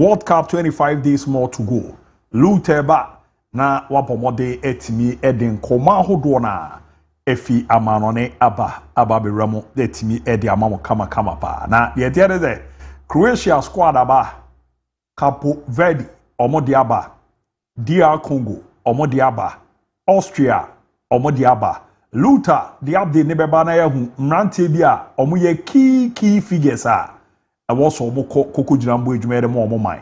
World Cup 25 days more to go. Luteba na wapomode etimi edin koma hodo na efi amanone aba beramo etimi edi amamo kama pa na ye tiare de Croatia squad aba Capo Verde omodi aba DR Congo omodi aba Austria omodi aba Luta the update ne beba na yahu mrante bia omoye key figures a was omo koko jinambo edwuma mo omo man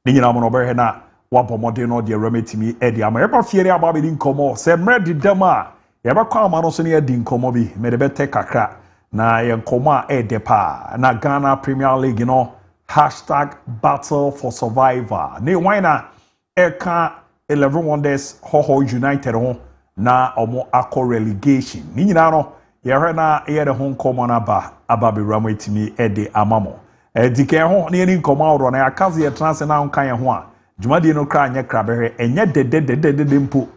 ne nyina mo no be na wapomode no de remetimi edi ama eba fiere aba be nkomo se mredi dema yeba kwa ama no so ne edi nkomo bi me de bete kakra na ye nkomo a edepa na Ghana Premier League no #battle for survivor ne wina eka 11 wonders Hoho United ho na omo akọ relegation ni nyina no ye na ye de ho nkomo na aba be remetimi edi amamo dike ho ne ni nkomo awro na akaze ye trans na nkan ye ho a dwumade no kra anya kra behwe enye de mpo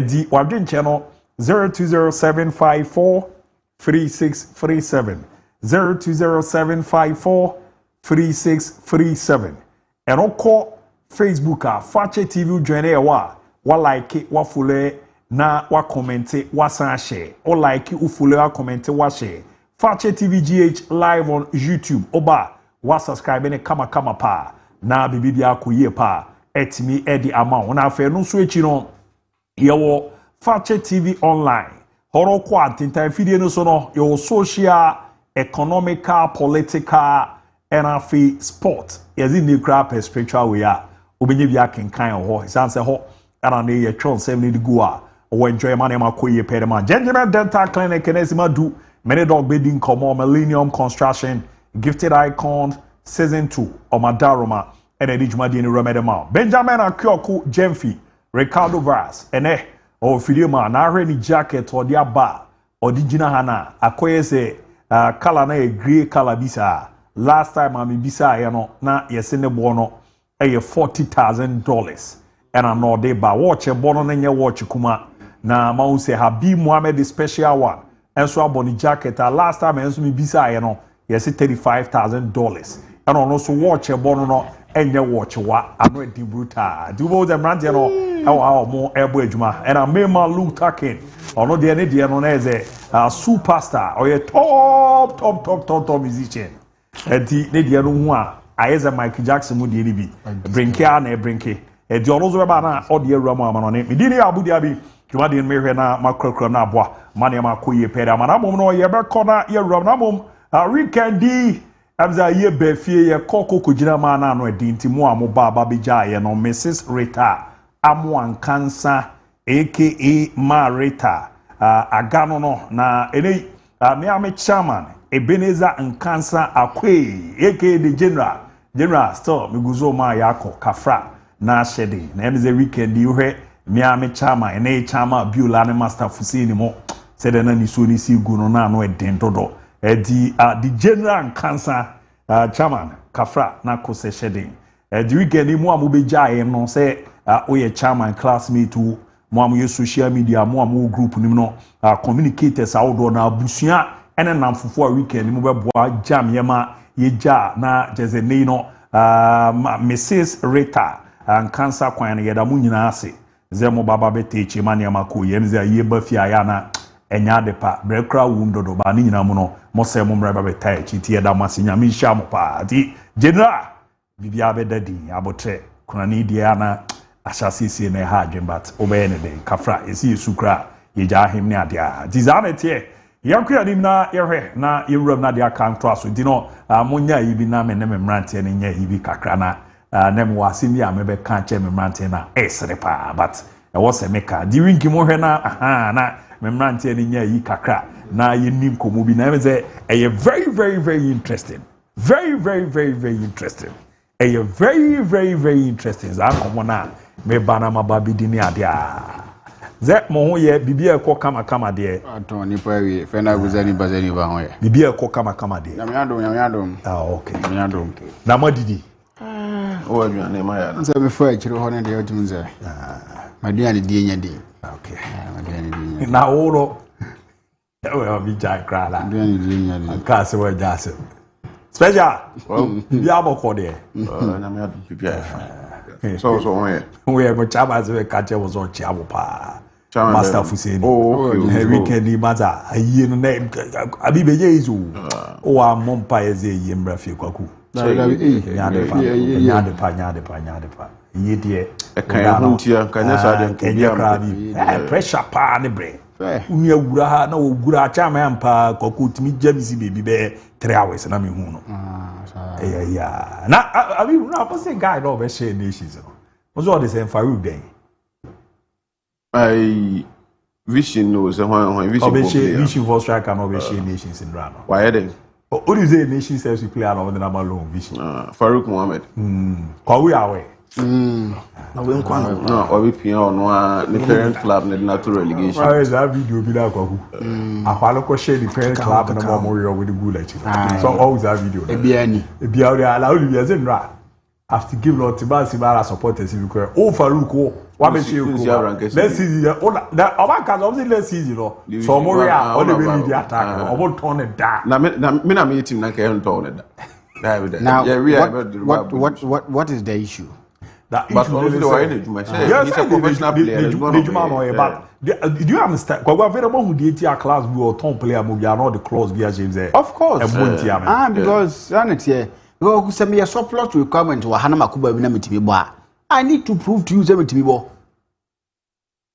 di wadwenche no 0207543637 0207543637 enoko Facebook a Fakye TV join e wa like wa follow na wa comment wa san share o like u follow wa comment wa share Fakye TV GH live on YouTube oba wa subscribe ne kama pa na bibibia akoyie pa etimi edi ama na afa no so echi no yewo Fakye TV online horo kwa tintan fidie no so no yewo social economical political and afi sport yezi ni kra spiritual we a obenye bia kenkan ho sanse ho ana ne ye twon sem ni go a o enjoy man ma koyie pere man Gentleman Dental Clinic enesima du many dog bedding komo Millennium Construction Gifted Icon Season 2 Omadaroma and Edijumadi ni Remedema Benjamin Akyoku Jemfi Ricardo Vaz ene o filima na ahwe ni jacket odi aba original hana akoye se color na grey color bisa last time ami bisa ye no na yese ne bo no eye $40,000 and ano de ba watch e bo no nye watch kuma na ma u se Habi Mohammed the special one enso aboni jacket last time enso mi bisa ye no yese $35,000 and ono so watch e bo no enye watch wa ano e di brutal dubo the brand no awo mo ebo adwuma and amema Luke Takin ono de ne de no na eze superstar or a top musician enti ne de no hu a ayeze Michael Jackson mu de ni bi brinke a na brinke edi ono zo ba na o de awura mu ama no ne me di ni Abu Dhabi dwuma de me hwe na makrokro na aboa mane ma koye pere ama na mom no ye be kọ na ye awura na mom weekendi abza ye be fie ye kokko kujina ma na no edi nti mu amo ba be ja ye no Mrs. Rita Amwankansa aka Marita agano no na ene me ame chairman Ebeneza Nkansa Akwe aka the general store miguzo ma yako kafra na shede na emze weekend ihwe me ame chairman ene chairman ABOU ne master fusini mo sede na ni so ni si gu no na no eden dodo edi the general Nkansa chairman kafra na ko se shede edi weekend mu amubeja ye no se oye chairman classmate mo ye social media mo group nim no communicators outdoor na abusua ene namfofo a weekend mo beboa jam yema ye ja na jezene no Mrs. Rita Nkansa kwan ye da mo nyina ase ze mo baba betechi mane amako ye mze ye bafia ya na enya depa brekra wum dodo ba ni nyina mo no mo se mo mraba betai tie da masinya mi hia mo pa ti general bibia be dadi abotre kuna ni dia na asasisi na ha adwen but obeyene de kafra esi esukra ye ja him ne adia dizanete yakua nim na yehwe na yewuram na dia kan to aso di no monya yibi na me ne memrante ne nya yibi kakra na nem wase mi a me be kan che memrante na esre pa but e wo se meka di winki mo hwe na na memrante ne nya yi kakra na ye nim komo bi na me say e very interesting very interesting e very interesting za komo na me bana mababi di ni adia ze mo ho ye bibia ekọ kama de aton ni pa wi fe na guzani bazani ba ho ye bibia ekọ kama de na me adom okay me adom na madidi o adua na ma ya nse be fa akire ho ne de otum ze madua ne die nya de okay madua ne die na woro ewe obi ja kra la madua ne die nya de ka se wa ja se Special. Be able to there. Na me adu PPI. So we are chama as we catch was on chama pa. Master Fuseni. Okay. Weekend matter. Ayi no name. Abi beje izu. O a mompa eze yembra fi kwaku. Nyade pa. Yi de. E kan huntia kan nya sa de ko pressure pa ne bre. Unu awura ha na ogura chama yampa kwaku timi jamisi baby be 3 hours na me hu no. Yeah. Na abi na person guy no be share nations no. What's all the same Farouk then? I vision knows when vision for striker no be share nations in Rano. Why then? What do you say nations says we play around the number long vision? Farouk Mohammed. Kwa we away. No, we nkwan no or we pia on the parent club na natural relegation. Why is that video be that kwa akwalo ko share the parent club na mo with the good like. So always that video. Ebia dey allow you as in ra. After give lot Tibasibara supporters because Farouk what be share let's see the about can obviously let's see no. So more all the way the attack about turn it down. Na me team na can turn it down. Now, what is the issue? But also the way he's a professional player. But do you understand? Because we're very who the class we or top player we are not the clause we are James. Of course. Because here. Go send me a surplus requirement to Hanama Kuba Vinamiti. I need to prove to you Zemitibo.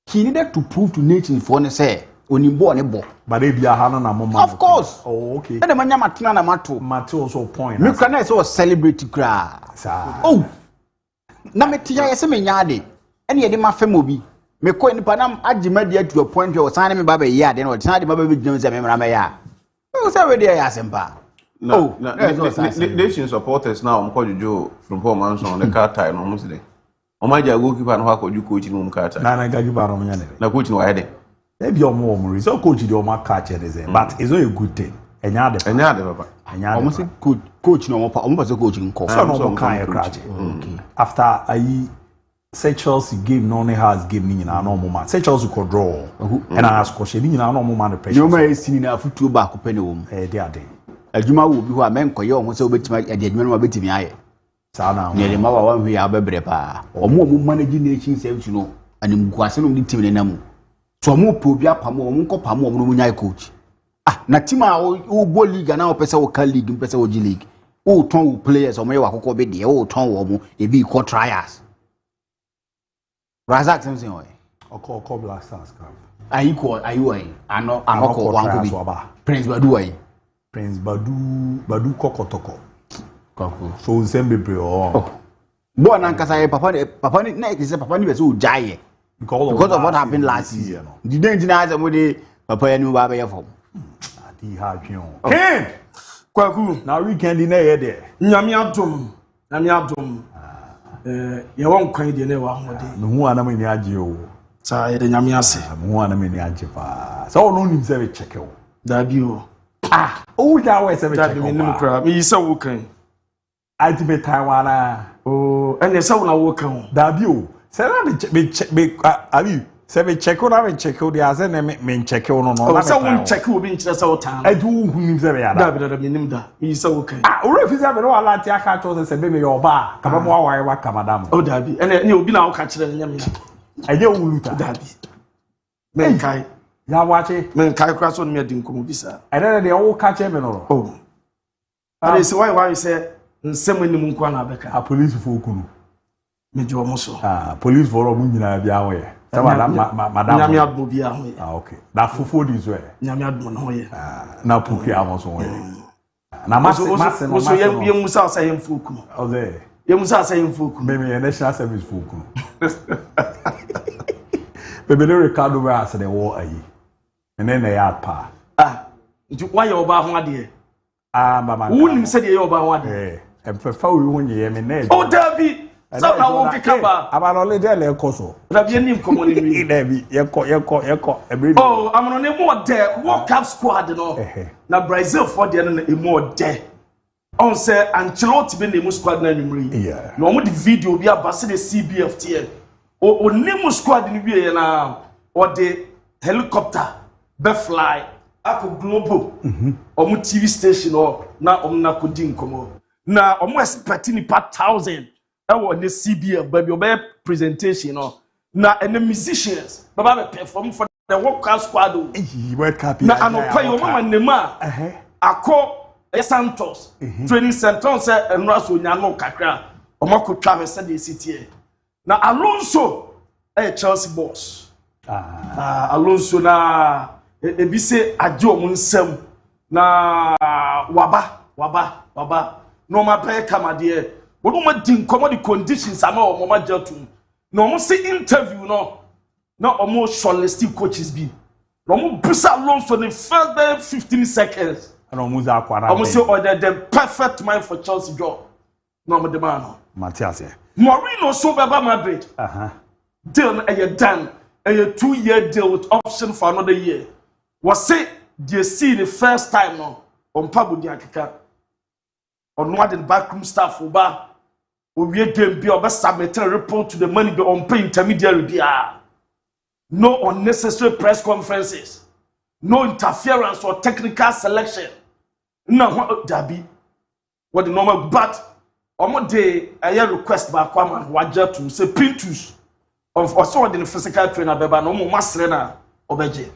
He needed to prove to nature for say when you born a bo. But they be a Hanana Mama. Of course. Oh, okay. And the Manyamatina Matu also point. You can also celebrate to cry. Oh. Nametia Semenyade. Any of my family. Me ko ni panam agimedia to a point where sign me baba ya then or sign the baba with James Ramaya. Who say we there yasempa? No, nation supporters now Joe from Paul Manson on the car tie no almost day. Omaja goalkeeper no hako ju coach no car tie. Na gagiba no nyane. Na coach no why Maybe your more so coach the oma catch the but it's not a good thing. Enya de papa. Almost good coach no more almost coaching call. So no kind of okay. After I say Chelsea game no only has game ni na no moment. Say Chelsea could draw. And I ask question ni na no moment the pressure. No may see na football back open home. They are there. Adwuma wo bi ho a men koye o so betima ade adwuma no betimi aye sa na ne le ma wa wan hwe ya bebre pa o mo manage nation service no anim guase no di team ne namu so mo po bi apam o mo kopam o mo nyai coach na team a o go league na o pese o ka league pese o g league o ton o players o mo ye wakoko be de o ton wo mo e bi ko trials Razak something o ko Black Stars camp ayi ano ko wan ko bi Prince Badu ayi Prince Badu Kokotoko. Koko. So Zembe bro. Bo na nkasa papa ni na say papa ni be so jaye. Because of what happened last season. The danger na say mo de papa ya ni ba be form. Adi ha twen. Ken. Kwaku. Na weekend na ye there. Nyame adom. Ye won kwan de na wa hode. Me hu ana me ni age o. Sa ye de nyame ase. Me hu ana me ni age pa. So no nim say we check o. Da bi o. Oh, that was a check o. Me say wo kan. Ultimate Taiwan. Oh, and ye say wo na wo kan. Da bi o. Say na me abi say me check o na me check o dey say na me check o no no. Oh, say wo check o bi nkyere say wo tan. I do hu nim say ya da. Da me nim da. Me say wo kan. O refi say me no ala ti aka to say be me your ba. Ka ba mo awai wa ka madam. Oh, da bi. And obi na wo ka kire nyame. Aye wo luta. Da bi. Men kai. Ya wache men kai kwa so me din komo bisa I don't know the catch me no oh and say why say nsem anim nko na beka a police for kunu me je omo so police for omo nyina bia ho ye say madam nyame admo bia ho ye okay na fofo di so ye nyame admo no ho ye na puki amo so ho ye na masse no so ye musa say him for kunu o there ye musa say him for kunu me national service for kunu bebe le Ricardo we as the war ayi and then they are pa why you oba ho ade mama wunim se de oba ho ade emfefa we ho nye me na oh David so na wo kikaba abano le de le koso David enim komo ni mi David yeko every oh amno ne mo de World Cup squad no na Brazil for de no e mo de on say Ancelotti be na mu squad na numri na omo di video bi abase de CBFTN o nemu squad ni bi na o de helicopter be fly ako global omu TV station o na omu na kodi nkomo na omu expecting ni pa 1000 ewo ne CBF baby obey presentation no na and the musicians baba be perform for the workout squad na anopa yo mama nema akọ Santos training center say enra so nya no kakra omakotwa be say the city na Alonso Chelsea boss Alonso na ebi se aje omun nsam na waba no ma be kamade bodu ma din commodity conditions ama o ma jatum no mo se interview no na omo shortlisted coaches bi no mo busa Alonso the first 15 seconds and omo za akwara omo say the perfect mind for Chelsea job no mo de man no Matias Mourinho so baba Madrid deal a done a 2-year deal with option for another year was say they see the first time no on Pablo Diakika on what the backroom staff uba we game be or submit a report to the money be on pay intermediary be no unnecessary press conferences, no interference or technical selection. No what Dabi what the normal but on day a request by Kwame Waja to say Pintus of also the physical trainer beba no more master obeje.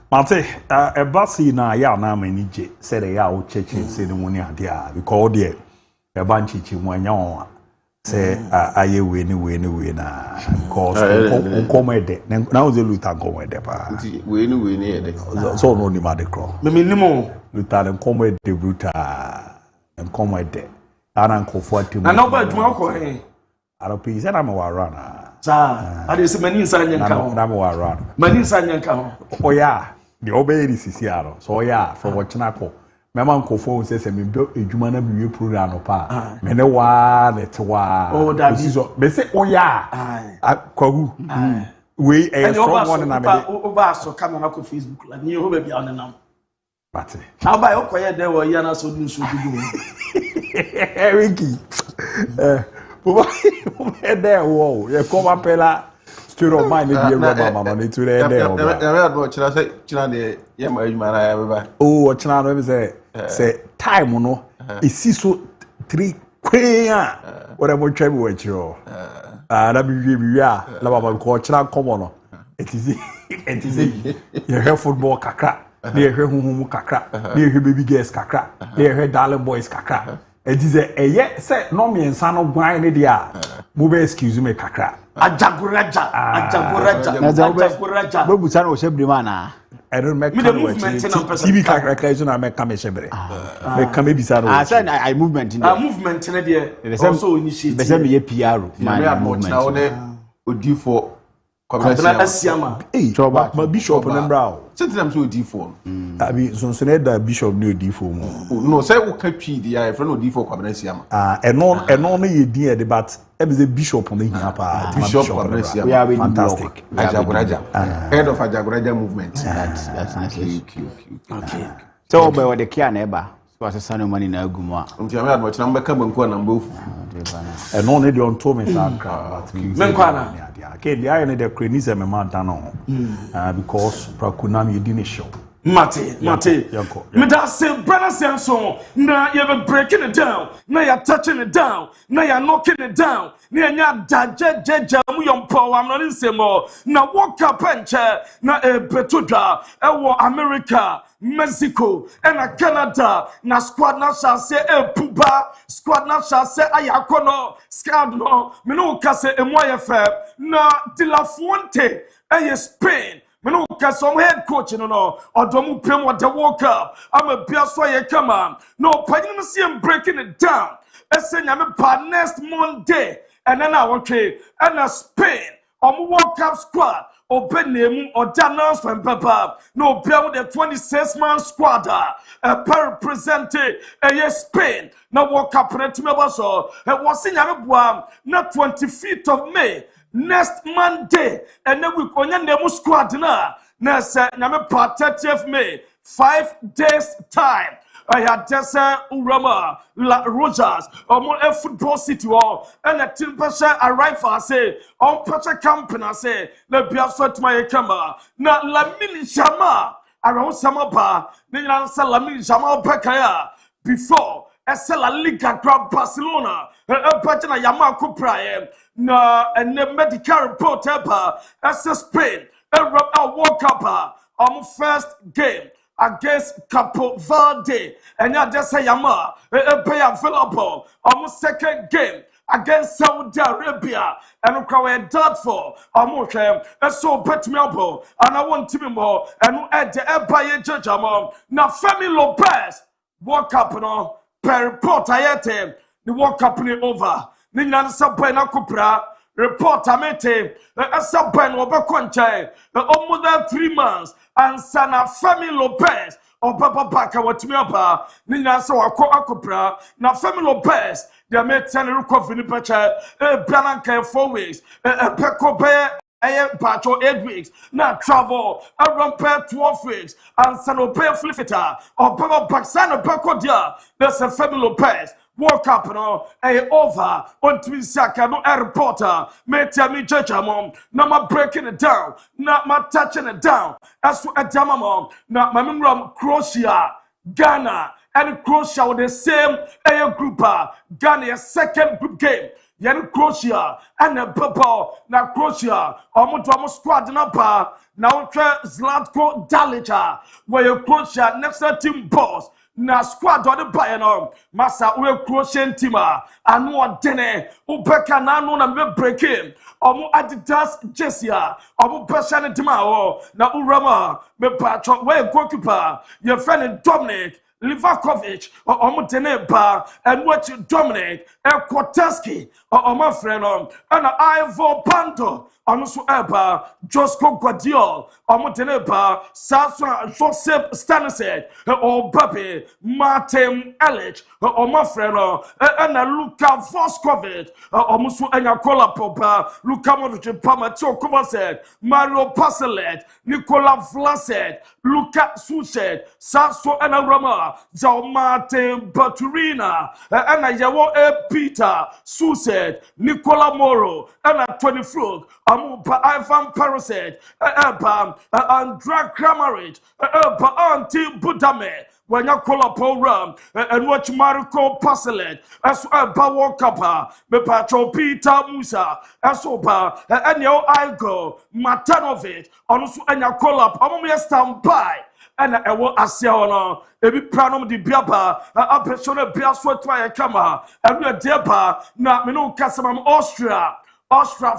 Mate, a basi na ya na manije said a ya o church say the money adia because there a banchichi mwanya on say aye we ni na because nkomede na o ze luta nkomede pa we ni ede so no ni ma de kro me minimo luta nkomede bruta nkomede ana nkofo atim na no ba aduma ko he arapi se na me wa rana sa ade se mani nsa nyanka ho na me wa rana mani nsa nyanka ho oya the obey sisi aro so oya from watching ko mema nkofo se me do edwuma na biwe program no pa me ne wa net wa oh that so be say oya kwagu we a strong one na me oba so camera ko Facebook la ni ho ba bia onenam Mate how ba okoye de wo ya na so du so dugu Ricky oba there wo ye come apela state of mind be mama no ni to there there do chira de ye ma adwuma na ya beba oh chira no be say time no esi so 3 kwea ora mo twa bi wa chiro na bi a la baba ko chira komo no etisi ye hear football kakra na ye hear huhumu kakra na ye hear baby girls kakra na ye hear darling boys kakra etise eye say no me nsa no gwan ne dia mo be excuse me kakra ajagoraja Babu sana o shebre mana I don't make TV kakra so na make come shebre make come be sana I movement in there movement na there also initiative be say me PR man movement na one odifo kwabena asiama ma bishop nembra sentinam so odifo abi so na da bishop ni odifo mu no say wo ka twi dia e friend odifo kwabena asiama eno no ye din e de but e be bishop no hia pa bishop kwabena asiama fantastic Ajagoraja head of Ajagoraja movement that's nice okay so be we the kia na eba so asesa no money na agumu a nti am admo china mbeka banku na mbofu eno ne de on to me sakra but menkwana okay the iron the cranes me man no because prakunam ye din show Mate me da say brother say so na you be breaking it down na you touching it down na you knocking it down na nya dajejeje mu yompo am no nsemo na walk up enche na betodwa e wo America Mexico and Canada na squad na shall say puba squad na shall say ayakono squad no me no ka say MON-FRI na De La Fuente e Spain me no ka some head coach no odomu pem what the World Cup I'm a biaso ye come on no panyim see him breaking it down e say nyame pa next Monday and then I okay and Spain World Cup squad open name or announcement papa no build the 26-man squad represented Spain now World Cup so it was in na 25th of May next Monday and then we onya name squad na say nyame pa 30th May 5 days time I had just Urama La Rogers a football city and a team pressure arrive I say on pressure company I say na bia so to my camera na la mini chama around Samapa, Nilan Salami, Jamal Pekaya, before La Liga Club Barcelona, Patina Yamako Prae, na and the medical report as Spain, a World Cup on first game against Capo Verde, and ya just say Yama, a pay available on second game against Saudi Arabia, and we doubtful Amoshem, and so bet me up, and I want to be more, and at the Empire Judge Amon, now Femi Lopez, World Cup no, per report I had him, the World Cup over, Ninan Sabena Cupra, report I met him, a Saben over Conche, almost than 3 months, and Sana Femi Lopez. O Papa Paka Watmiapa, Nina so a Copra, now Femi Lopez, they made 10 recovery picture, a Branca 4 weeks, a Peco Bear, a patch 8 weeks, now travel, around pair 12 weeks, and Sanope Flifita, or Papa Paxana Peco Dia, there's a Femi Lopez. World Cup no over on Twisaka no reporter me tell me judge mom na ma breaking it down na ma touching it down as to a mom na ma from Croatia Ghana and Croatia with the same group Ghana second group game yen Croatia and Papa na Croatia omo squad na pa na utwa Zlatko Dalic where Croatia next team boss na squad on the Bayern, Massa, we Croatian team, and no dene, Ubeka Nano, and we break him, or Adidas Jessia, or Passion Timao, na Urama, me patron, where goalkeeper, your friend Dominic. Livakovic or Omuteneba and what you Dominic and Koteski or my friend and Ivo Panto on Sueba Josco Guadiol or Muteneba Sasson Joseph Stanisek or Babi Martin Elich or my friend and Luka Voskovic or Musu and Yakola Popa Luka Modric Pamato Kovaset Mario Paselet Nicola Vlaset Luka Suchet Sasso and Rama Martin Baturina and a Yawo Peter Suset Nicola Moro and a 20 Frog Amupa Ivan Paraset Andra Kramaric Auntie Budame when you call up Ram and watch Marco Paselet as a World Cup me Patrol Peter Musa as Oba and your Igo Matanovic on and you call up Amomia stand by. And I will ask you on every pranum the biaba, a person of Biaswa Twaya Kama, and we are Deba, not Mino Casamam Austria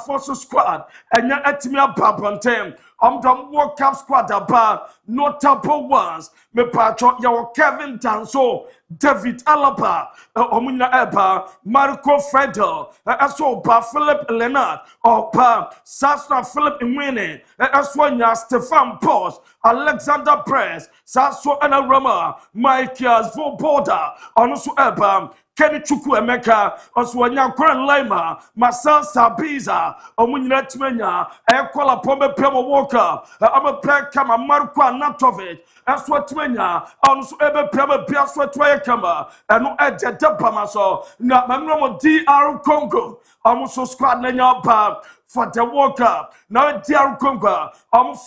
Forces Squad, and your Etimia Babantem, the World Cup Squad about notable ones, me patron, your Kevin Danso, David Alaba, Omuna Eba, Marco Fredel, Asoba Philip Leonard, or Pa Sasna Philip Imwene, Aswanya Stefan Post, Alexander Press, Sasso and Rama, Mikeas Voboda, Onusu Eba, Kenny Chuku Emeka, Oswanya Kran Lima, Marcel Sabiza, Omunetmenya, Ekola Pombe Pemo Walker, I'm a player Kama Marco Anatovic, Aswatmenya, Onsu Ebe Pema Piaswatwaya Kama, and no Edja Depamaso, not Mamma DR Congo, almost squad Nanya Pab for the World Cup. Now DR Congo,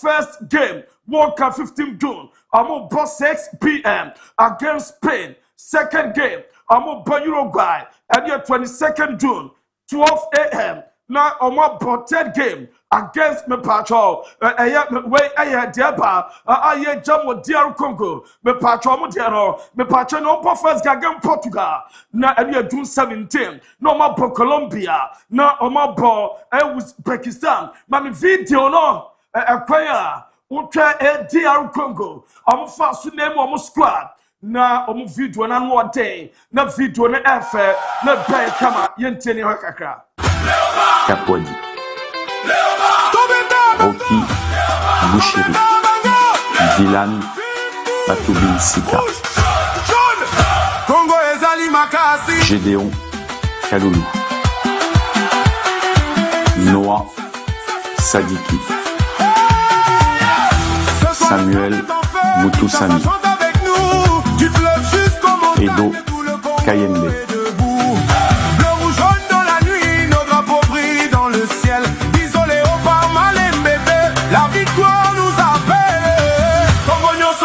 first game, World Cup 15 June, boss 6 p.m. against Spain, second game. I'm Uruguay, and your 22nd June, 12 a.m. Now, I'm third game against me patrol. I had Deba, I had Jamo Diar Congo, me patrol Modiano, me patrol no first game Portugal. Now, and you're June 17, no more Colombia, now, more Uzbekistan. My video, no, acquire, Ultra DR Congo. I'm fast to name almost squad. Na omu video na no day na video na efe na bai kama yenteni hakakra Kapodi Roki Bouchiri Dylan Patoubin Sika Gédéon Kaloulou Noah Sadiki Samuel Moutoussami Edo Kayembe. Bleu ou jaune dans la nuit, nos drapeaux brillent dans le ciel. Isolés au Parma, les bébés, la victoire nous appelle. Congognos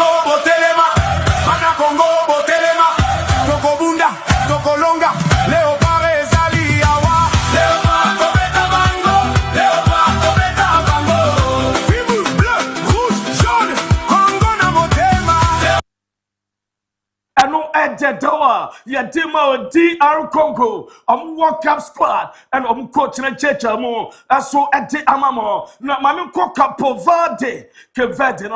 Ededawa, Yadima DR Congo, World Cup squad, and coach in a chechamo, so at the Amamo, na Mami Coca Povade, Kevede,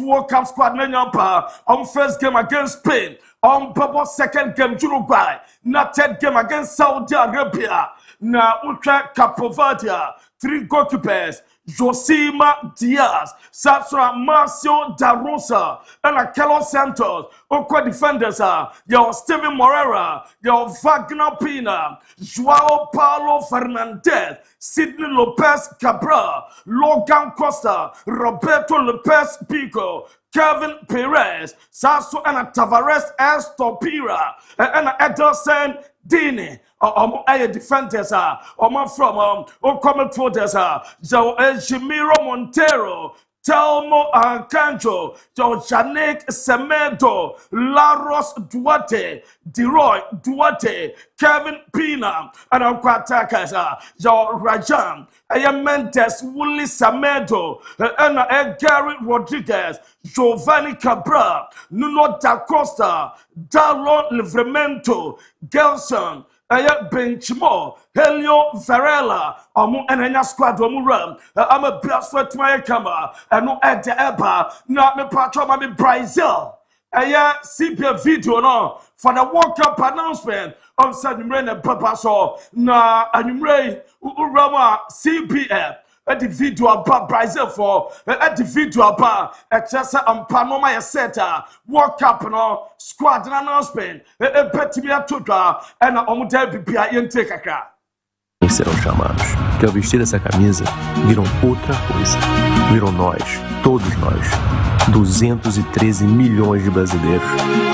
World Cup squad, Nanyampa, first game against Spain, Papa second game Uruguay, na third game against Saudi Arabia, na Ultra Capovadia, 3 goalkeepers. Josima Diaz, Sasra Marcio Da Rosa, and Carlos Santos, Oko defenders are your Steven Moreira, your Wagner Pina, Joao Paulo Fernandez, Sidney Lopez Cabral, Logan Costa, Roberto Lopez Pico, Kevin Perez, Sasso and Tavares Estopira, and Ederson Dini. Defenders from commentators Jimiro Montero, Telmo Arcanjo, Janek Semedo, Laros Duarte, Deroy Duarte, Kevin Pina, and our attackers Rajan, Mendes, Willie Samedo, and Gary Rodriguez, Giovanni Cabral, Nuno da Costa, Darlon Livremento, Gelson, Benchmo, Helio Varela, and squad ram. I'm a blast for my camera, and no at the Eba, not me patron, my Brazil. CP video no for the World Cup announcement on Sunday and Papa so na anumre urama CPF at the video about Brazil for at the video about Chesa and Panama Yeseta World Cup no squad announcement Petimia Tutra and Omude Bipia Yentekaka. Serão chamados. Que ao vestir essa camisa, viram outra coisa. Viram nós, todos nós, 213 milhões de brasileiros,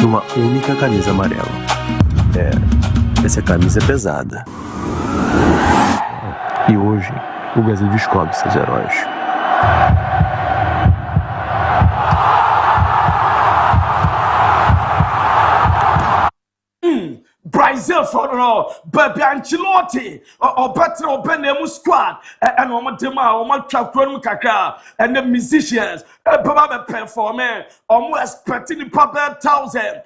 numa única camisa amarela. Essa camisa é pesada. E hoje, o Brasil descobre seus heróis. Brazil for no, Baby Ancelotti, or better or Benemu squad, and Omatema, Omatra Kaka, and the musicians, Baba performer, almost expecting Papa 1,000,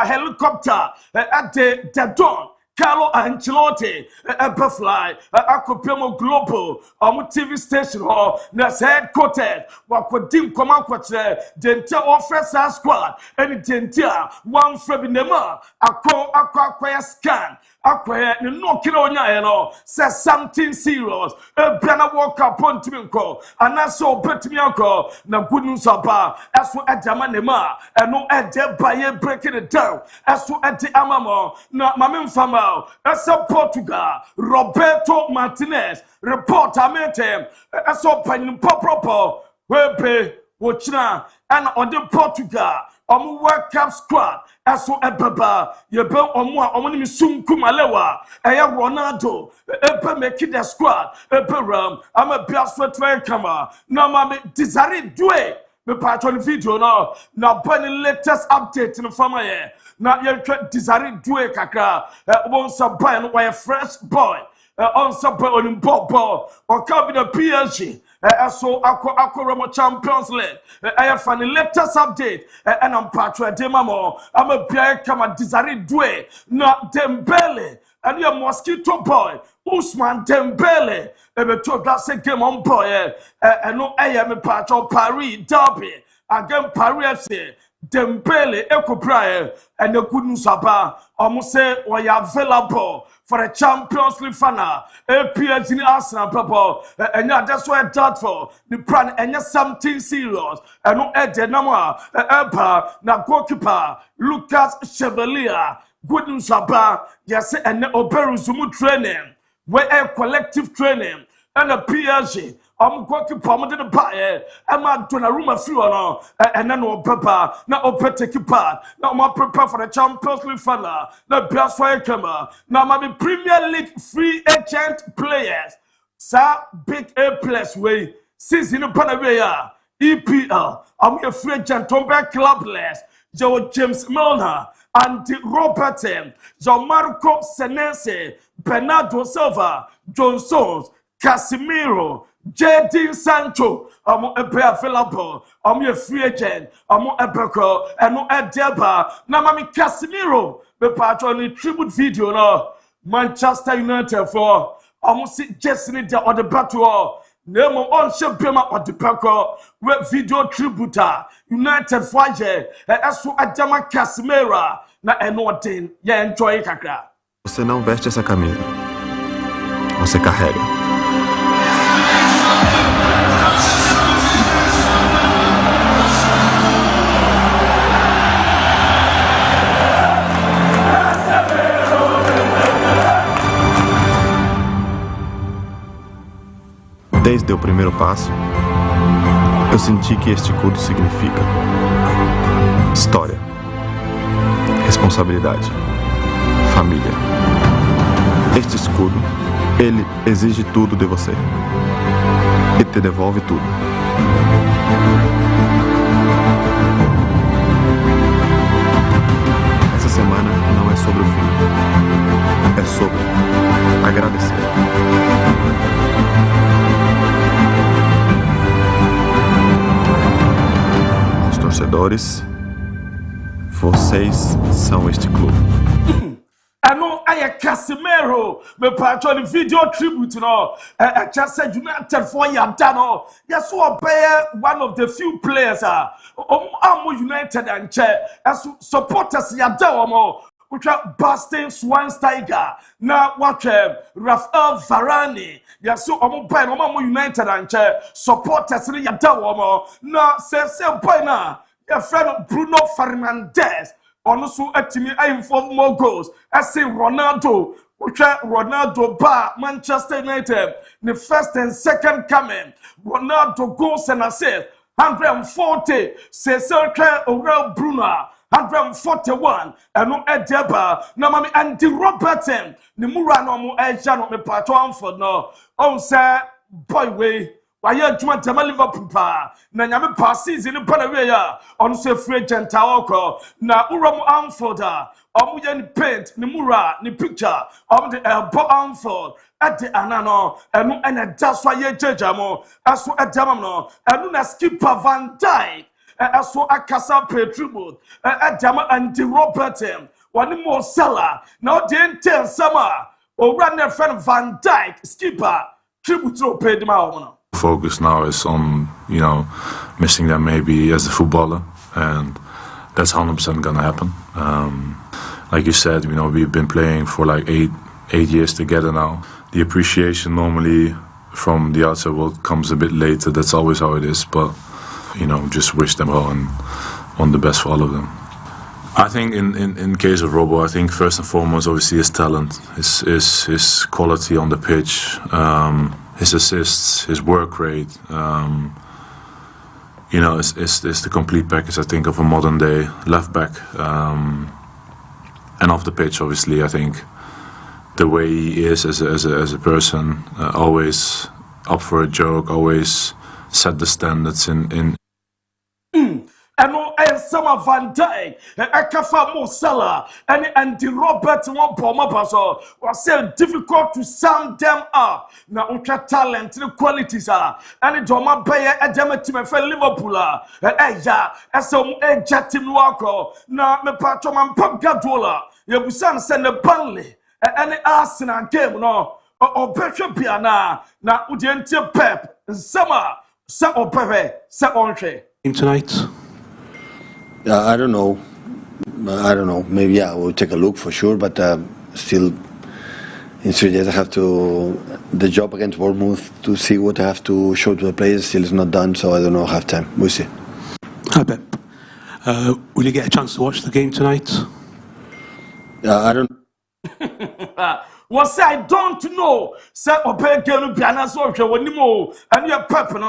helicopter at the dawn. Carlo Ancelotti, Fly, Akopemo Global, TV station hall, that's headquartered, Wakodim Komakwatre, Dentia Officer Squad, and Dentia, one Frebinema, Aqua scan. Acquire no kilo nyano says something serious. A banner walk upon Timinko, and I saw Petimiako, na good news about as for at Yamanema, and no at the buyer breaking it down, as for at the Amamo, not Mamin Famo, as a Portugal, Roberto Martinez, reporter met him, as so Panin Popropo, Wepe, Wachina, and on the Portugal. World Cup squad, as so Ebaba, you built on one Sum Kumalewa, Ronaldo, make the squad, I'm a best for train camera. Now, Mammy, Desiree Due, the part on video now, Penny latest update in the family. Now, you're Desiree Due Kaka, won't supply a fresh boy, on supply on ball, or come in a PSG. So Akko Champions League. I have found the latest update, and I'm part of Demamo. I'm a bear come and Desiree Due, not Dembele, and your mosquito boy, Usman Dembele. Ebe told that second game on boy, and no I am a part of Paris Derby. Again Paris FC. Dembele Ekopra and the good news about almost say we are available for a Champions League final. PSG in Arsenal people and that's why doubtful the plan and something serious and no the number na goalkeeper Lucas Chevalier. Good news about yes and Oberuzumu training where a collective training and a PSG. I'm going to put the buyer. I'm not doing a room of fuel, and then no pepper, now take part. Now I'm prepare for the Champions League final. The best fire camera. Now my Premier League free agent players. Sir, big A plus way. Season in Panavia, EPL. I'm a free agent Tomba clubless. Joe James Milner. Andy Robertson. Joe Marco Senese. Bernardo Silva. John Stones. Casemiro. Jadon Sancho, amo ebe available amo a free agent amo ebeko eno edeba na mami Casemiro be patro ni tribute video no Manchester United for amo si Jesse de or the battle nemo on shebema or the peko we video tributer United Fakye eso adama Casemiro na eno den ye enjoy kakra. Você não veste essa camisa. Você carrega. Desde o primeiro passo, eu senti que este escudo significa história, responsabilidade, família. Este escudo, ele exige tudo de você e te devolve tudo. Essa semana não é sobre o fim, é sobre agradecer. Aos torcedores, vocês são este clube. Eno aye Casemiro me patro the video tribute no just said United for yada no yes so one of the few players amo United and as supporters yada omo which are Boston Schweinsteiger na watch Rafael Varane yes so omo buy no amo United and supporters yada omo na say boy na your friend Bruno Fernandes also atimi inform more goals. I say Ronaldo, which Ronaldo bar Manchester United, the first and second coming. Ronaldo goals and assists 140. Cesar Aurel Bruno 141. And no Edeba. No mami Andy Robertson. The Murano mo Ejano me pato for no. Oh sir, boy way. Why you want to Liverpool pa? Na nyame passes in the Panawaya on say free Gentawoko. Na Uram Amforda. Omuyan paint, ni mura, ni picture of the elbow Amford at the Anano, and a just why ye jamo, as so a jamano, and a skipper Van Dyke, as so a Casa Petribute, a Dama and the Robertson, one more seller, now the 10 summer, or run their friend Van Dyke, skipper, tribute to pay the Mahono. Focus now is on, missing them maybe as a footballer, and that's 100% gonna happen. Like you said, we've been playing for like eight years together now. The appreciation normally from the outside world comes a bit later. That's always how it is, but just wish them well and want the best for all of them. I think in case of Robo, I think first and foremost, obviously his talent, his quality on the pitch, his assists, his work rate. It's the complete package, I think, of a modern day left back. And off the pitch, obviously, I think the way he is as a person, always up for a joke, always set the standards in. And some Van Dyke, Akafa Mosala, and Andy Robert one Poma Basso was so difficult to sum them up. Now, ultra talent, the qualities are, and the Doma Bayer, a Demetim for Liverpool, Eja, as some Jatim Walker, now me patron Pop Gadola, your son send a Burnley, and the Arsenal game, no, or Petro Piana, now Udientia Pep, Summer, Sa or Pepe, Sa Entre. Tonight. I don't know. Maybe we'll take a look for sure, but still in 3 days I have the job against Bournemouth to see what I have to show to the players. Still is not done, so I don't know. Have time. We'll see. Hi Pep. Will you get a chance to watch the game tonight? I don't. Was I don't know. Say obey game piano so wenimo and your pep no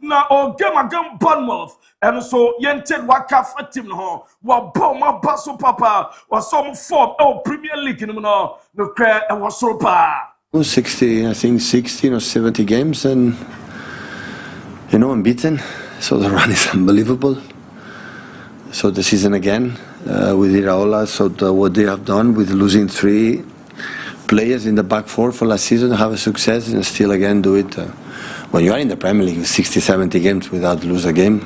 na o game again Bournemouth and so yented waka fatim no wa bom ma baso papa was some form Premier League no cry and was so pa 60, I think 16 or 70 games and unbeaten, so the run is unbelievable. So the season again with Iraola, so what they have done with losing 3 players in the back four for last season, have a success and still again do it when you are in the Premier League, 60, 70 games without lose a game,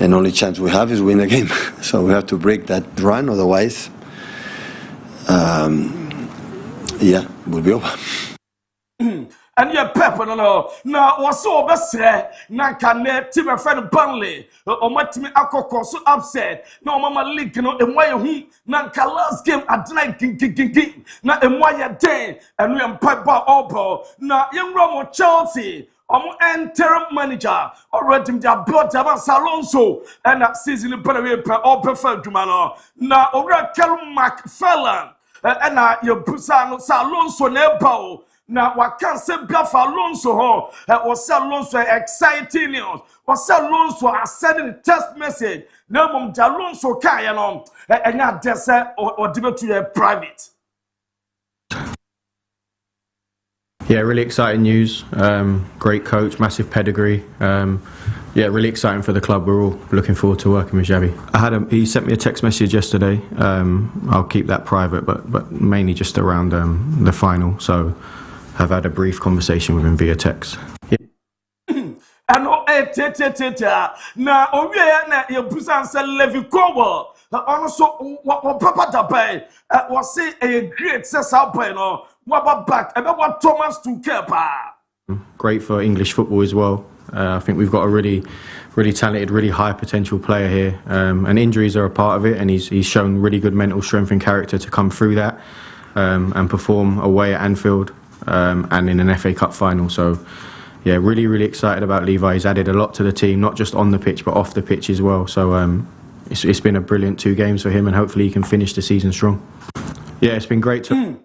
and only chance we have is win a game. So we have to break that run, otherwise, yeah, we'll be over. And your pepper no na was so best na can team a friend Burnley or my team akoko so upset no mama league no e moye hu na ka last game at night king na e moye den and we am pipe ball na yemro mo Chelsea interim manager already they are brought down Alonso and that season in Premier all preferred no na ora Kelly McFarlane and na your Busano Alonso nebo na wakan se biafa Alonso ho was Alonso exciting news was Alonso sending a text message na mom Alonso kai no enya dese or debate to private. Yeah, really exciting news. Great coach, massive pedigree. Yeah, really exciting for the club. We're all looking forward to working with Xavi. He sent me a text message yesterday. I'll keep that private, but mainly just around the final. So I've had a brief conversation with him via text. And na owie na ye busan se Levi Kowo also what papa da bai was say a great sesa boy no what back about Thomas Tuchel pa. Great for English football as well. I think we've got a really talented, really high potential player here, and injuries are a part of it, and he's shown really good mental strength and character to come through that and perform away at Anfield and in an FA Cup final. So yeah, really excited about Levi. He's added a lot to the team, not just on the pitch but off the pitch as well. So it's been a brilliant 2 games for him, and hopefully he can finish the season strong. Yeah, it's been great to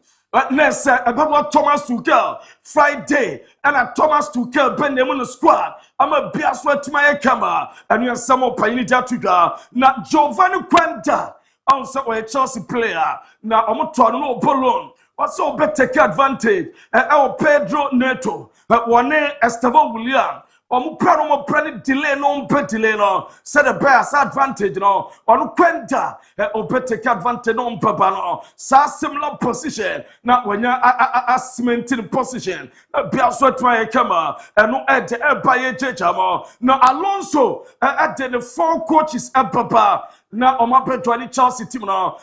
next about Thomas Tuchel Friday and Thomas Tuchel Benjamin squad. I'm a biaswa to my camera and you have some more pioneer to na Giovanni Quenda also a Chelsea player na no Bolon. What's so better take advantage our Pedro Neto one Esteban William Prani delay no set a bears advantage no on Quenta take advantage no papa no similar position now when you are cementing position bears what my camera and no at by now Alonso at the 4 coaches papa now on my Pedro Chelsea team now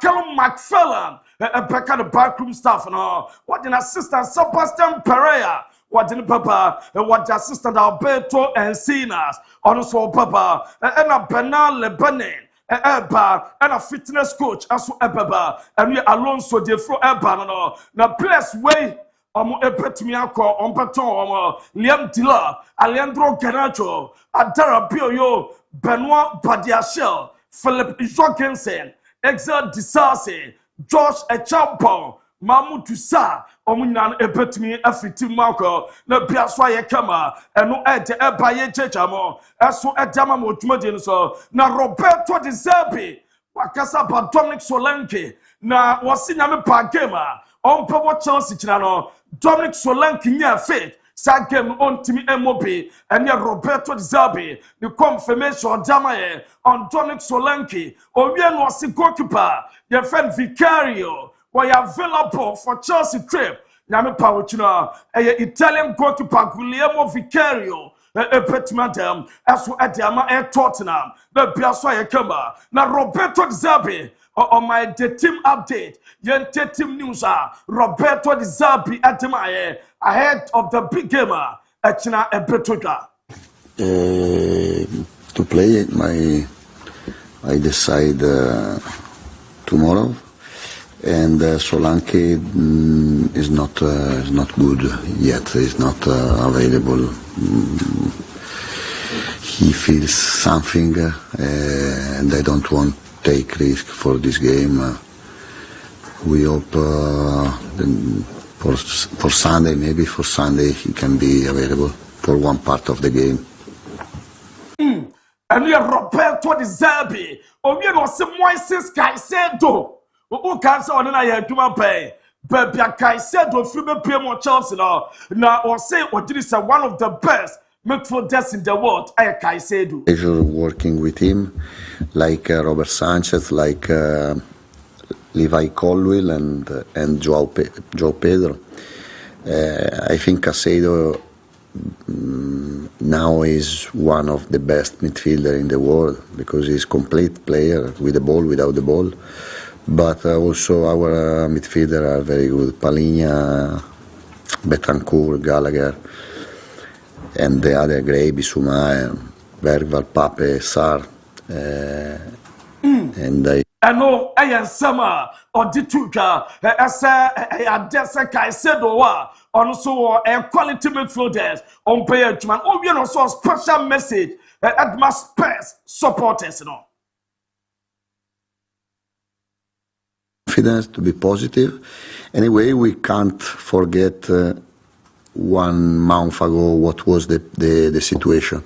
Kelly McFarlane back at the backroom staff no what an assistant Sebastian Pereira what in papa what the assistant Alberto and Sinas also papa and a Bernal Lebanon and a fitness coach as well and we Alonso de fro no na place way epetimi akọ onpeton Liam Dilla Alejandro Garnacho Adara Bioyo Benoit Badiachel Philip Jorgensen Exel Disase Josh Echampon Mahmoud Tusa omunan epetimi afiti mako na biaswa ye kama eno ebaye chechamo eso edama modwumade so na Roberto De Zerbi wakasa ba Dominic Solanke na wasinyame pa game on power Chelsea kina no Dominic Solanke nya fit sa game on timi MOB and Roberto De Zerbi the confirmation damaye on Dominic Solanke owie no si goalkeeper your friend Vicario were available for Chelsea trip. Nyame Pawchina, a Italian goalkeeper Guglielmo Vicario, a petmadam, as well at the Tottenham, the Biaswaya Kamba, now Roberto De Zerbi, on my team update, Yente team news Roberto De Zerbi at my ahead of the big gamer at China and Petroga. To play I decide tomorrow. And Solanke is not good yet. He's not available. He feels something, and I don't want to take risk for this game. We hope for Sunday, maybe for Sunday, he can be available for one part of the game. And we are Roberto De Zerbi. We are some Moises Caicedo. O cancer on na duma pay baby Caicedo free be Chelsea now or say or did is one of the best midfielders in the world Caicedo. Working with him like Robert Sanchez, like Levi Colwill and João Pedro. I think Caicedo now is one of the best midfielder in the world because he's complete player with the ball, without the ball. But also our midfielder are very good. Palinha, Betancourt, Gallagher, and the other Gray, Bissouma, Bergval, Pape, Sarr. And I know I am summer or Dituka, as I dessa Kaisedoa, also a quality midfielders on page man. Oh, you know, so special message at my Spurs supporters, you know. Confidence to be positive. Anyway, we can't forget 1 month ago what was the situation.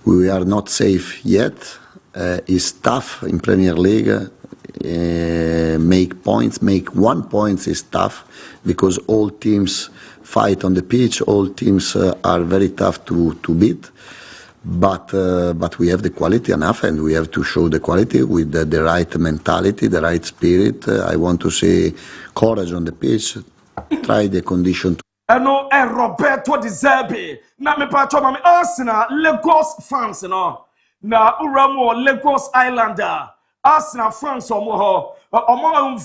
We are not safe yet. It's tough in Premier League. Make points, make 1 point is tough because all teams fight on the pitch. All teams are very tough to beat. But we have the quality enough, and we have to show the quality with the right mentality, the right spirit. I want to see courage on the pitch. Try the condition. No, Roberto Di Zerbi. Na me pacho mami Arsenal Lagos fans no. Na uramo Lagos Islander. Arsenal fans omo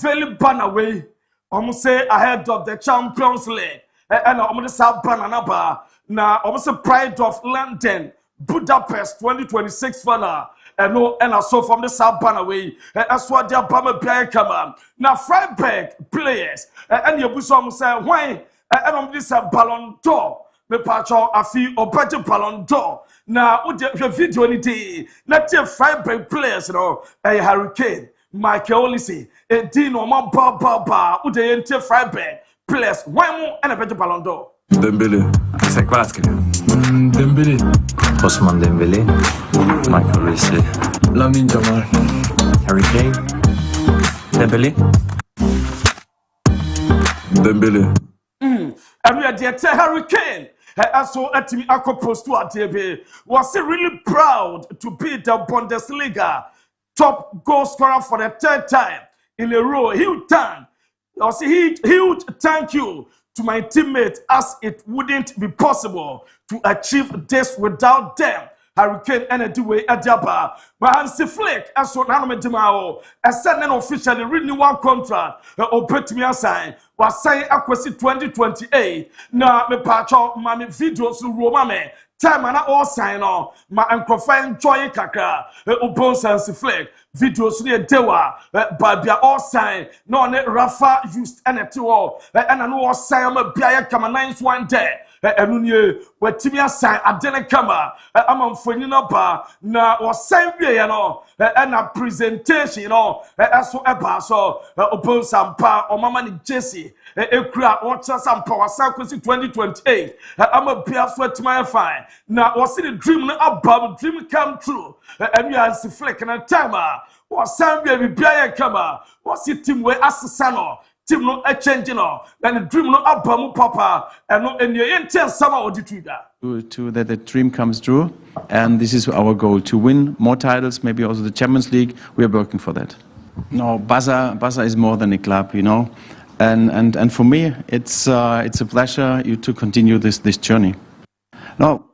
very banner way. Omo say ahead of the Champions League. And omo say banana ba. Na omo say Pride of London. Budapest 2026 final. And so from the South Banaway, as what their Bama Pierre Kama. Now, Freiburg players, and your Busom say, why? And on this Ballon d'Or, the patcho, I feel, or better Ballon d'Or. Now, what the video any day, not your Freiburg players, you know, a Hurricane, Michael Olisi, a Dino, my Baba, who they enter Freiburg players, why more and a better Ballon d'Or. Dembélé, c'est quoi ce Dembélé, Ousmane Dembélé, Michael Olise, Lamine Jamal, Harry Kane, Dembélé, Dembélé. And we are there to Harry Kane. Also, at me, I post to DIABY was really proud to be the Bundesliga top goal scorer for the 3rd time in a row. Huge thank you to my teammates, as it wouldn't be possible to achieve this without them. Hurricane Energy Way Adaba. But Hansi Flick, as what Nanome Dimao, as sent an officially renewal contract, or put me aside, was saying Aquasi 2028. Now, me patcho, mami videos to Romame. Time and all sign on my uncrophine joy kaka upon Hansi Flick videos near Dewa but all sign no Rafa used and at all and I know sign my Bia Kama 9 day and you were Timia sign I didn't come I'm on Fonina bar now or same way you know and a presentation you know as so upon some pa or Mama Jesse a crowd or some power circus 2028 I'm a Bia sweat my fine. Now, was it a dream about dream come true? And you are Flick and a timer. Was some baby Bia Kama? Was it team where Asano? Team no a changing or then a dream no about Papa and no in your intense summer or to that the dream comes true, and this is our goal to win more titles, maybe also the Champions League. We are working for that. No, Barca is more than a club, you know, and for me it's a pleasure to continue this journey. No.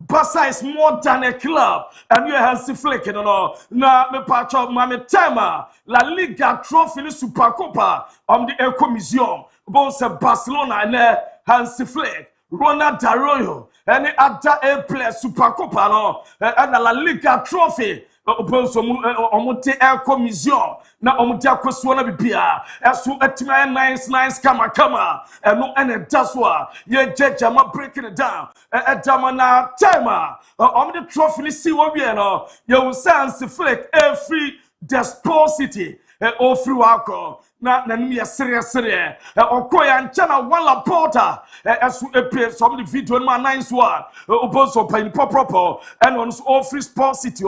Barca is more than a club, and you have to flick it on. Now, me patch of Mami Tema, La Liga Trophy Supercopa, the Eco Museum, both Barcelona and Hansi Flick, Ronald Arroyo, and the other A player Supercopa, and La Liga Trophy. Omote Eco Museum na omote akwasuona bibia eso etima nice kama and no ene daswa ye jeje ma breaking it down edama na time omote trophy ni si wo wie no ye wo Hansi Flick every desposity all through alcohol na nim ye serious okoya nchana wala porter as appear some the video ma nice one oboso pan proper and on all free sports city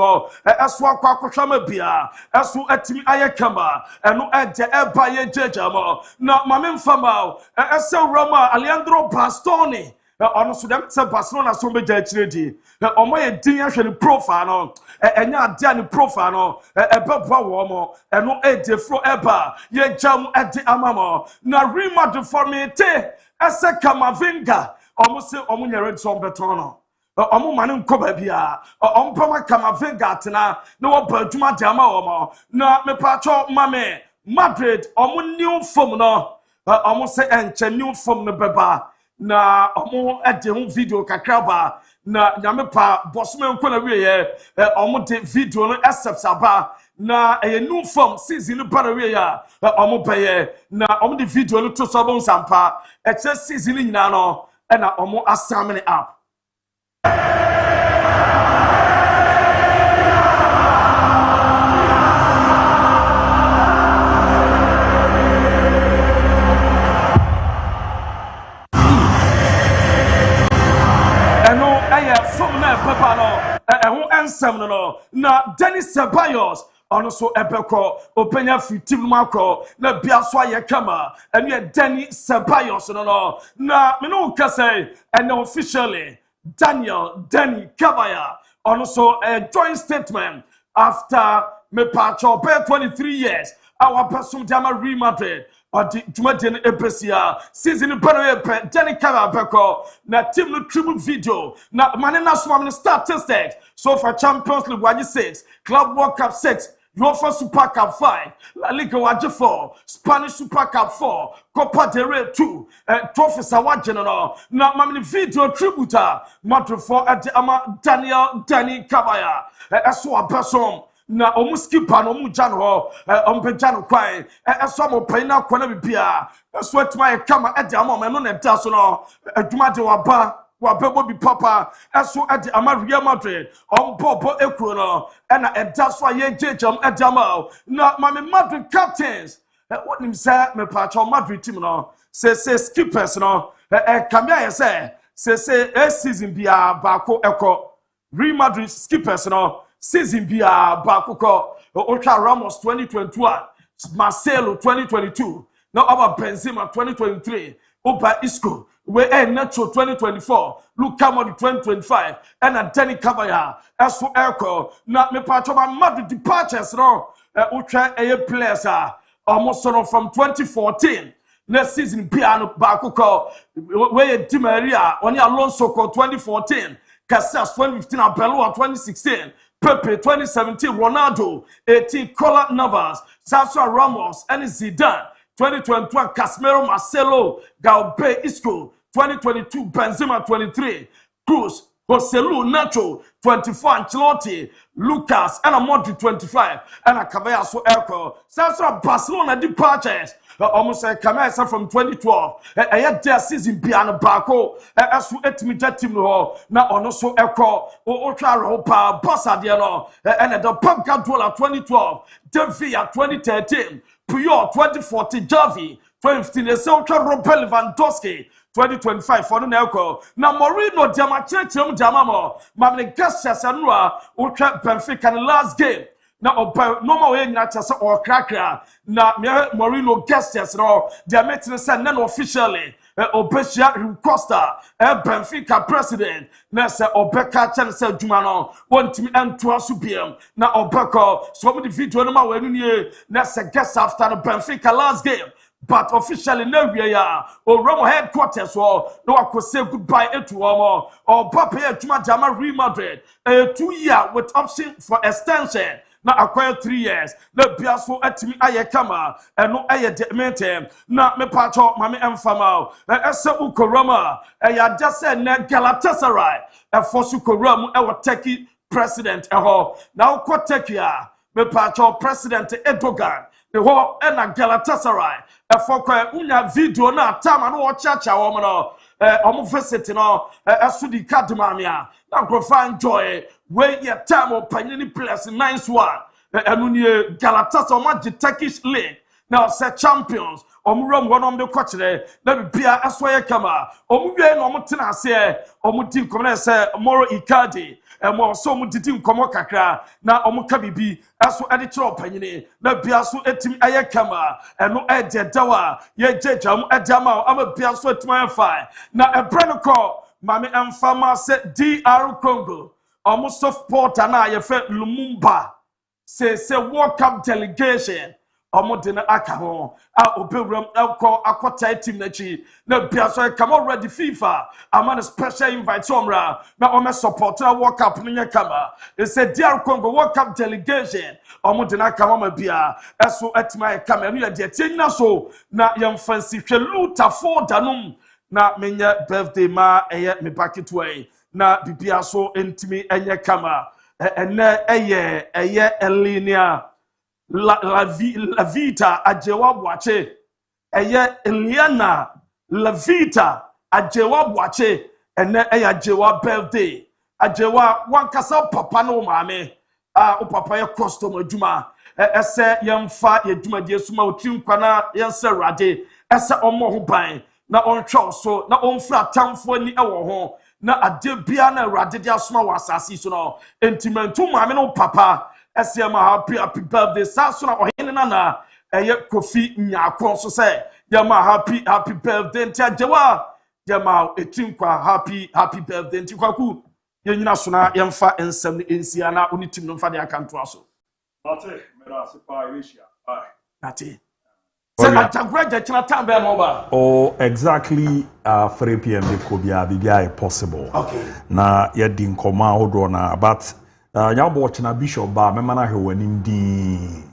as wa kwakwahama bia as atimi ayekama and no eje eba ye jejama na mamemfama as Roma Alejandro Bastoni ono so dem se Barcelona so be jachiredi omo ye din ahwe ni profile no enya ade ni profile no ebeboa wo mo eno edefro eba ye jam ade amamo na Real Madrid formete ese Kamavinga almost say omunyere so betono omo mane nkoba bia ompama kama vengatna na obaduma diama omo na mepacho mame Madrid omo new form no omo say enche new form no beba na omo ede ho video kakraba na nyamepa bosome nkona wiye omo de video no acceptaba na new form season no para wiye omo peye na omo de video no to so bon sampa eche season nyina no na omo asamene up Papa no who answer no na Dennis Ceballos ono so ebeko openya fitim makro na bia so aye kama enu Dennis Ceballos no na me no kase and officially Danny Kabaya ono so a joint statement after me pacho 23 years our person Dama Real Madrid or the Jumadin Epesia season Panoe Danny Kabaya beko na team no tribute video na manena swam statistics so for Champions League 1-6 Club World Cup 6 UEFA Super Cup 5, La Liga Waje 4, Spanish Super Cup 4, Copa del Rey 2, trophies awaje no. Na mamini video tributa Madrid for ama Danny Kabaya. Eso abesom na omuskipa no mujano ho ompejano kwai eso mo paina kwana bibia eso atuma kama ama me no na da so no aduma de waba wabebo bi papa eso ade ama Real Madrid bobo ekuro no na eda so aye jejam edama na mame Madrid captains what nim say me pacho Madrid team no say skippers no kamia say season bia bako eko Real Madrid skippers no season bia bako ko Ultra Ramos 2021 Marcelo 2022 now about Benzema 2023 Oba Isco we Nacho 2024 Luka Modric 2025 and Danny Kabaya as for Echo na me part of my Madrid departures no ultra players almost from 2014 next season piano bakuko we Di Maria on Alonso 2014 Casillas 2015 Abelua 2016 Pepe 2017 Ronaldo 18 Cola Navas Sergio Ramos and Zidane 2021 Casemiro Marcelo Galbe Isco 2022 Benzema 23 Cruz Joselu Nacho 24 Ancelotti Lucas and Modric 25 and a Caballero so Elko Sergio Barcelona departures almost a Caballero from 2012 a year season piano Baco as to etimi team no na ono so Elko Ultra Ropa Bossa Diano and the Pep Guardiola 2012 Devia 2013 Puyol 2014 Javi 2015 Ultra Robert Lewandowski 2025 for Nelco. Now Morino Diamachetium Diamamo, Mammy Gassias and Noa, Ultra Benfica last game. Now no more Natas or Cracker. Now Morino Gassias or Diametrius and then officially Obesia Costa, Benfica president, Nessa Obeka Chancer Jumano, 1 team and 2 supium. Now Obeko, so many video no more when you Nessa guest after the Benfica last game. But officially no we are or Roma headquarters or no I could say goodbye to Omo or Papa to Jama Real Madrid 2 year with option for extension now acquire 3 years the Biaso at me aye kama and no aye demente na me pacho mame emfama ese ukoroma ya just said Galatasaray e force ukoram e wa Turkey president now ko Turkey me pacho president Erdogan the whole and Galatasaray efokwa unya video na tama no ochacha wo no visit no asudi kadmamia na grofa enjoy we ye time opanyini place nice one enu ni Galatasaray ma the Turkish league now say champions omuro mwo no kwachire na bibia asoye kama omwe no mtena ase omuti nkomna say Moro Icardi emo so mudidi nkomo kakra na omuka bibi aso ede kire opanyini na bia so etim aye kama eno ede dawa ye jejam edama ama bia so etim aye na ebrenko mame emfama se DR Congo almost of porta na ye fe Lumumba say World Cup delegation omodina aka ho a obewram elko akota team na chi na bia so come already FIFA amana special invite omra na ome support na World Cup nya kama it said DR Congo World Cup delegation omodina aka ma bia eso etima kama no ya de tinyina so na yam fancy hwelu tafo danum na menya birthday ma eye me packet way na bibia so entimi enye kama ene eye Elinia la vita ajewa bwache eye Eliana la vita ajewa bwache ene eye ajewa birthday ajewa wankasa papa no maame o papa ye custom adwuma ese yemfa ye dwuma die suma otinkwa na yense rade ese omo ho ban na onhwe so na onfra tamfo ni ewo ho na ade bia na rade dia suma wasasi so no entimentu maame no papa ese ma happy birthday saso na ohene na eye Kofi Nyakron so say yama happy birthday ntia jewa yama etinkwa happy birthday ntikwa ku yenyina so na yemfa ensem ni ensia na onitim no mfa de akanto aso ate mera sepa Asia ate se atagraja china tambe no ba oh exactly 3 p.m. de ko bia possible okay na yedi nkoma hodo na but nyabo china bishop ba mema na hwewanim din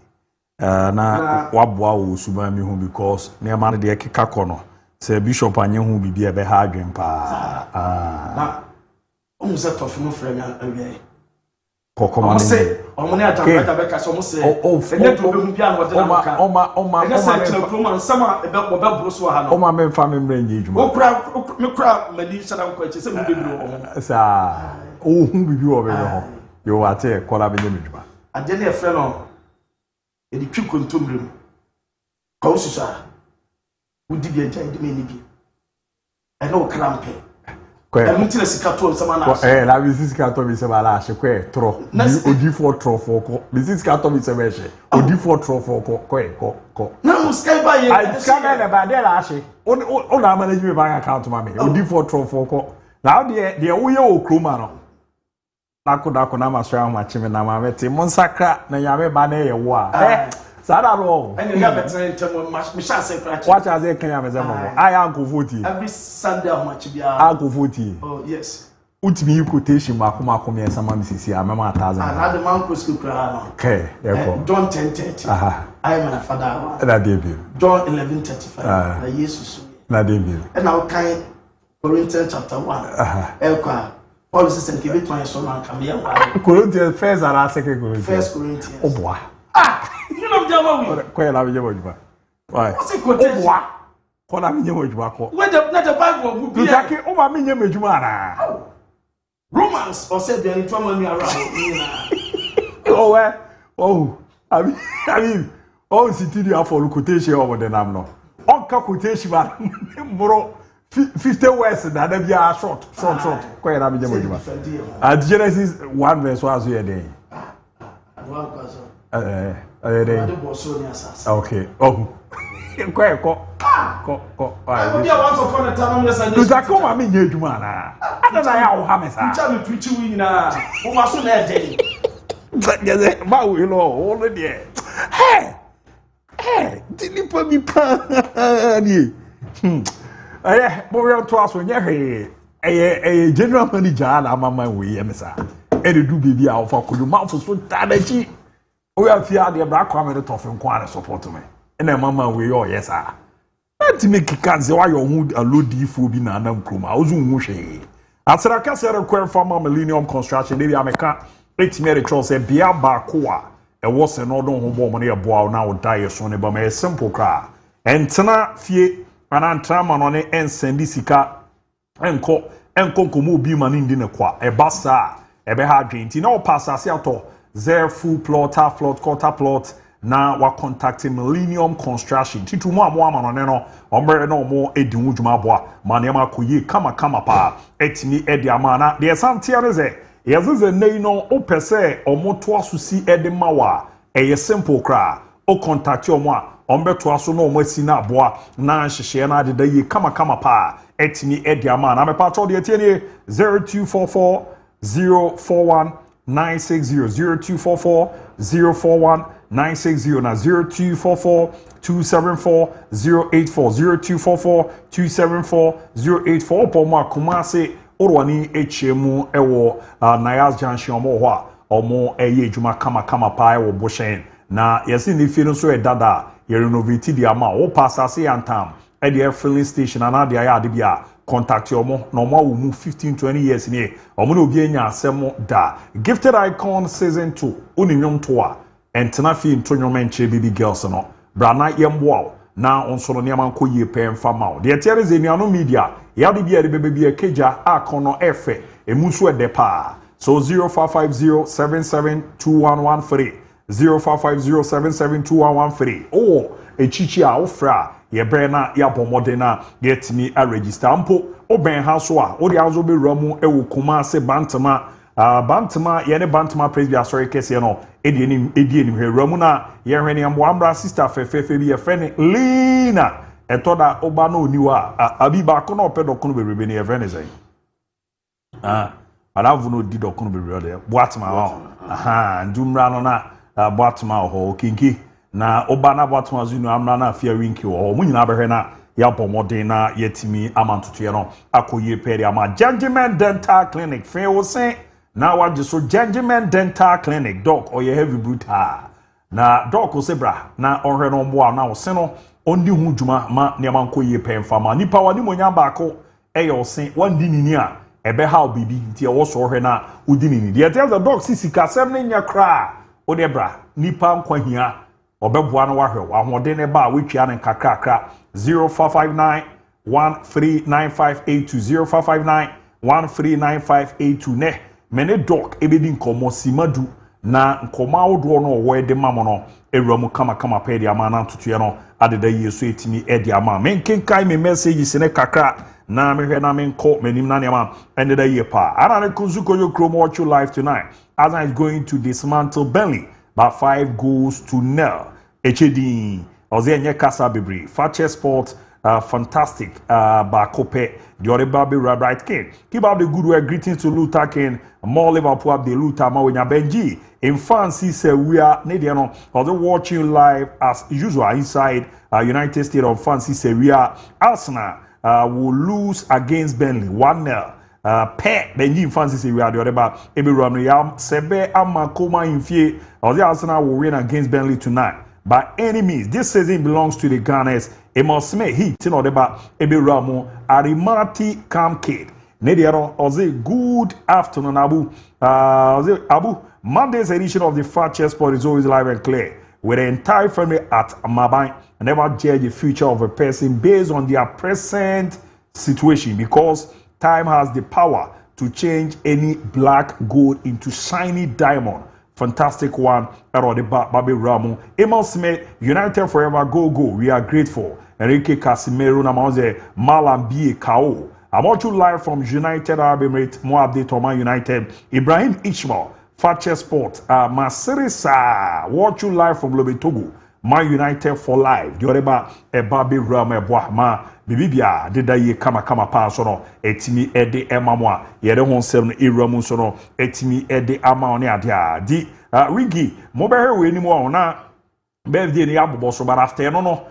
na waboa wo suba mi hu because na ma de keka kono se bishop anye hu bibia be ha adwen pa na omuze tofu no frame awie kokoma se omone atagrata be ka so mo se enye to be hu bia no de na ka oma se china kroma nsama e be bro so ha no oma me fa me mra nyi djuma okra mali sada nko eche se mu be bro sa o hu bibi o be ho yo ate kola be nyi djuma ade na e frɛ no e di twi kontomrem ka ususa wudi bi agya de meni bi e no krampe e mutile sikato nsama na so la bi sikato bi se bala ahye kwe tro odi for tro for ko bi sikato bi se be hye odi for tro for ko na mu sky ba ye I sky na ba de la ahye o na manage me bank account ma me odi for tro for ko na de wo ye o kroma no dako na maswa ho achime na ma mete monsakra na yame ba na ye wo a sada lo ene ya betre ntemo ma sha se kra watch as e kan ya meze mo I uncle 40 every Sunday how much bia uncle 40 oh yes utimi quotation makoma me sama misisi amema 1000 na the man ko school kra no okay John 10:30 aha I am my father na debut John 11:35 na Jesus na debut and I can Corinthians chapter 1 elka Paul says and give it my son and come here. Corinthians first and second Corinthians. First Corinthians. Oh boy. You know Jama we. Ko la me jema. Why? What's it quotation? Oh boy. Ko la me jema ko. Where the Bible would be. Jackie, o ma me jema juma na. Romans or said there in 12 years around. Oh well. Oh. I mean, oh city dia for quotation over the nam no. On ka quotation ba bro 50 words na da bia short ko era me jema at Genesis 1 verse 1 so ye den okay oh ko I be once upon a time yes do that come me nye adwuma na ada na ya wo ha me sa ncha me twitchi wi nyina wo ma so na e den ba we lo all there hey didn't put me pa ni bo we to aso nye he general manager na mama we emisa e de du bibi a ofa kodu mafo so tadachi o ya fi ade bra kwa me de tofen kwa support me e mama we yo yes ah anti make kanze wa yo hu alodi fo bi na anam kroma ozu hu hwe asra ka se require farmer millennium construction dey ameka etime retro se bia ba ko a e wo se no don ho bo mo na ye boa na wo die so ne ba me simple kra entena fie anantra ma no ne ensendi sika enko komo bi ma ni ndi ne kwa e basa e be ha adwenti na o pass ase ato zero full plot half plot quarter plot na wa contacting Millennium Construction titu mu amo ama no ne no ombre no mo edi wudwuma boa ma ne ma koyi kama pa etini edi ama na de santia ne ze yazeze nei no o pese omoto asusi edi mawa eye simple kra o contact omo a ombeto aso no omo asi na boa na nhihye na de yi kama pa etini edi ama na me pa cho de tie ne 0244 041 960 0244 041 960 na 0244 274 084 0244 274 084 Opo Kumase Orwani HMU ewo Nayas Junction omo ho a omo eye adwuma kama pa wo Boshen na yesi ni fie no so dada ye renovate di ama wo passase yantam e the filling station na dia ya de bia contact omo no mo wo mu 15-20 years ni omo na obi anya asem da Gifted Icon season 2 oninwom to a entena fi ntonwom enche baby girls no brana yemwo na onso no niam anko yie pem fama de tiare zenuano media ya de bia de bebia keja akono efe emusu edepa so 0550772113 0550772113 oh echichi a ofra ye brena ya bomodena get me a register ampo oben ha so a odi azo be ramu ewo Kumase bantama bantama ye ne bantama presby asori kese no edi enim hweramu na ye hwene ambo ambra sister fefefe bi ye frene Lina etoda oba na oniwa abiba ko na opedokono bebrebe ne ye frene say alavu no di dokono bebrebe boatma ho ndumra no na boatma ho kinki na oba na boatma zunu amra na afia winki ho mu nyina behwe na ya bomodin na yetimi amantoto ye no akoye peri ama Gentleman Dental Clinic fe wo se na waje so Gentleman Dental Clinic doc oye heavy brutal na doc o sebra na ohwe no mbo na wo se no ondi hu djuma ma ne mankoye pemfa ma nipa wani monya baako eyo se wandi nini a ebe ha obibi nti e wo so ohwe na udi nini de tell the doc sisika sem ne nya kra o de bra nipa nkwahia obeboa no wahwe ahode ne ba wetwa ne kakrakra 0559 139582 0559 ne mene doc ebedi nkomo simadu na nkoma odo no wo de mamo no ewramu kama pa de ama na ntotoe no adeda yeso etimi edi ama menkenkai me message sene kakra na mehwe na menko menim na nema endeda ye pa ana ne kunzuko yo chromo watch you live tonight as I is going to dismantle Burnley by 5-0 HD ozenye kasa bebre Fakye Sport fantastic bakope the other baby right king keep up the good work. Greetings to Luther King more Liverpool up the Luther ma wenya Benji in fancy say we are Nediano although watching live as usual inside United States of fancy say we are Arsenal will lose against Burnley 1-0 pe Benji in fancy say we are the other ba ebe run ya sebe amakoma infie or the Arsenal will win against Burnley tonight by any means. This season belongs to the Gunners. It must make heat in order to ebe ramu Arimati Kamkid. Nediano oze good afternoon Abu. Abu Monday's edition of the Fakye Sport is always live and clear with the entire family at Mabai. Never judge the future of a person based on their present situation because time has the power to change any black gold into shiny diamond. Fantastic one, Erode Babi Ramu. Emil Smith, United forever, go. We are grateful. Enrique Casimiro Namaze, Malambi Kao. I want you live from United Arab Emirates. More update on Man United. Ibrahim Ishmael, Fakye Sport. Masirisa, watch you live from Lobetogo. Man United for life. Dioreba Babi Ramu Boahma. Bibibia deda ye kama pa so no etimi ede emamwa ye de honsem no ewramu so no etimi ede ama oni ade a di Rigi mo be hwe we ni mo na birthday ni abobo so but after no no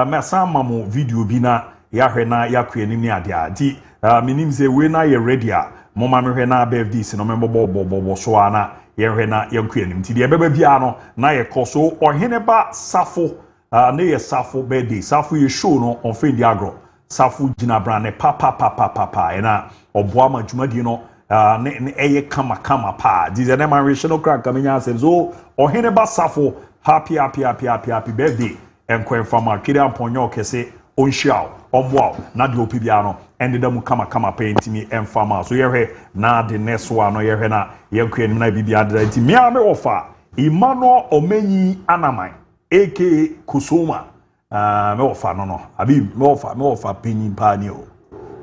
me san mamu video bi na ya hwe na ya kwe ni ade a di minim se we na ye ready a mo ma me hwe na birthday si no me bobo so ana ye hwe na ye kwe ni ti de beba bia no na ye koso ohene ba safo na ye safo birthday safo ye show no on Fendi Agro Safu jina brane pa ena oboama dwumadi no ne eye kama pa dize ne manrational crack kamenya says so ohene ba Safu happy birthday enkwen fama kiri amponyo kese onhia omwa na de opibia no endeda mu kama pa ntimi emfama so yehwe na de next one no yehwe na yenkwen na bibia de ntimi ame ofa Emmanuel Omenyi Anaman aka Kusuma me ofa no abi me ofa penyin pa ni o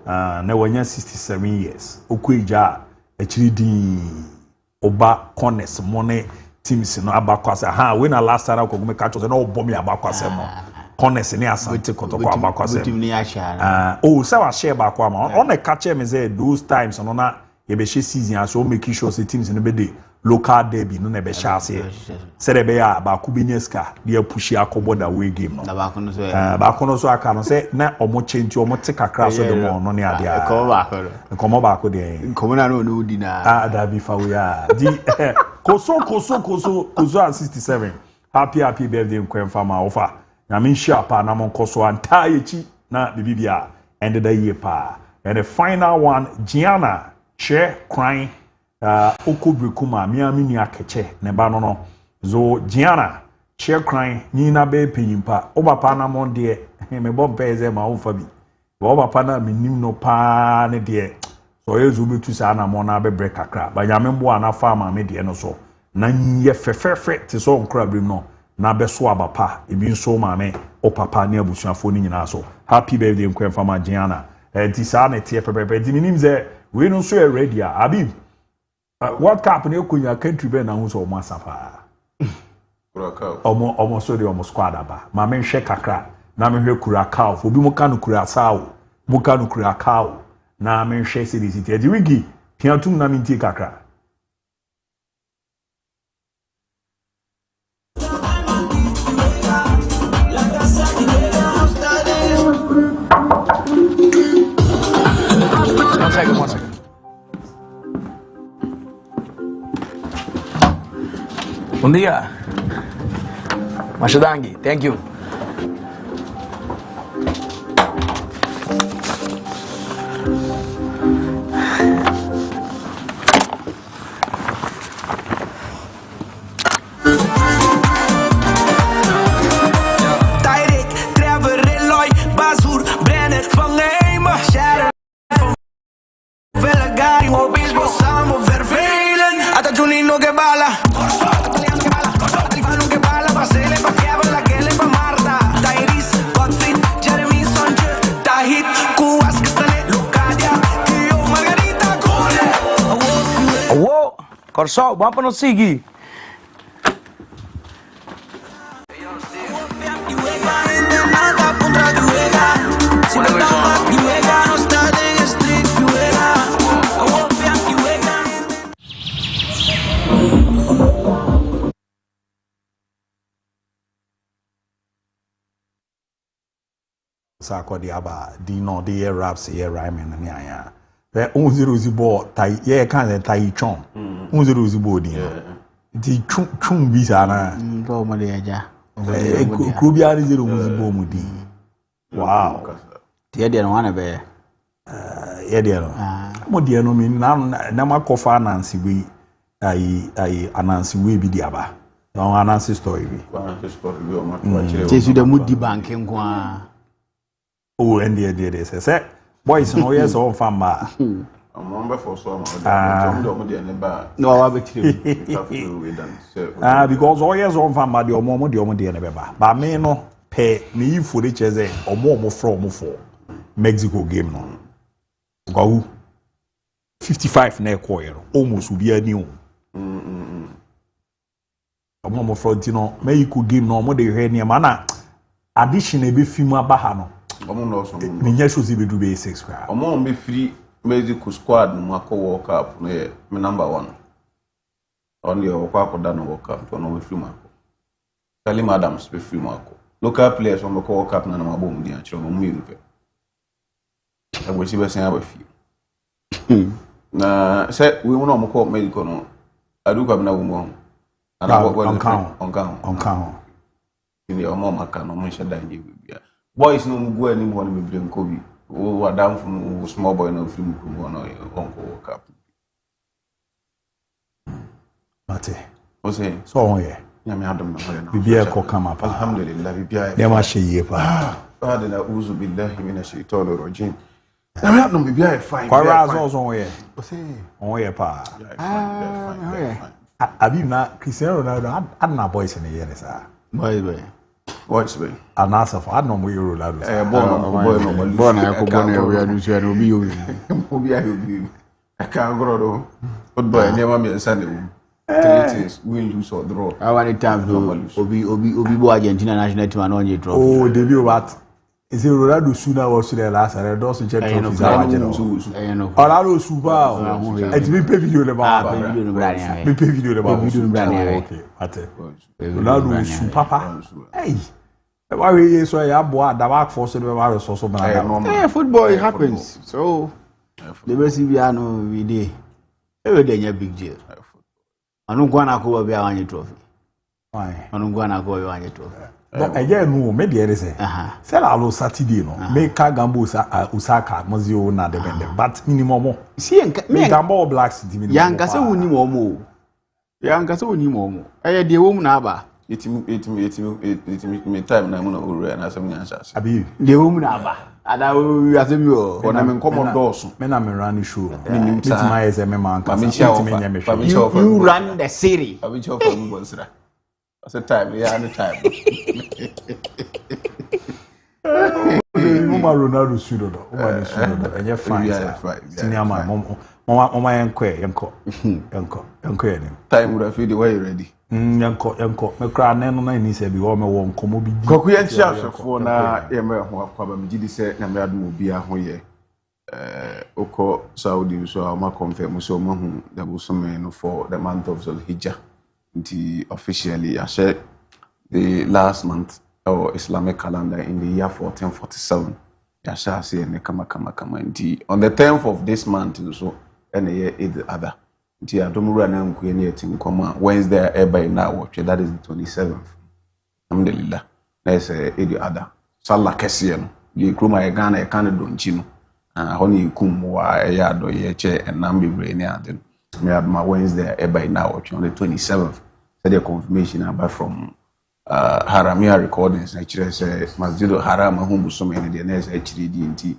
na wanya 67 years okueja akiri din oba corners money teams no abakwasa ha we na last time ko me catch na obom ya abakwasa mo corners ni asante kotoko abakwasa team ni ashara say wa share bakwa ma on e catch me say those times no na ye be she season so make sure say teams no be dey local derby no na be chase se be ya ba ku binyeska de apushi akobo da way game no ba kono so aka no se na omo chenti omo te kakra so de mo no ne ade a komo ba ko de komo na no di na da bi fa we ya di koso at 67 happy birthday nkwenfa ma ofa na me share pa na mon koso anta yechi na bibia end the year pa and the final one Gianna share crying okobrekuma miami ni akeche ne ba no zo Gianna share crying ni na be peyimpa oba pa na mon de me bom peze ma ofa bi oba pa na minim no pa ne de so yezu betu sa na mon na be break akra ba nyame mbo ana fa ma me de no so na nye fefefe te so nkra brim no na be so abapa ebi nso ma me o papa ne abusuafo ni nyina so happy birthday nkwenfa ma Gianna ti sa na tie pepepe di minim ze we no so ready abi World Cup ne kunya country be na hu so omo asafa omo so de omo squad aba ma me hwe kakra na me hwe Curacao obi mo ka no Curacao mo ka no Curacao na me hwe se di ti wigi piantum na me ntie kakra One second. Bom dia. Mashudangi, thank you. Corsol, vamos para não seguir. Sako di aba di no di ye raps ye rhyme na ni aya. Be 10 ball tai ye kan le tai chon. 10 ball di no. Di chun bi sa na. Go mo de aja. Ku bi ari 0 ball mu di. Wow. Tie de no wana be. Ye de no. Mo de no mi na ma kofa Nancy we ai Anansi we bi di aba. No Anansi story bi. Anansi story bi o ma to chire. Jesu de mu di bank nko a. Oh, and the say, boys, no, yes, all from ma. I'm number for some. No, I'll be because all years on from the Omo, the Omo, the Nebeba. But me no pay me for each other or more from for Mexico game. No go 55 near quarter, almost will be a new. Omo front, you know, Mexico game no more the head near mana. Addition a bit few bahano. Minya shozi be do be 6 cra. Omo be free Mexico squad no mako World Cup no ye me number 1. Only o kwa ko da no World Cup to no be free mako. Salim Adams be free mako. Local players on mako World Cup na na mabo mu di a chiro mo mu pe. E bo si be sen aba fi. Na say we no mako Mexico no. Adu kwa na wo mo. Ana wo on count. Ni omo maka no mo sheda nje bia. Boys no go any more me bring Kobe. O Adam from small boy no film ko no Uncle World Cup. Mate. O say so on here. Ya me adam no na. Bibia ko kama pa. Alhamdulillah bibia. Dem a hye pa. Adana uzu billahi minash shaitanir rajim. Ya me adam bibia fine. Kwa razo so on here. O say on here pa. Abi na Cristiano Ronaldo adna boys in the year sa. Boys be. Anasa for adno mo Euro la. Boy na ko bono we adu se no bi yo. Obi ayo bi. Aka grodo. Football never me sande. 3 things, win, lose or draw. How many times Obi bo Argentina national team and only draw. Oh, debut what? Is it Ronaldo sooner was the last and also check trophies are general. Ronaldo super. It's me pay video about me pay video about okay. Ronaldo super papa. Hey. Why we so ya boy that work for so the so yeah, football it happens. So the best we are no we dey. Every day big deal. I don't go na ko be a trophy. Why? I don't go na ko be a trophy. Again, no, maybe it is a sell Saturday, no, make Gambo Osaka, Mozio, not dependent, but minimum. See, me Gambo Black City, Yankasa wuni momo. Yankasa wuni momo. I the woman aba. It me time na muna uru na asem nyansa. Abi, the woman aba. Ada we asem yo. For na me come doors. Me na me run show. Me my SMM man. You run the city. Abi cho for me bonsra. Ase time, yeah, any time. Mama Ronaldo sudo do. Mama sudo do. Enye fine. Senior man. Mama yanko yani. Time would feel the way ready. Yanko. Me kra na no na ni se bi wo me wo nkomo bi. Koku yan chiafo na ye me ho akwa me gidi se na me adu obi a ho ye. Oko Saudi so ma confirm so ma hu the busome no for the month of Zulhijjah. Officially, I said the last month or Islamic calendar in the year 1447. I shall say kama. On the 10th of this month, so and the year is the other. I don't know Wednesday by now. That is the 27th. Alhamdulillah. Let's say the other. Salah Kessian. The Kruma Ghana Canada Chino. Honey Kumwa Yado Yeche and Nambi Brain. Me have my Wednesday by now on the 27th. So the confirmation about from Haramia recordings. Actually, say Masjido Haram Humbu so many the next HDDNT.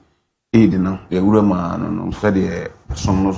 No, the Urama no so the some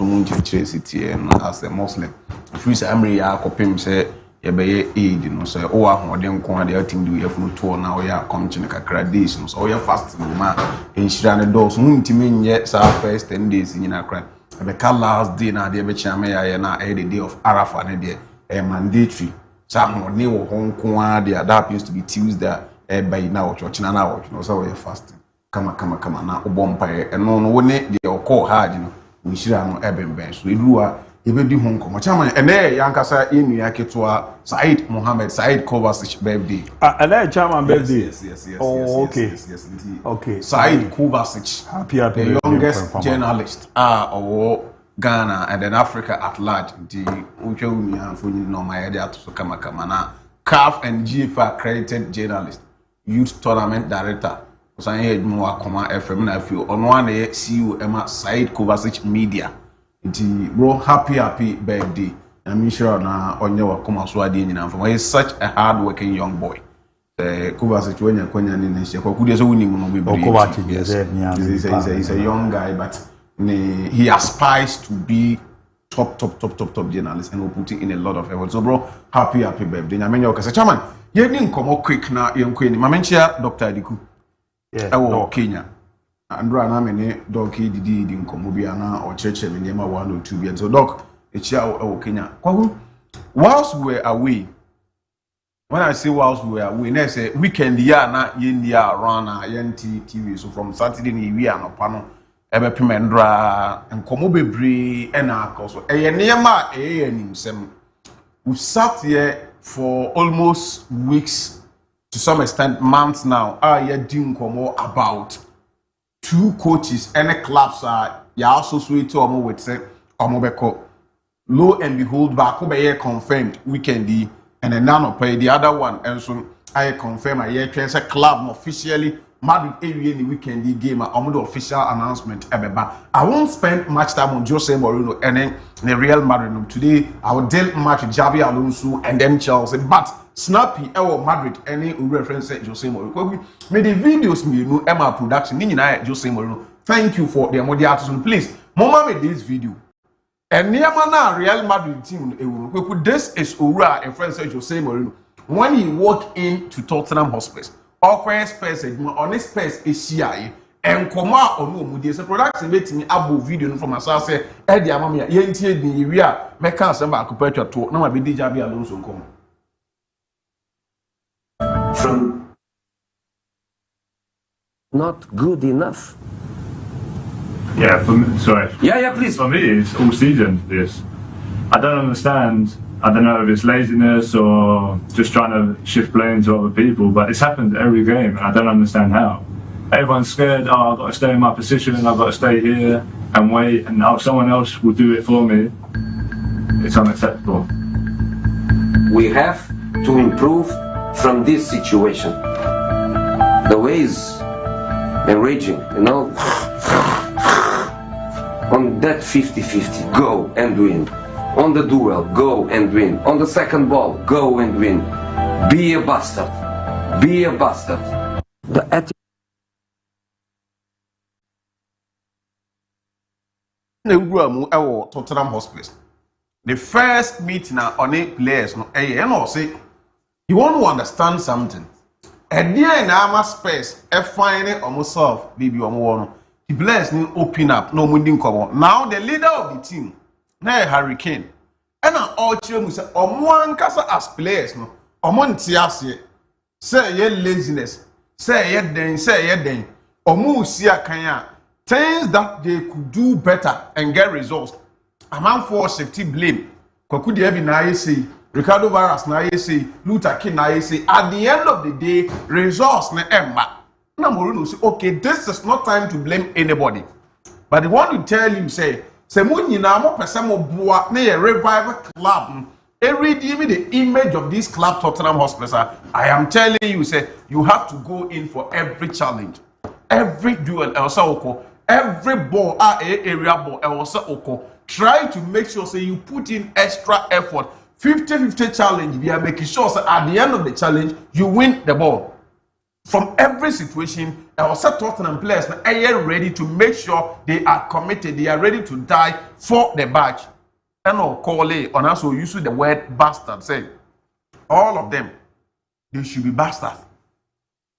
city and as a Muslim. Free Amri Yakopim say Yebe aid no say oh ahoden ko ade atim do yef no to na we come to kakra days no so we fasting ma enhira ne do so muntimi nye sa first 10 days nyina kra the last day na de be chiame ya na the day of Arafah na de mandatory sa ho ne wo honko ade that happens to be Tuesday by now church na watch no so we fasting kama na obompa eno no woni de okọ hard no nhira no ebemben so eduwa ebedi honko mo chama ene yankasa enu yaketwa Said Mohammed Said Kovacic birthday ene chama birthday yes oh okay yes okay Said Kovacic happy the youngest journalist or Ghana and then Africa at large the unchewuni anfoni no my dey atoso kama na CAF and GFA accredited journalist youth tournament director Osan head mo akoma FM na afio ono an ye CEO Emma Said Kovacic Media nti bro happy birthday I'm sure na onye wakoma so ade nyina from he is such a hard working young boy Kovacic when yakonya ni nse kwa kudi so wuni mu be Kovacic is a young guy but he aspires to be top journalist and will put in a lot of effort so bro happy birthday nyamenya okase chairman ye ni nkomo quick na yenko ni mamenchia Dr. Adiku Kenya andra na me doc didi nkomo bia na o cheche me nyema 102 bia so doc echia Kenya kwahu whilst we were away when I say whilst we were away na say weekend ya na yendia around na yenti TV so from Saturday ni we anopa no ebe pemendra nkomo bebre na akoso eye nyema animsem we sat here for almost weeks to some extent months now you're doing about two coaches and clubs are also sweet to with say omobeko lo and behold back be confirmed weekend and then none of the other one and so I confirm I hear say club officially Madrid area in the weekend game the official announcement ebeba I won't spend much time on Jose Mourinho and then the Real Madrid today I will deal much with Xabi Alonso and then Chelsea but Snappy Madrid any reference Jose Mourinho me the videos me no Emma production ni nyina Jose Mourinho thank you for the media artists please mama me this video and na Real Madrid team this is Ura and friend Jose Mourinho when he walked into Tottenham Hotspur Okwe space on this space is here and koma onu omudie se production betimi ABOU video from asase e dia mama ye ntie din wi a meka asem ba akopatwa to na ma be DIABY Alonso nkom from not good enough. Yeah, for me, sorry. Yeah, please. For me, it's all season, this. I don't understand. I don't know if it's laziness or just trying to shift blame to other people, but it's happened every game, and I don't understand how. Everyone's scared, oh, I've got to stay in my position, I've got to stay here and wait, and now someone else will do it for me. It's unacceptable. We have to improve from this situation. The way is enraging, you know. On that 50-50, go and win. On the duel, go and win. On the second ball, go and win. Be a bastard. Be a bastard. The attitude. Tottenham Hotspur. The first meeting on 8 players, say, you want to understand something. And there in our space, a final almost solve, baby, the players need open up, no moving cover. Now the leader of the team, now Harry Kane, and all children say, one casa as players, no, tiasi, say ye laziness, say ye then, siya kanya, things that they could do better and get results. A man for safety blame. Kwaku DIABY na say, Ricardo Varas na say, Luther King na say. At the end of the day, results na emma. Na Mourinho say, okay, this is not time to blame anybody. But the one to tell him say muni na mo person mo bua na ye revive club. Redeem the image of this club, Tottenham Hotspur. I am telling you, say you have to go in for every challenge, every duel, every ball, area ball, oko. Try to make sure say you put in extra effort. 50-50 challenge. We are making sure that at the end of the challenge you win the ball. From every situation, our Tottenham players are ready to make sure they are committed. They are ready to die for the badge. And also use the word bastard. Say all of them, they should be bastards,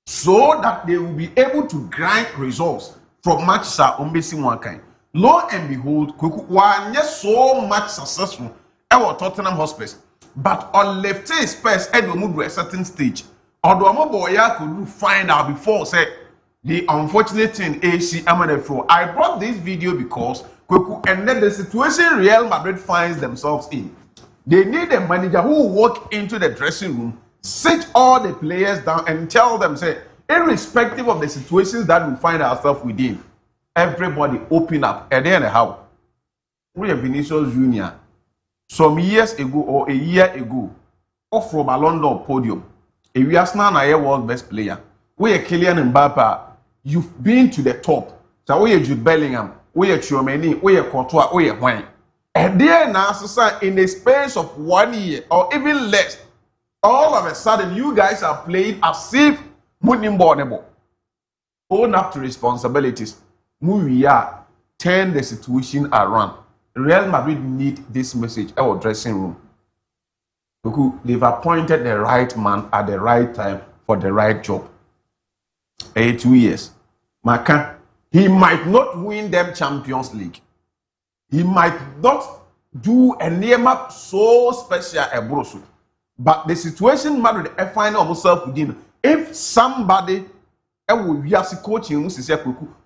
so that they will be able to grind results from matches are umbesi one kind. Lo and behold, Kuku was so much successful at Tottenham Hotspur, but on left space at a certain stage. Although Boya could find out before say the unfortunate thing AC MON-FRI. I brought this video because Kuku and then the situation Real Madrid finds themselves in. They need a manager who will walk into the dressing room, sit all the players down and tell them, say, irrespective of the situations that we find ourselves within, everybody open up. And then how? We are Vinicius Junior. Some years ago or a year ago, off from a London podium, a Arsenal na world best player. We are Kylian Mbappe. You've been to the top. So we are Jude Bellingham, we are Tchouaméni, we are Courtois, we are Wayne. And then now, in the space of 1 year or even less, all of a sudden you guys are playing as if Munimbo. Own up to responsibilities. We are turn the situation around. Real Madrid need this message at our dressing room. Because they've appointed the right man at the right time for the right job. 2 years. Maka, he might not win them Champions League. He might not do a name up so special a brosu. But the situation Madrid find himself within. If somebody will be as coaching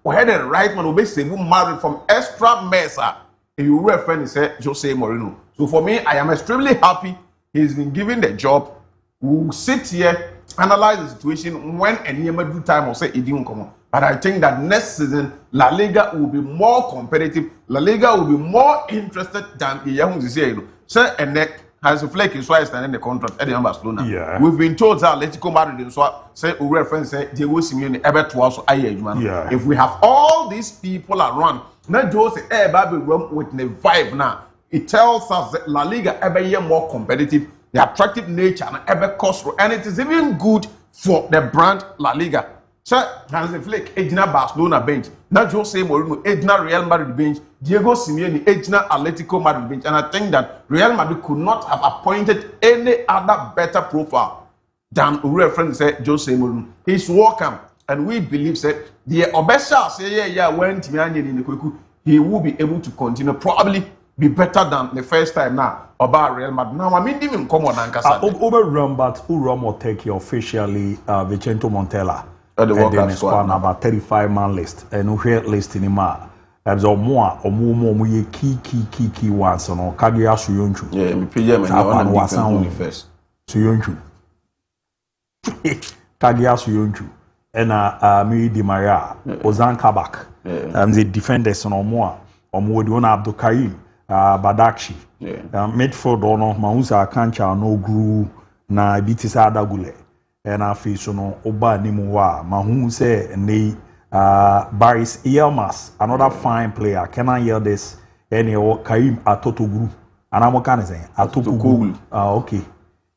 or had the right man will be married from extra mesa, you refer to say Jose Mourinho. So for me, I am extremely happy he's been given the job. We'll sit here, analyze the situation when any do time or say it didn't come on. But I think that next season La Liga will be more competitive. La Liga will be more interested than the young Zizero. Say and neck has a flake is why standing the contract at the Barcelona. Yeah. We've been told that Atletico Madrid so say we reference say Diego Simeone ever to also yeah. If we have all these people around, not just baby room with the vibe now, it tells us that La Liga ever year more competitive, the attractive nature and ever cost, and it is even good for the brand La Liga. So Hansi Flick, Edna Barcelona bench, not Jose Mourinho, Edna Real Madrid bench, Diego Simeone, Edna Atletico Madrid bench, and I think that Real Madrid could not have appointed any other better profile than reference Jose Mourinho. He's welcome, and we believe that the Obesha say when Timiani in the Kuku, he will be able to continue, probably be better than the first time now about Real Madrid. Now I mean even come on and over run, but who run will take you officially Vicente Montella. the World Cup squad about 35-man list and no here list anymore. There's a more key ones on Kagya Suyonchu. Yeah, me PJ man first. Suyonchu. Kagya Suyonchu. And me Di Maria, Ozan Kabak. The defenders on more. Omwodiona Abdul Karim, Badakshi. Midfield ono Mausa Kancha no Gru na Bitisa Adagule. And I feel so no Oba Nimuwa. Mahu say ne Baris Yelmas, another fine player. Can I hear this? Any Karim Atotoglu. And I'm kind of saying Atotoglu. Okay.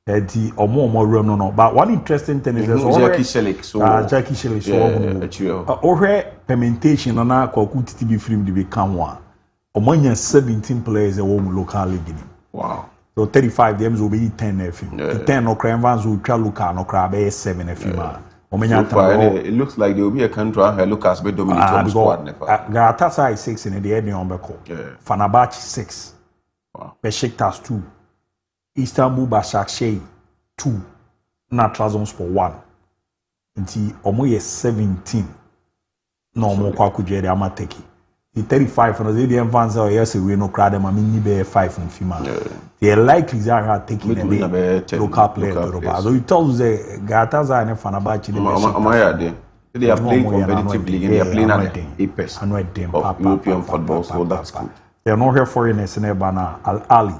The more room no. But one interesting thing is Jackie Shelik. So Jackie Shelik. So permutation on our Kokuti be free to become one. Among 17 players in one local league. Wow. So 35 games will be 10 FM. 10 no crime vans will try look no crab 7 FM. So far, it looks like there will be a country where Lucas be dominating squad. Galatasaray 6 in the end on Beko. Fenerbahce 6. Besiktas 2. Istanbul Başakşehir 2. Na Trabzonspor 1. Nti omo ye 17. No mo kwa kujere amateki. The 35 and the advance or yes we no crowd them I mean be 5 and female. They likely are taking a local player to so it tells the Galatasaray and Fenerbahce they are playing competitive league and they are playing at the apex of European football, so that's good. They are not here foreigners in Ebana. Al Ali,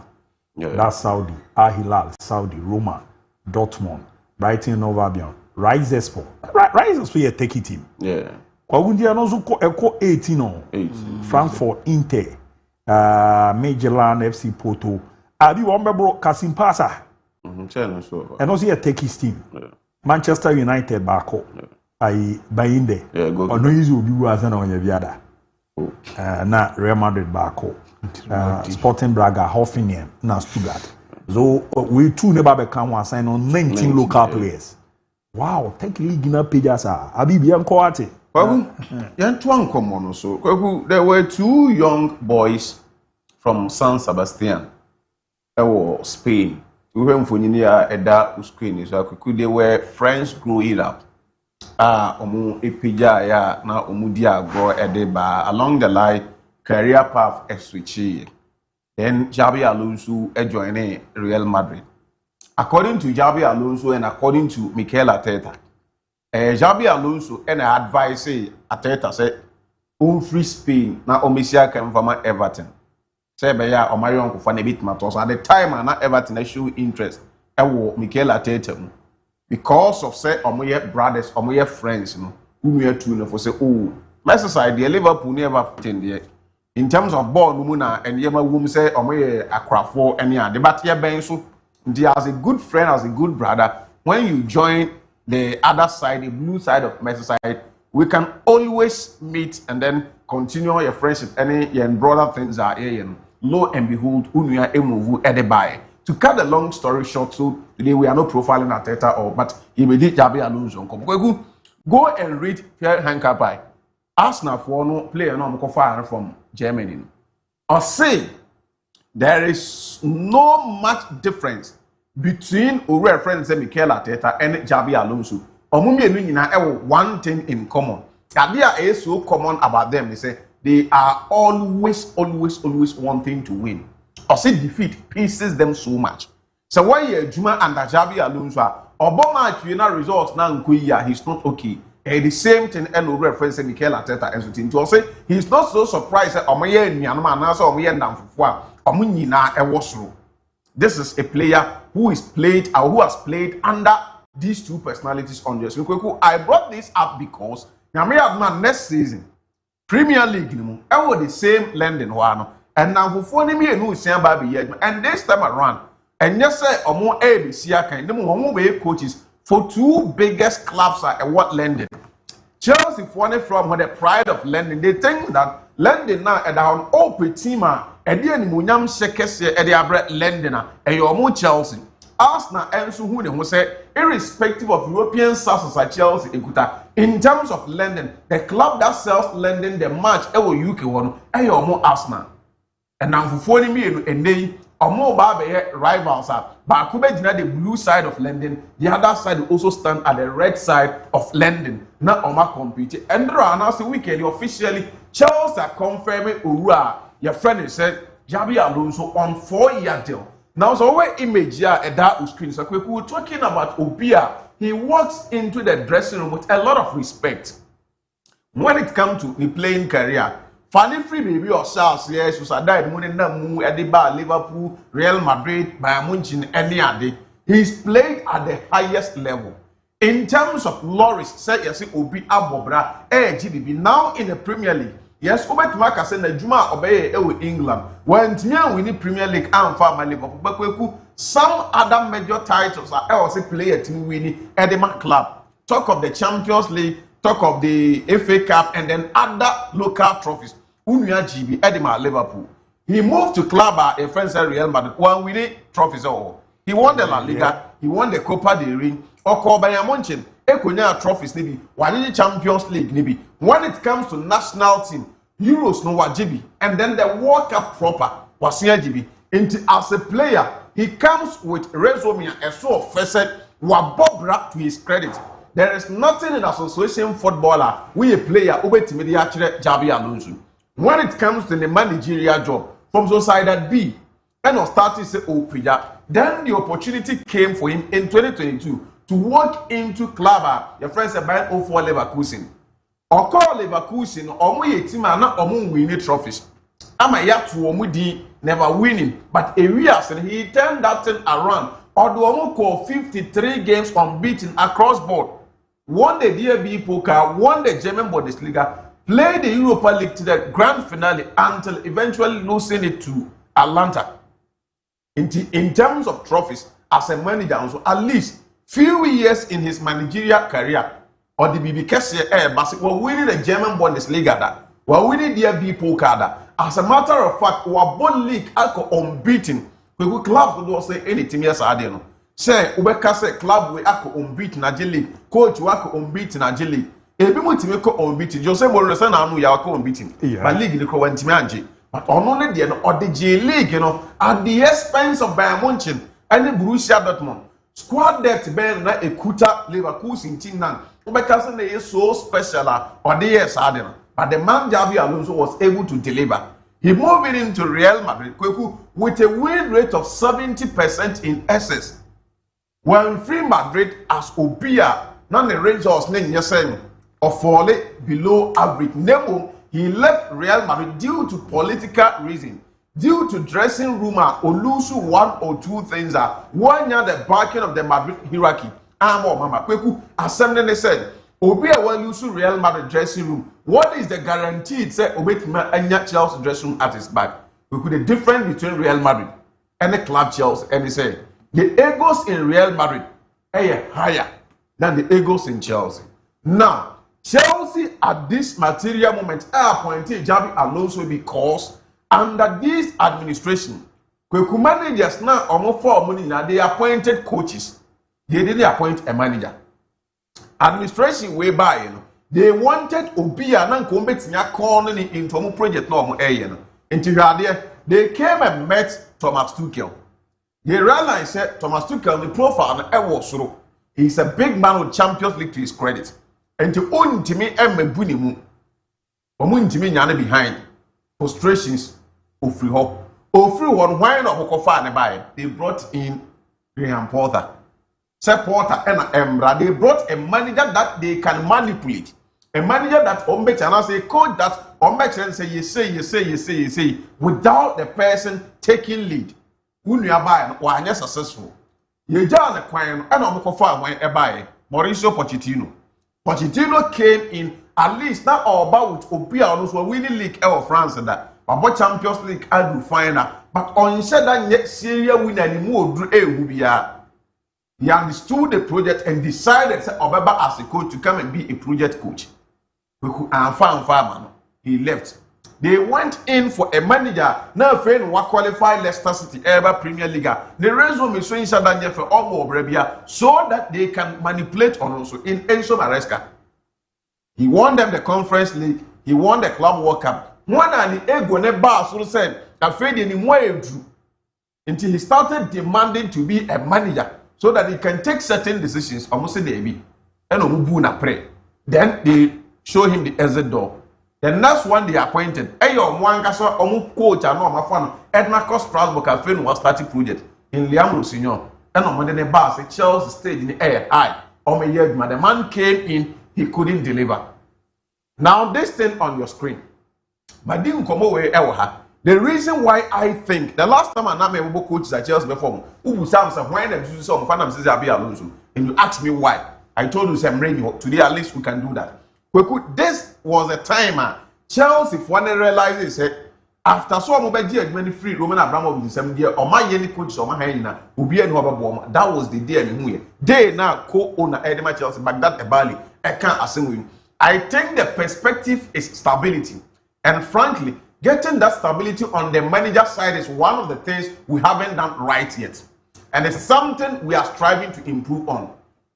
that's Saudi, Al Hilal, Saudi, Roma, Dortmund, Brighton, Nova Albion, Rise Expo. Rise Expo, a take team. Yeah. Kwagundia no so 18 on Frankfurt, Inter, Madrid, FC Porto. Abi Wambebro Kasim Pasa. And also a take his team. Manchester United bako. I buy in there. Or no use will be as an on your viada. Na Real Madrid bako. Sporting Braga, Hoffenheim, na Stuttgart. So we two never become one sign on 19 local players. Wow, take league in a pages. Abi be Kwate. There were 2 young boys from San Sebastian, Spain. We went for Eda Spain. So they were friends growing up. Epija na Omudia go Edeba along the line career path switchy. Then Xabi Alonso joined Real Madrid. According to Xabi Alonso and according to Mikel Arteta. Xabi Alonso and advice say Arteta say free Spain na Omesia came from Everton. Say beya Omarion ko fa na bit matters at the time na Everton show interest ewo Mikel Arteta because of say omoye brothers omoye friends no who we two no for say oh my society the Liverpool never fit there in terms of ball no mu na and yema wum say omoye akrafo any ade but ye ben so as a good friend as a good brother when you join the other side, the blue side of Merseyside, we can always meet and then continue your friendship. Any brother things are here. Lo and behold, unuya emuvu edebai. To cut the long story short, so today we are not profiling Arteta or but he may did Xabi Alonso. Go and read Pierre Hankapai. Arsenal for no player no far from Germany. Or say there is no much difference between our friends Mikel Arteta and Xabi Alonso. One thing in common. That is so common about them. They say they are always wanting to win. Or say defeat pisses them so much. So why you Juma and Xabi Alonso? Obama results now he's not okay. The same thing and our friends Mikel Arteta and so to say he's not so surprised that this is a player who is played or who has played under these two personalities on your screen. I brought this up because next season, Premier League, the same lending one. And now for me, and this time around, and yes, sir, or more ABC kind of coaches for 2 biggest clubs are what lending. Chelsea for from the pride of lending. They think that lending now at our open team and the munyam shekese e dey abre lendina e your mo Chelsea Arsenal enso hu ne ho say irrespective of European success at Chelsea ekuta in terms of lending the club that sells lending the match e wo UK one e your mo Arsenal and now for 40 million and they omo ba be rivals are Bakuba Jina the blue side of London, the other side will also stand at the red side of London. Now Oma compete. And announced the weekend officially Chelsea are confirming Ura. Your friend is said Jabi Alonso on 4-year deal. Now so what image here at that screen? So we were talking about Obia. He walks into the dressing room with a lot of respect. When it comes to the playing career, Fanny Free baby or Charles, yes, who died Moon Ediba, Liverpool, Real Madrid, Bayern Munich, any other. He's played at the highest level. In terms of Loris, say yes, Obi Abobra, GDB, now in the Premier League. Yes, Obet Maka said the Juma obey England. When Tia winning Premier League and Farmer Liverpool, but some other major titles are also play a team winning Edema Club. Talk of the Champions League. Talk of the FA Cup and then other local trophies. Unia GB, Edema, Liverpool. He moved to Club a friend said Real Madrid. One winning trophies all. He won the La Liga. He won the Copa del Rey. Or Bayern Munich. Ekonya trophies nibi. One Champions League nibi. When it comes to national team, Euros no wajibi. And then the World Cup proper was GB. As a player, he comes with resume and so offensive. Wabobra to his credit. There is nothing in association footballer we a player over to Jabi Alonso. When it comes to the managerial job from Sociedad B and started say Opia, then the opportunity came for him in 2022 to walk into Club. Your friends are buying 04 Leverkusen. Or call Leverkusen or we a team not winning trophies. Ama yet to omudi never winning, but areas and he turned that thing around. Or do Omo call 53 games unbeaten across board. Won the DIABY poker, won the German Bundesliga, played the Europa League to the grand finale until eventually losing it to Atlanta. In terms of trophies, as a manager, so at least few years in his managerial career, or the BB Kessie were winning the German Bundesliga, were winning the DIABY poker. As a matter of fact, we were league unbeaten. We could club would say anything else I didn't know. Say Ubeka say club we ako unbeaten na J-League, coach we ako unbeaten na J-League. Ebi mo timi ko unbeaten. Jose Mourinho na anu ya ako unbeaten. But league ni ko wantimi anje. But only there no or the J-League, you know, at the expense of Bayern Munich and the Borussia Dortmund. Squad depth ben na ekuta Leverkusen team nan. Ubeka say na so special or the yes adeno. But the man Jabi Alonso was able to deliver. He moved into Real Madrid with a win rate of 70% in excess. When free Madrid as Obia, none the Rangers name yesen or fall below average. Nemo, he left Real Madrid due to political reason, due to dressing rumor or lose one or two things that one year the backing of the Madrid hierarchy. Mama Kweku assembly said, Obia will lose Real Madrid dressing room. What is the guaranteed say Obetima and Chelsea dressing room at his back? We could the difference between Real Madrid and the club Chelsea, and he said the egos in Real Madrid are higher than the egos in Chelsea. Now, Chelsea at this material moment are appointing Jabi Alonso because under this administration, Kweku managers now almost 4 money now they appointed coaches. They didn't appoint a manager. Administration way by, you know, they wanted Obia and Kombetinya calling into a project normal area. They came and met Thomas Tuchel. They realized that Thomas Tuchel, the profile was through. He's a big man with Champions League to his credit. And to own to me and Bunimu, Nyane behind frustrations of free hope. Or free one wine of Okofa and buy. They brought in Graham Potter. Porter and Embra, they brought a manager that they can manipulate. A manager that Ombech and I say coach that Ombech and say you say without the person taking lead. Unyaba and successful. You join a coin and Omokofa when a buy Mauricio Pochettino. Pochettino came in at least not all about with Obia who were winning league of France and that. But Champions League I do final. But on said that yet Syria win anymore Ubia. He understood the project and decided Obeba as a coach to come and be a project coach. He left. They went in for a manager. Now, friend, what qualified Leicester City ever Premier League. The resume is showing Sadanya for Omo Brebia so that they can manipulate on also in Enzo Maresca. He won them the Conference League. He won the Club World Cup. One and the ego ne bar so said, "I fed in way drew." Until he started demanding to be a manager so that he can take certain decisions. Almost say DIABY. And Omubu na pray. Then they show him the exit door. The next one they appointed. Eyo Mwangasa Omu coach and no Mafano. Edmarcus Strasbourg campaign was starting project in Liam Rosignon. And on Monday Bass, Chelsea stayed in the air high. The man came in, he couldn't deliver. Now this thing on your screen. The reason why I think the last time I met coaches at Chelsea before, and you asked me why, I told you I'm ready. Today at least we can do that. This was a time Chelsea finally realized it. After so many free Roman Abramovich 7 years, or my any coach or my hyena will be another bomb. That was the day anyway. They now co-owner Edema Chelsea, but that Ebali, I can't assume. I think the perspective is stability. And frankly, getting that stability on the manager side is one of the things we haven't done right yet. And it's something we are striving to improve on.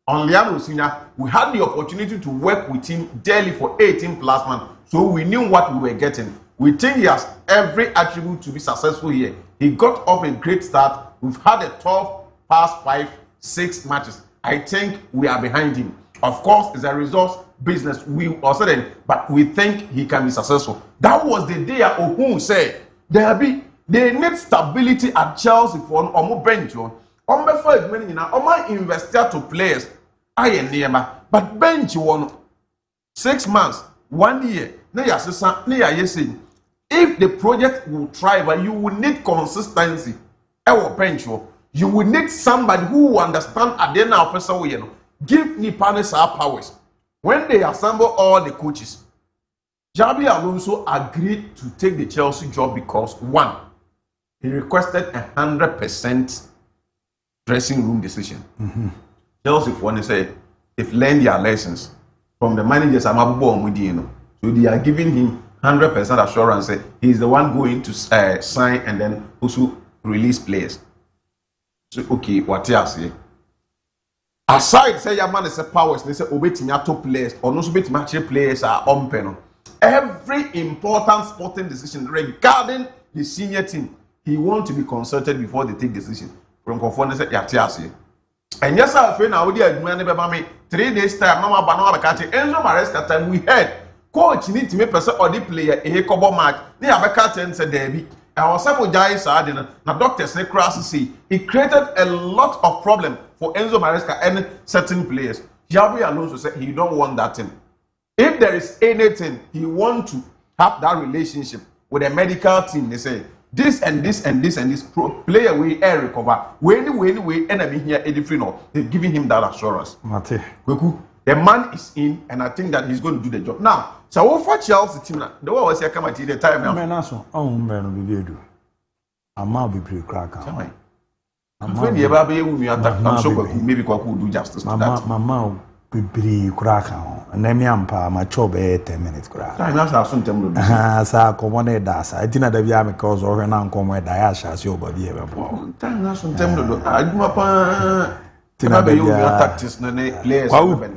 On Liam Rosina, we had the opportunity to work with him daily for 18 plus months. So we knew what we were getting. We think he has every attribute to be successful here. He got off a great start. We've had a 12 past 5-6 matches. I think we are behind him. Of course, it's a resource business. We also then, but we think he can be successful. That was the day Ohun said, they need stability at Chelsea for Omo bench. Omo for many now. Omo investor to players. I am near, but bench 6 months, 1 year. If the project will thrive, you will need consistency. You will need somebody who will understand at the end of person. Give Nipanes our powers. When they assemble all the coaches, Xabi Alonso agreed to take the Chelsea job because 1, he requested 100% dressing room decision. Chelsea want say if learn their lessons from the managers so they are giving him 100% assurance that he is the one going to sign and then also release players. So okay, what you say? Aside say your man is a powers, they say obetimi to players or no obetimi players are on. Every important sporting decision regarding the senior team, he wants to be consulted before they take decision. From Kofone say yatiase. And yes, I feel now we are 3 days time. Mama Banana catch Enzo Maresca time we heard. Coach need to make person or the player a couple match. They have a catch and said DIABY. I was some guys now doctors say cross see it created a lot of problem for Enzo Maresca and certain players. Xabi Alonso said he don't want that team. If there is anything he want to have that relationship with a medical team, they say this and this and this and this player will air recover. When enemy here they're giving him that assurance. Mate. The man is in, and I think that he's going to do the job. Now, so what for Chelsea team? The way was here come at the time now. Man, also, man, be do. I'm be pretty crack. I'm afraid I'm sure maybe Kwaku do justice to that. Mama be pretty crack. And then me ampa my job 10 minutes crack. Time now soon temple. Sa common das. I think that the via because or now come where Diasha so body ever. Time now soon temple. I do my tactics players,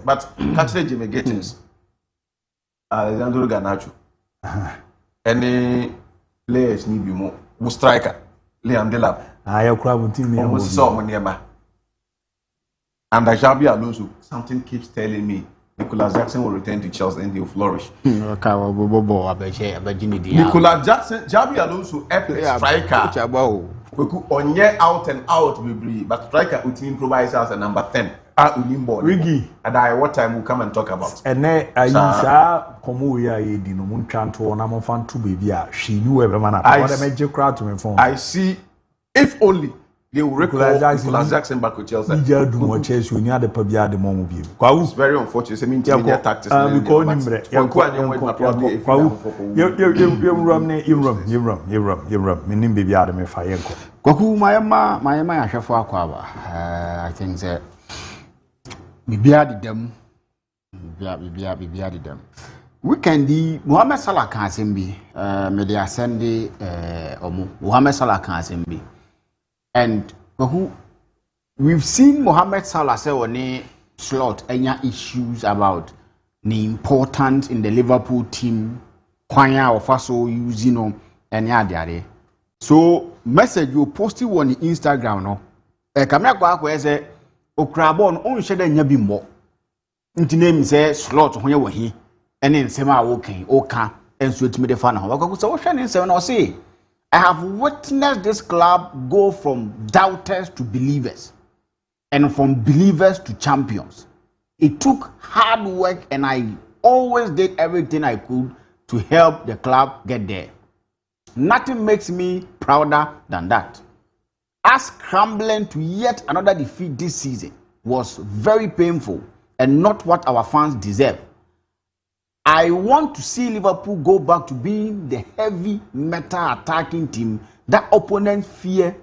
but catch the Jimmy Gittins. Alexandro Garnacho. Any players need you more. Who striker? Liam Delap. I have crowd team. Almost saw one nearby. And Xabi Alonso, something keeps telling me Nicolas Jackson will return to Chelsea and he will flourish. Nicolas Jackson, Xabi Alonso, striker. We could on out and out will be, but striker would improvise as a number 10. Rigi. And I what time we'll come and talk about. And then I saw Komuya Dino Munchanto and I'm fan to baby. She knew every man. I major crowd to inform. I see if only they will recall Nicolas Jackson back with Chelsea. You do more chase when you had the Pabia the moment view. It's very unfortunate. I mean, tactics. We call him meaning baby Adam fire. Kwaku my ashafo akwa I think that bibia dem weekend di Mohamed Salah kan asembi me dey send omo Mohamed Salah kan asembi and Kwaku we've seen Mohamed Salah say on slot any issues about the importance in the Liverpool team kwanya of so using any ade. So message you posted on the Instagram no. Kamera kwa say okrabon on shede nya bi mo. Nti name say slot ho ye wo hi. Ene nsema a wo kan o ka enso etimi de fa na ho. Bakako say wo hwe ne nsem na o say I have witnessed this club go from doubters to believers and from believers to champions. It took hard work and I always did everything I could to help the club get there. Nothing makes me prouder than that. Us scrambling to yet another defeat this season was very painful and not what our fans deserve. I want to see Liverpool go back to being the heavy metal attacking team that opponents fear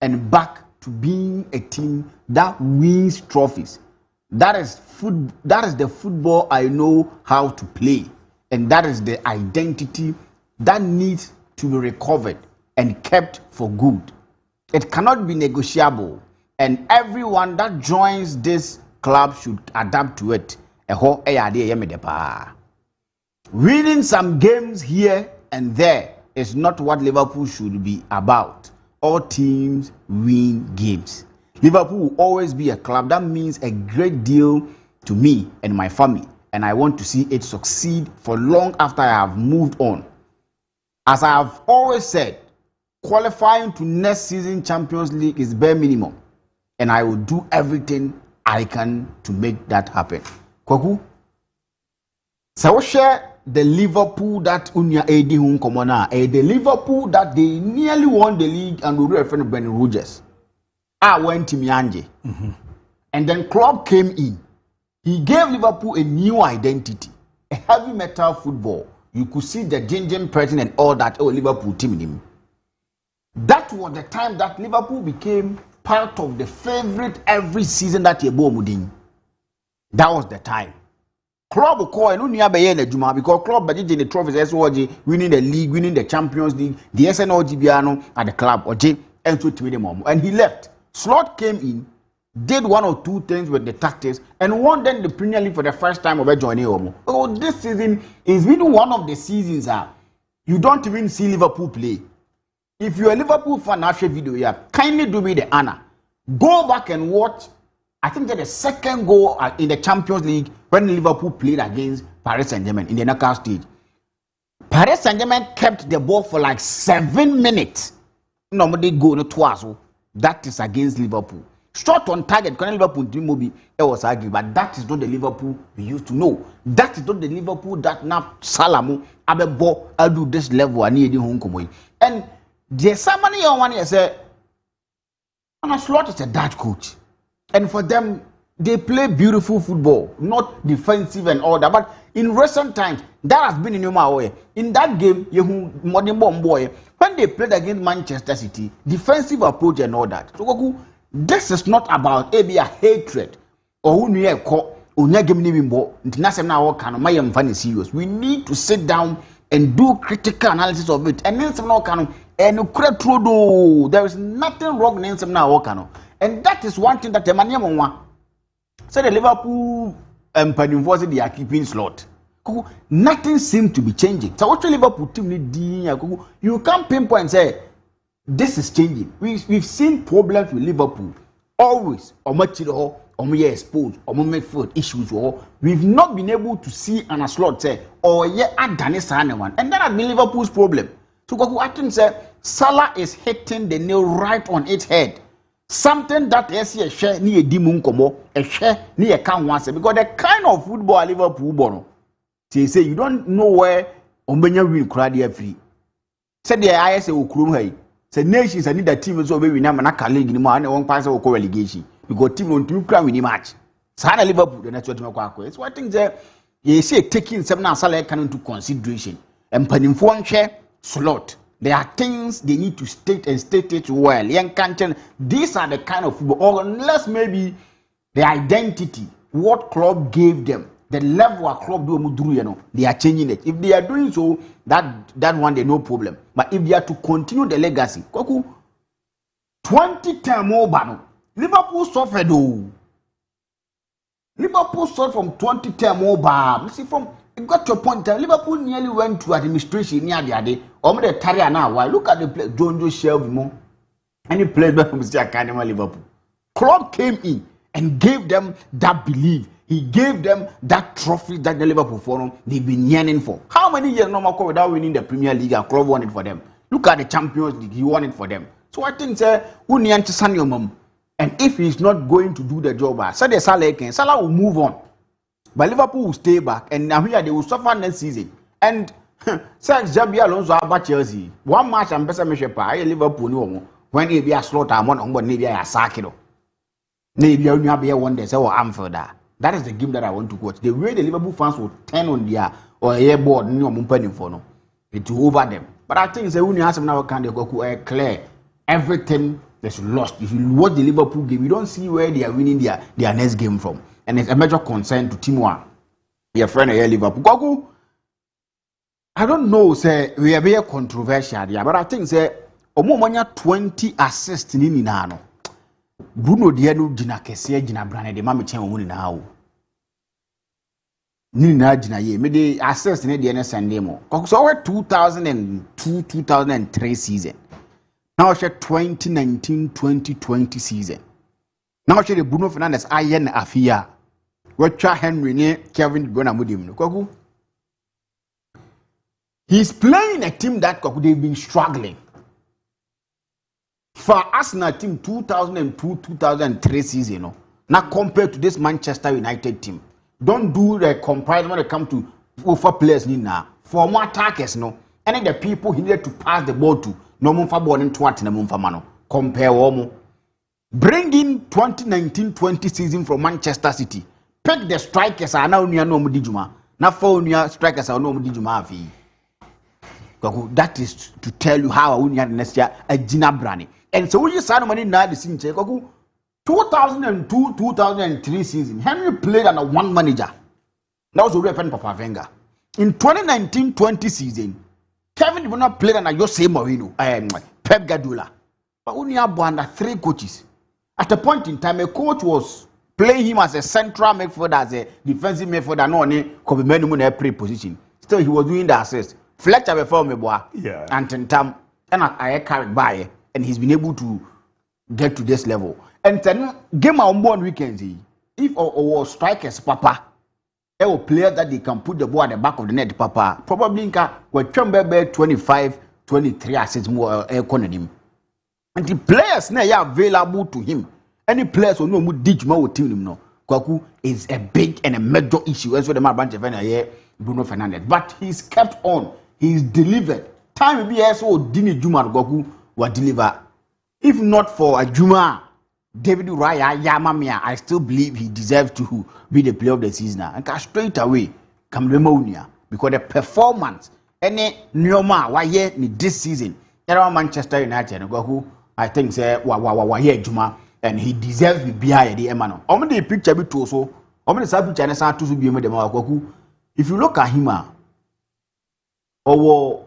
and back to being a team that wins trophies. That is the football I know how to play, and that is the identity that needs to be recovered and kept for good. It cannot be negotiable, and everyone that joins this club should adapt to it. Winning some games here and there is not what Liverpool should be about. All teams win games. Liverpool will always be a club that means a great deal to me and my family, and I want to see it succeed for long after I have moved on. As I have always said, qualifying to next season Champions League is bare minimum, and I will do everything I can to make that happen. Kwaku, so share the Liverpool that Unya Edi Hun Komona, the Liverpool that they nearly won the league and will reference Brendan Rodgers. I went to Mianje. And then Klopp came in. He gave Liverpool a new identity, a heavy metal football. You could see the ginger person and all that. Oh, Liverpool team in him. That was the time that Liverpool became part of the favorite every season that ABOU Mudin. That was the time. Club call and only have Juma because club budget in the trophies SOG, winning the league, winning the Champions League, the SNOG Biano at the club or J and to him. And he left. Slot came in, did one or two things with the tactics, and won then the Premier League for the first time of joining Omo. Oh, this season is really one of the seasons you don't even see Liverpool play. If you're a Liverpool fan, after video here, kindly do me the honor. Go back and watch. I think that the second goal in the Champions League when Liverpool played against Paris Saint-Germain in the knockout stage. Paris Saint-Germain kept the ball for like 7 minutes. Nobody go no twice. That is against Liverpool. Shot on target, Liverpool movie, it was argued, but that is not the Liverpool we used to know. That is not the Liverpool that now Salamu Abebo I do this level I need home come. And there's somebody on one say, Anna Slot is a Dutch coach. And for them, they play beautiful football, not defensive and all that. But in recent times, that has been in your way. In that game, you modern bomb boy, when they played against Manchester City, defensive approach and all that. So this is not about a hatred or who near call or international can serious. We need to sit down and do critical analysis of it. And then some can and there is nothing wrong in some now. And that is one thing that the man said the Liverpool and they are keeping Slot. Nothing seems to be changing. So what Liverpool team need, you can't pinpoint and say this is changing. We've seen problems with Liverpool always. Or much or exposed or midfield issues. We've not been able to see an Slot say or one, and that has been Liverpool's problem. So I think say Salah is hitting the nail right on its head. Something that is a share near Dimun Komo, a share near Can once because the kind of football Liverpool bono. Say you don't know where Ombenya will cry free. Said the ISA will crew hey. Said nations I need a team so we never na league in man one pass or relegation. Because team on two crown in match. Sana Liverpool, the next one. So I think that you say taking 7 Salah into consideration and putting one share Slot. There are things they need to state and state it well. These are the kind of football, or unless maybe the identity, what club gave them, the level of club do, they are changing it. If they are doing so, that one they no problem. But if they are to continue the legacy, 2010 more Liverpool suffered though. Liverpool suffered from 2010 more. You see, from you got your point. Liverpool nearly went to administration near the other the Taria now. Why look at the play John Joe Shelby Mo. And he played back from Liverpool. Klopp came in and gave them that belief. He gave them that trophy that the Liverpool forum they've been yearning for. How many years no more without winning the Premier League and Klopp won it for them? Look at the Champions League, he won it for them. So I think and if he's not going to do the job, Salah will move on. But Liverpool will stay back, and now here they will suffer next season. And Xabi Alonso about Chelsea. One match and better measure by Liverpool no when he be a slaughter on but maybe a sakino. Maybe only have one day say Anfield. That is the game that I want to watch. The way the Liverpool fans will turn on their or airboard no mumpani for no. It will over them. But I think when you ask them now can they go clear everything is lost. If you watch the Liverpool game, you don't see where they are winning their next game from. And it's a major concern to Team One. Your friend here, Liverpool. Goku, I don't know, say we are very controversial, yeah, but I think say Omomanya 20 assists in Nano. Bruno Diano Gina Kessia Gina Brane de Mami Chen now. Nina Gina ye, maybe assist in the NS demo. So 2002-2003 season. Now she 2019-2020 season. Now she the Bruno Fernandes Ayen Afia. Watcha Henry ne Kevin Bonamudim. Koku. He's playing a team that they've been struggling. For Arsenal team 2002-2003 season, no. Now compared to this Manchester United team, don't do the comparison when it comes to for players now. For more attackers, no. And the people he needed to pass the ball to, no more for ball into what no for mano. Compare Omo. Bring in 2019-20 season from Manchester City. Pick the strikers are now near no Mudijuma. Now for near strikers are no Mudijuma. That is to tell you how we need next year a Gina Brani. And so when you sign money now the scene 2002-2003 season, Henry played under one manager. That was Reverend Papa Wenger. In 2019-20 season, Kevin did not play under Jose Mourinho, Pep Guardiola. But only have under 3 coaches. At a point in time, a coach was playing him as a central midfielder, as a defensive midfielder, no one could be many pre-position. Still, he was doing the assist. Fletcher before me, boy. Yeah. And Tentam, and I carried by, and he's been able to get to this level. And then, game on one weekend, if our strikers, Papa, there were players that they can put the ball at the back of the net, Papa, probably in with 25, 23 assists more economy. And the players now are available to him. Any players who know who ditch more team him no. Kwaku is a big and a major issue. That's what the man here, Bruno Fernandes. But he's kept on. He's delivered. Time will be so Dini Juma Goku will deliver. If not for a Juma, David Raya Yamamia, I still believe he deserves to be the player of the season. And straight away, Kamremonia, because the performance, any Nyoma, why this season, around Manchester United, Goku, I think say Juma, and he deserves to be behind the Emmanuel. How many picture be so? How many picture and to be made Goku? If you look at him, over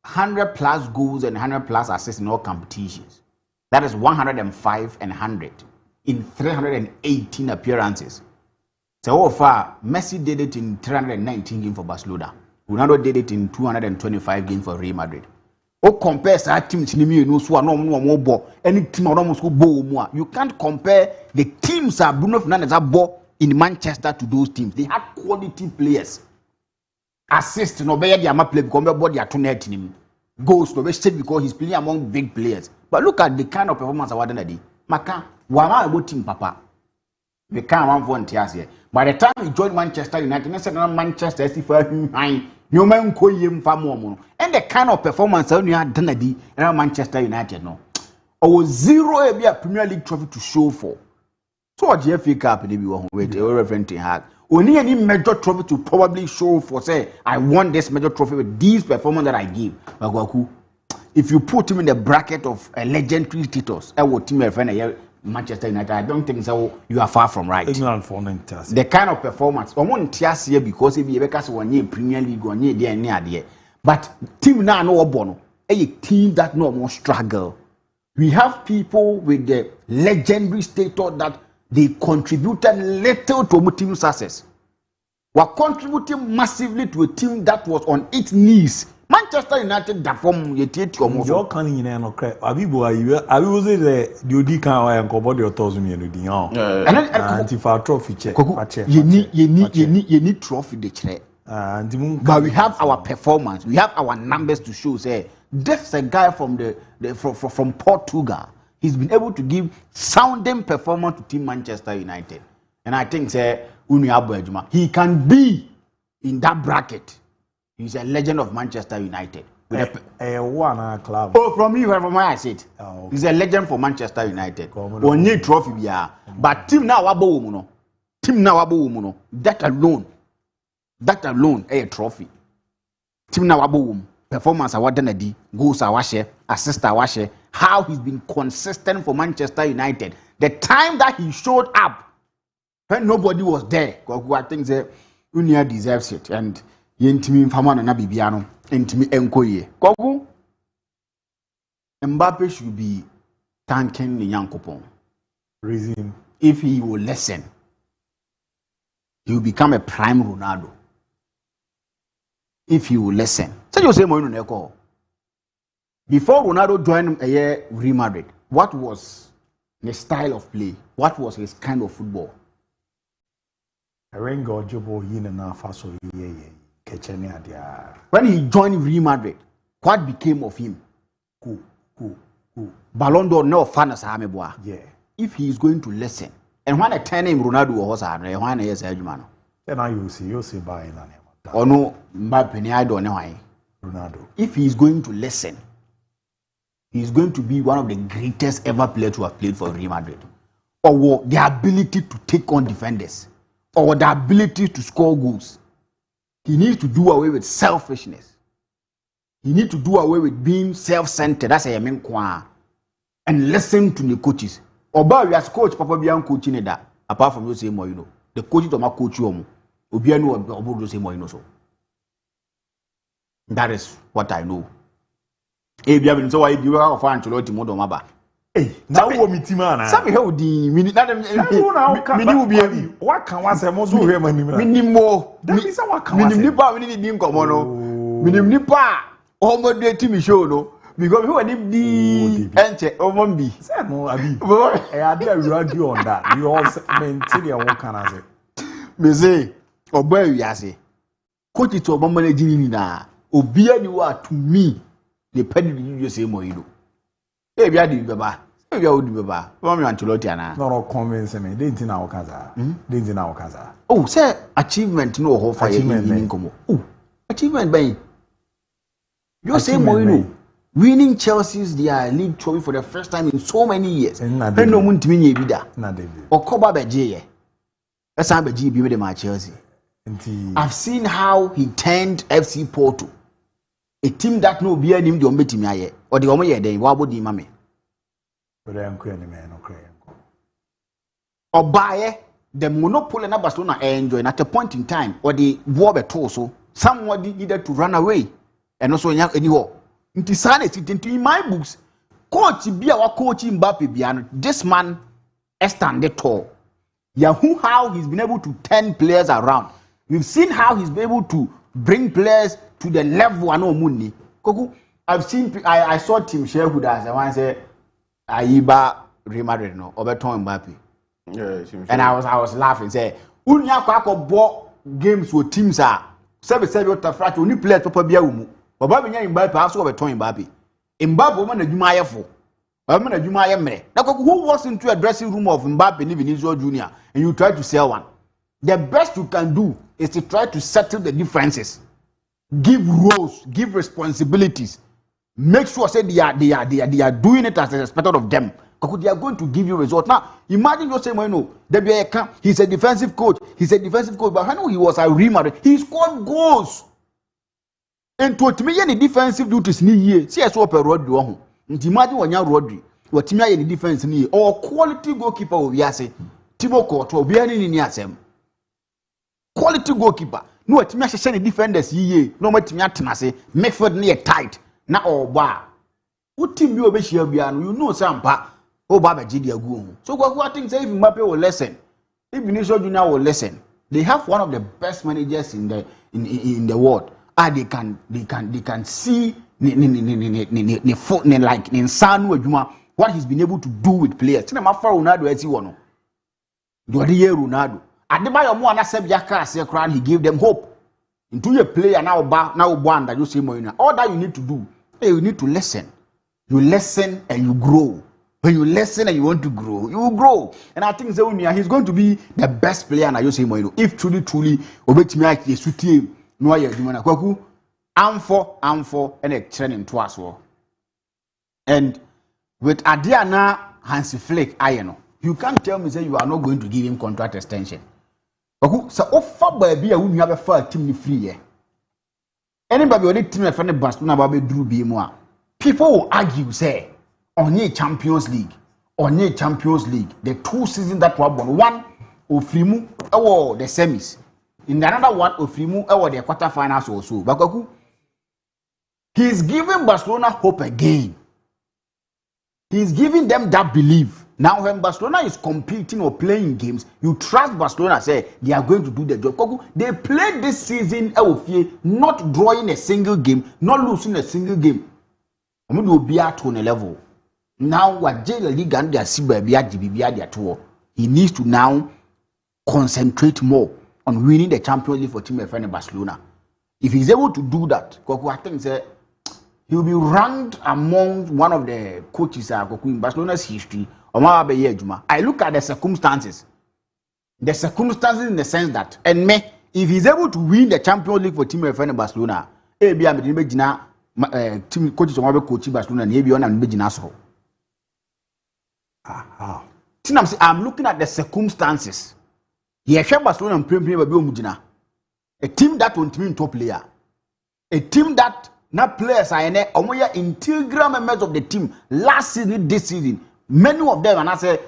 100 plus goals and 100 plus assists in all competitions. That is 105 and 100 in 318 appearances. So far, Messi did it in 319 games for Barcelona. Ronaldo did it in 225 games for Real Madrid. O compare that teams any team almost go. You can't compare the teams that Bruno Fernandes have bought in Manchester to those teams. They had quality players. Assist no be the ama play because body are too net him. Goals no be straight because he's playing among big players. But look at the kind of performance I did. Maka wama about team papa. We can't one volunteer here. By the time he joined Manchester United, said Manchester City for him. No man call him for more. And the kind of performance I had done around Manchester United no. Our zero a Premier League trophy to show for. So what the FA Cup they be with Reverend Ten Hag. Only any major trophy to probably show for say I won this major trophy with these performance that I give. If you put him in the bracket of a legendary titles, I would team a friend Manchester United. I don't think so. You are far from right. The kind of performance, here because if you because 1 year Premier League 1 year there near there. But team now no bono. A team that no more struggle. We have people with the legendary status that they contributed little to team success. Were contributing massively to a team that was on its knees Manchester United da form yetieti omo. Your can in no crack. Abibu say the odi kan wa enko the 1000 yen odi han. And then anti-foul trophy check. You need trophy de chere. But we have our performance. We have our numbers to show. Say this is a guy from from Portugal. He's been able to give sounding performance to Team Manchester United, and I think say he can be in that bracket. He's a legend of Manchester United. One club. Oh, from you, from where I sit. Okay. He's a legend for Manchester United. One need trophy, yeah. But team now ABOU, that alone, a trophy. Team now ABOU, performance award goals awashe, assist awashe. How he's been consistent for Manchester United. The time that he showed up when nobody was there, I think the Unia deserves it. And Yentimi Famana na Bibiano, Intimi Enkoye. Kogu Mbappe should be thanking the young couple. Reason. If he will listen, he will become a prime Ronaldo. If he will listen. So you say Moino. Before Ronaldo joined Real Madrid, what was the style of play? What was his kind of football? When he joined Real Madrid, what became of him? Cool. Ballon d'Or no fanas hameboa. Yeah. If he is going to listen, and when I turn him Ronaldo was when he is Edmano. Then you'll see by in or no Mbappe I don't know why. Ronaldo. If he is going to listen, he is going to be one of the greatest ever players to have played for Real Madrid. Or the ability to take on defenders. Or the ability to score goals. He needs to do away with selfishness. He needs to do away with being self-centered. That's a main kwa. And listen to the coaches. Oba we as coach, Papa Bian coaching that. Apart from you say more, you know. The coaches to my coach you Obianu Obo say more, you know so. That is what I know. Hey, Bian, so why do you have a fan to lot to Modo Maba? Hey, now what meeting Some help the minute. What can one say most of minimo? That is what can Minimnipa, we need come on. Minimnipa, almost the TV show, no. Because who are the enter over me? Say no, I dare you on that. You also maintain your work can I say. Me say, Oba we say. Coach it to managing na. Obia you are to me. The penny you say more you know. Hey, we are the baba. We are the baba. Mama Ancelotti ana. No convince me. Didn't know kaza. Didn't know kaza. Oh, say achievement no ho fire in komo. Oh, achievement by. You say more you know. Winning Chelsea's their league trophy for the first time in so many years. No muntimi nye bi da. Na dey. Okoba beje ye. Esa beje bi with the Chelsea. I've seen how he turned FC Porto. A team that no be him the ombetimi aye. Or the omo ye den wa bodi mame. Obaye the monopoly na Barcelona enjoy at a point in time or the war beto so somebody needed to run away and also anywhere. In my books, coach be our coach Mbappe Biano. This man stand tall. Yeah, how he's been able to turn players around. We've seen how he's been able to bring players to the level I know Muni. Koku, I saw Tim Sherwood as I once said Aiba Real Madrid no Oberton Mbappe. Yeah, and I was laughing. Say, Unya Kwako bought games with teams are 7 frat only players Papa Biamu. Baba nya Mbappe also Oberton Mbappe. Mbappe man adwuma yefo. Man adwuma yemre. Na who walks into a dressing room of Mbappe and Vinicius Junior and you try to sell one. The best you can do is to try to settle the differences. Give roles, give responsibilities. Make sure say they are doing it as expected of them. Because they are going to give you results. Now, imagine you say, no, he's a defensive coach. But I know he was a Real Madrid. He scored goals. And to me, any defensive duties ni ye. See, I saw per Rodri on. Imagine when you're Rodri. What to me, any defense ni or quality goalkeeper will be say. Thibaut Courtois be any ni asem. Quality goalkeeper. No, what me say defenders ye. No, what me atena say. Medford near tight. Na oba. What team you be share biano? You know sampa. Oba be jidi agu. So what things say if Mbappe will listen. If Vinicius Junior will listen. They have one of the best managers in the world. they can see like in Sanu what he's been able to do with players. Tina ma for Ronaldo eti wono. Do the year Ronaldo. Adebayo mo ana sebia class he gave them hope. Into a player now that you see more. All that you need to do, you need to listen. You listen and you grow. When you listen and you want to grow, you will grow. And I think Zeunia, he's going to be the best player in Jose Mourinho. If truly, Obetimi is suited, no year, Jumana Kwaku, I'm for, and a training twice. And with Adiana Hansi Flick, you can't tell me say you are not going to give him contract extension. So offer by be a woman have a fair team free. Anybody on the team of the Barcelona Babe Drew be more. People will argue, say, on the Champions League, the 2 seasons that were won, one Ofrimu or the semis, in another one Ofrimu or the quarterfinals also. Bakaku, he's giving Barcelona hope again. He's giving them that belief. Now, when Barcelona is competing or playing games, you trust Barcelona, say they are going to do the job. They played this season, not drawing a single game, not losing a single game. I'm going to be at on a level. Now, what J. League and their CBA tour, he needs to now concentrate more on winning the Champions League for Team FN and Barcelona. If he's able to do that, I think he will be ranked among one of the coaches in Barcelona's history. I look at the circumstances. The circumstances in the sense that, if he's able to win the Champions League for Team FN and Barcelona, team coaches coaching Barcelona and I'm looking at the circumstances. Barcelona and a team that won't mean top player, a team that now players are integral members of the team last season, this season. Many of them, and I say,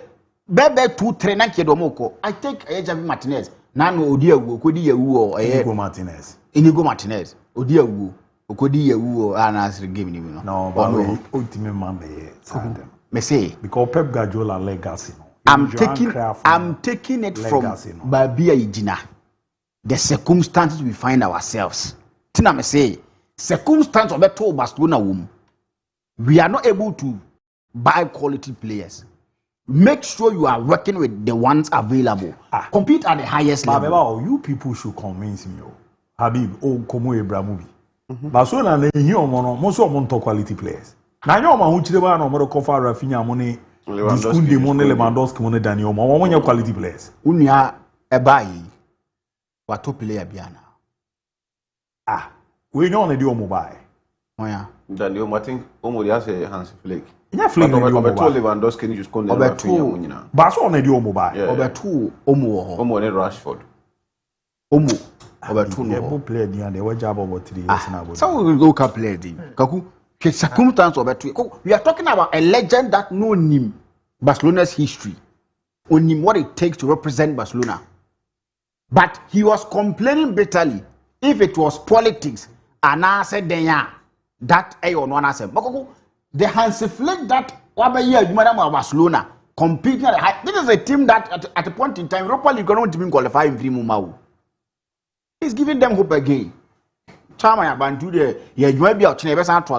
Bebe 2 trainer Kedomoko. I take Javi Martinez. Nano Odiawu, Kodiawu, Inigo Martinez, Odiawu, Okodiawu, and as giving him. No, but ultimate man, me say because Pep Guardiola legacy. I'm taking it from Babia Ijina. The circumstances we find ourselves. Tina me say, circumstance of a Barcelona woman. We are not able to buy quality players. Make sure you are working with the ones available. Compete at the highest level. You people should convince me. Habib, Komo Ibramovi. Barcelona na ehi omo most of them quality players. Na nyo ma hu chireba na omo kofa Rafinha money. Diskunde money Lewandowski money Daniel Omo. Omo quality players. Unia ebai. Wa top player biana. We know na di omo buy. Oya. Daniel Omo I think Omo dey say Hansi Flick. Nya Flick na di omo buy. Lewandowski ni just kon na Rafinha mo nyina. Barcelona na di omo buy. Obetu Omo wo. Omo ne Rashford. Omo Obetu no. They play the and they were job about 3 years now. So we go can play the Kaku. Circumstance Obetu. We are talking about a legend that no him Barcelona's history. On him what it takes to represent Barcelona. But he was complaining bitterly if it was politics and I said that on one answer. The Hansi Flick that Barcelona competing at high. This is a team that at a point in time Europa League cannot even qualify in 3 Mumau. He's giving them hope again. Chama Bantu there, you might be out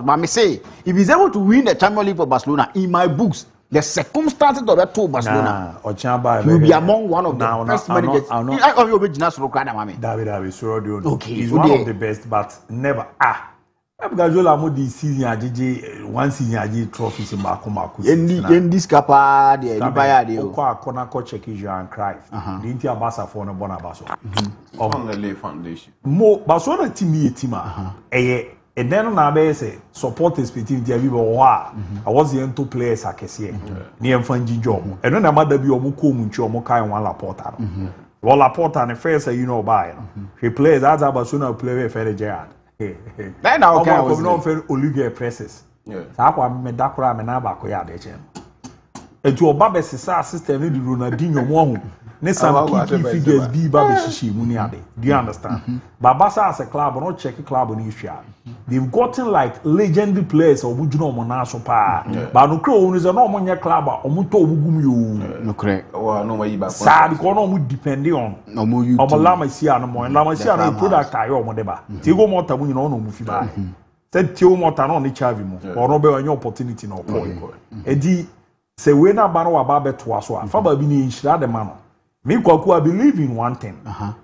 but me say if he's able to win the Champions League for Barcelona, in my books, the circumstances of that to Barcelona will be among one of the best managers. He's one of the best, but never Guardiola mo di season ajeje one season ajeje trophies in Bakumaku. In this capa de Libaya de. Okwa corner coach check Johan Cruyff. The Inter Barca for no bona Barca. On the lay foundation. Mo Barcelona team and then na be say support expecting the people I was the two players akese. Ni emfanji job. And then amada bi omo ko mu nchi omo kai wan Laporta. Well Laporta na first you know buy. He plays as Barcelona play for Gerrard. Then now okay was no fair Olivier presses. Yeah. Sa kwa me dakura me na ba ko ya de chen. etu oba be sisa assistant ni Ronaldinho mo ho ne some key figures be ba be shishi mu ni ade. Do you understand? But Barca as a club no check club ni hwia. They've gotten like legendary players obujuno omo na so pa. But no kro onu ze no omo nye club omo to obugum yo. No kre. No ma yi ba. Sa because no omo depend on omo lama sia no mo. Lama sia no product ayo omo de ba. Ti go mota mu nyina no omo fi ba. Said Tio mota no ni chavi mo. Ono be onye opportunity no po. Edi se we na ba no wa ba beto aso a. Fa ba bi ni nhira de ma no. Me kwaku I believe in one thing.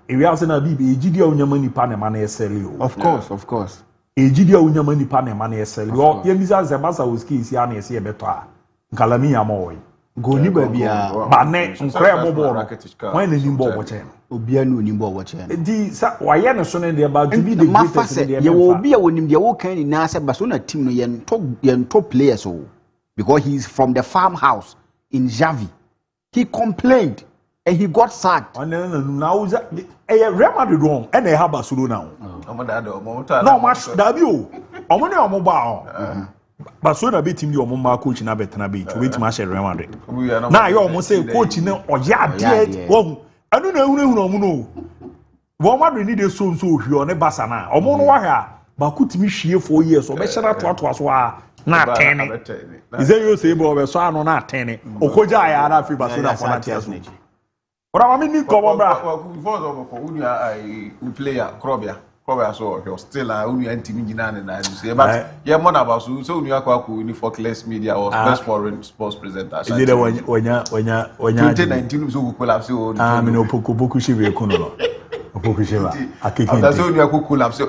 We have na bi ejidi a onyama nipa na ma na esele o. Of course. Ejidi a onyama nipa na ma na esele. O ye misa Zemasa Woski isi a na ese beto a. Nkalami ya mo. Go ni ba bia. Ba ne nkra bobo no. When the nimbo wo che no. Obia no nimbo wo che no. Di sa wa ye no so ne de ba to be the greatest in the ye wo bia wonim de wo kan ni na se Barcelona team no ye top players o. Because he's from the farmhouse in Xavi. He complained and he got sacked. Now Real Madrid won and they have Barcelona. No match dabi o. Omo ne omo ba o. Barcelona beat him the omo coach na betena beat. Wait match Real Madrid. Now you omo say coach ne oje ade wo. Anu na ehunu omo no. Real Madrid need so hwi ne Barca na. Omo no wa ha ba kutimi hwie 4 years o be shara to aso a na 10. Is there you say bo be so anu na 10. Okoja ya na fi Barcelona for that years. But I mean, come bra. Player Krobia so he was still a team in na say but yeah more about so you akwa ko uni for class media or best foreign sports presenter. Is it when 2019 so collapse o. Me no poku shibe kuno no. Poku shiba. Akiki. That's so you akwa collapse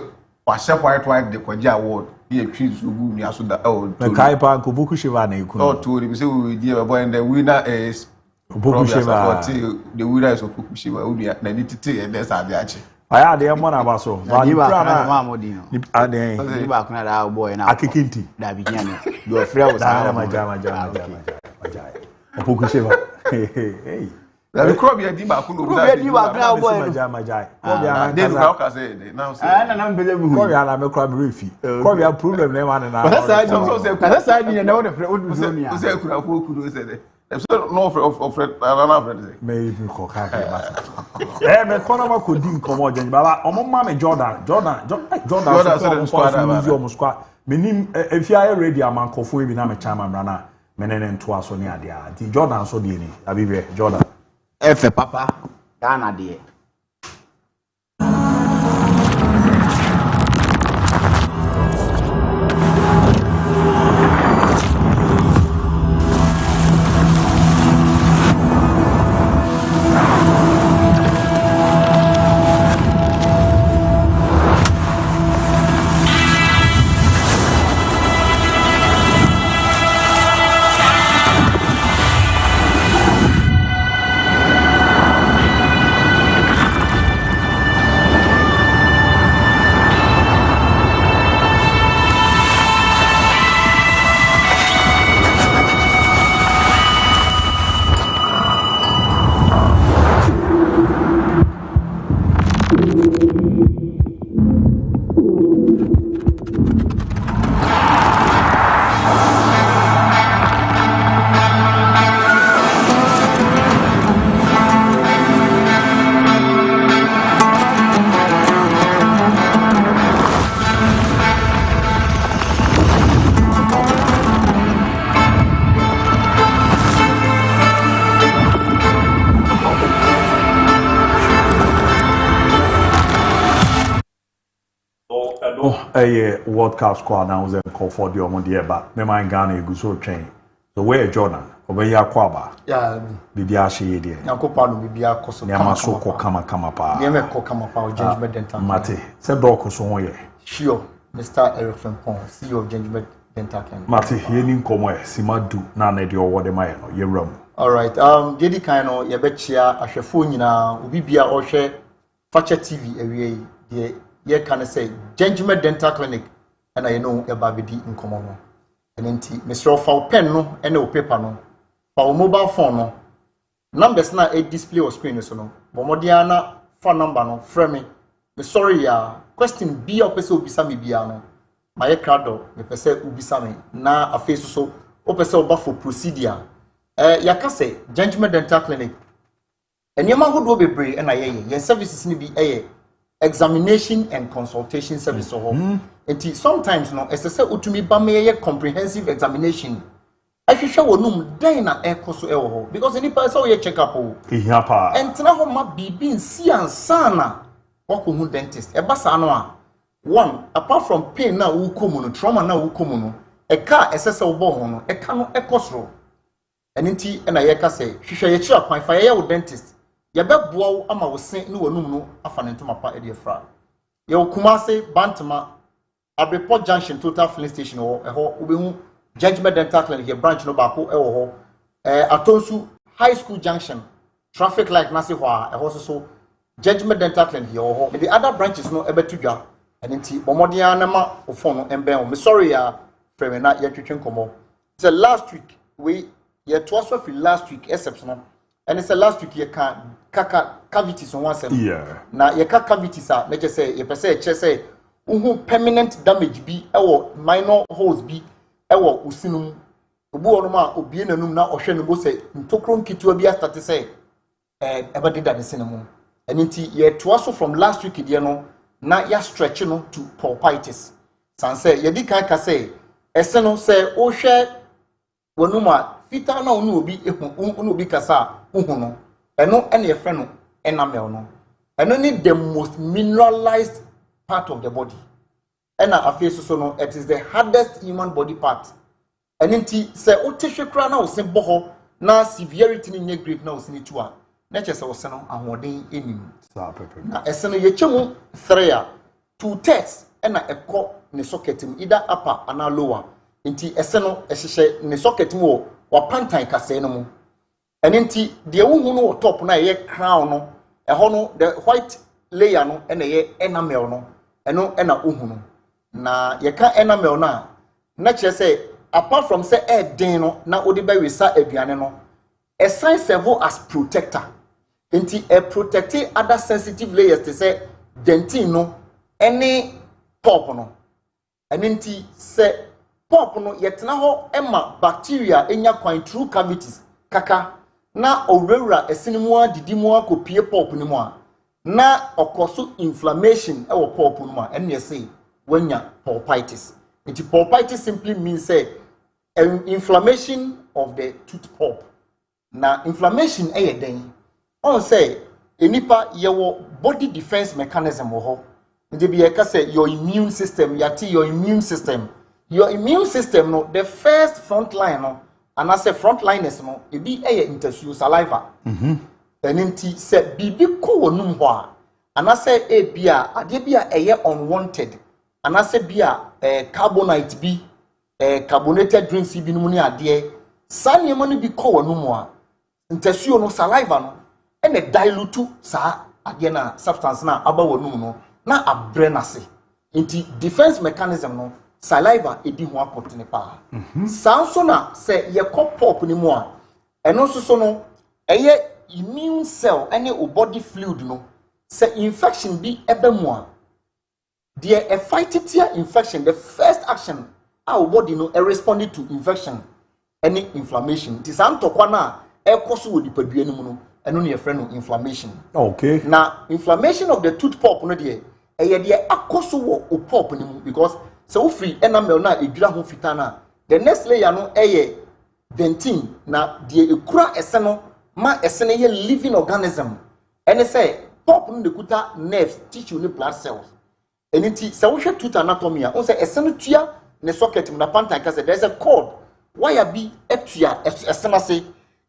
wa chef white the Kwaji award. He treats so good ni aso da oh. Me kai pa ko poku shiba na ikuno. Oh to him say we dey boy and the winner is Fukushima. The winner is Fukushima. We are na nititi and that's abiachi. Aya de mo na baso. Ba ni ba na ma mo di no. Ade. Ni ba kuna da boy na. Akikinti. Da bi nya no. Your friend was Majai. Fukushima. Hey. The Krobia di ba kuno. Krobia di ba kuna boy. Majai. Krobia na ka ka say now say. Na mbele mu. Krobia na me kwa me refi. Krobia problem na man na. That's side ni na wo de friend odu zo ni a. Say kura fo kuno say so no of friend me ko ka ba me kono ma ko din komo jen baba omo ma me Jordan so squad me nim efia ready amankofo bi na me chama mra na me ne nto aso ne ade a ti Jordan so de ni abibe Jordan efe papa Ghana de World Cup squad now was call for the omo de ba me man Ghana egu so twen so where Jordan obeya kwaba bibia hye de yakopa no bibia koso kama so ko kama pa ne me ko kama pa Judgment Dental mate se doko so ho ye sure Mr. Eric Frimpong CEO of Judgment Dental Clinic mate ye ni nkomo e simadu na na de owo de maye no ye ram all right dedi kan no ye be chia ahwefo nyina obibia ohwe Fakye TV ewie de ye can say Judgment Dental Clinic and I know about the nkomo no enti Mr. Fa pen no and o paper no fa mobile phone no numbers na a display or screen so no bomodia na phone number no frame me sorry ya question bi o pese obisa me bia no my crado me pese obisa me na aface so o pese oba for procedure yaka say Gentleman Dental Clinic enema hodo bebre na ye services ni bi examination and consultation service ho enti sometimes no say utumi ba me comprehensive examination ahwehwe wonum den na ekoso ewo ho because any person we check up o ihapa entina ho ma bibi nsi ansa na wako hu dentist eba sa no a one apart from pain na wo komu no trauma na wo komu no eka esese wo bo ho no eka no ekosoro enti na ye ka say hwehwe ye kira kwan fa ye wo dentist ye beboa wo ama wo sen ne wonum no afa ne ntoma pa e de fra ye wo Kumase Bantama Abreport Junction Total Filling Station ho eho obehu Judgment Dental Clinic here branch no bako ewo ho Atonsu High School Junction traffic light nasi ho a eho so Judgment Dental Clinic here ho the other branches no ebetudwa enti bomodia na ma ofo no emben o me sorry ya frame na ye twetwen komo it's last week we ye to for last week except no and it's last week ye can kaka cavities on one side na ye kaka cavities a na je say ye pese che say uhu permanent damage bi ewo minor holes bi ewo usinum obu onu ma obie nanum na ohwe no bo say ntokro nkitua bi start say ebadida de sinemu enti ye to so from last week de no na ya stretch no to pulpitis san say ye di kan ka say ese no say ohwe wonuma fita na onu obi onu obi kasa uhu no eno ene ye fre no enamel no eno ni the most mineralized part of the body and our face so no it is the hardest human body part and inti say o tehwe kra na o se boho na severity ni great na o se ni tu a na che se o se no ahoden enim na ese no ye chemu 3 2 tests and na ekọ ne socket mu either upper and lower inti ese no ehye ne socket mu wa pantan kase no mu and inti de wo hu no top na ye crown no eho no the white layer no ena ye enamel no eno ena ohunu na ye ka enamel na che say apart from say den no na odi ba wesa aduane no a sign serve as protector enti a protecting other sensitive layers to say dentin no any pulp no enti say pulp no yetena ho ema bacteria enya kwan through cavities kaka na owura esinimu adidimu akopie pulp ni mu a na okoso inflammation e wo pulp no ma ene say wanya pulpitis. It pulpitis simply means say inflammation of the tooth pulp. Na inflammation e ye den on say enipa ye wo body defense mechanism wo ho nde bi ye ka say your immune system your immune system no the first front line no and I say front liners no e bi e ye interstitial saliva enti se bibi ko wonum ho a anase e bia ade bia eye unwanted anase bia carbonate bi carbonated drinks bi no ni ade sanye mo no bi ko wonum a interstitial no saliva no ene dilute sa ade na substance na aba wonum no na abrenase enti defense mechanism no saliva e di ho akotene pa sanso na se ye ko pop ni mu a eno so no eye immune cell any body fluid no say infection be ebemu a there a fight infection the first action our body no responding to infection any inflammation it is antokwa na ekoso wo dipadua ni mu no eno ne yefre no inflammation okay na inflammation of the tooth pulp no de eye de akoso wo pulp ni mu because so free enamel na edwira ho fitana the next layer no eye dentin na de ekura ese no ma esene ye living organism ene say pulp no de kuta nerves tissue ni blood cells eniti se wo hwe tooth anatomy a on say esene tua ne socket mu na pantan ka say there is a cord wire bi etua esene say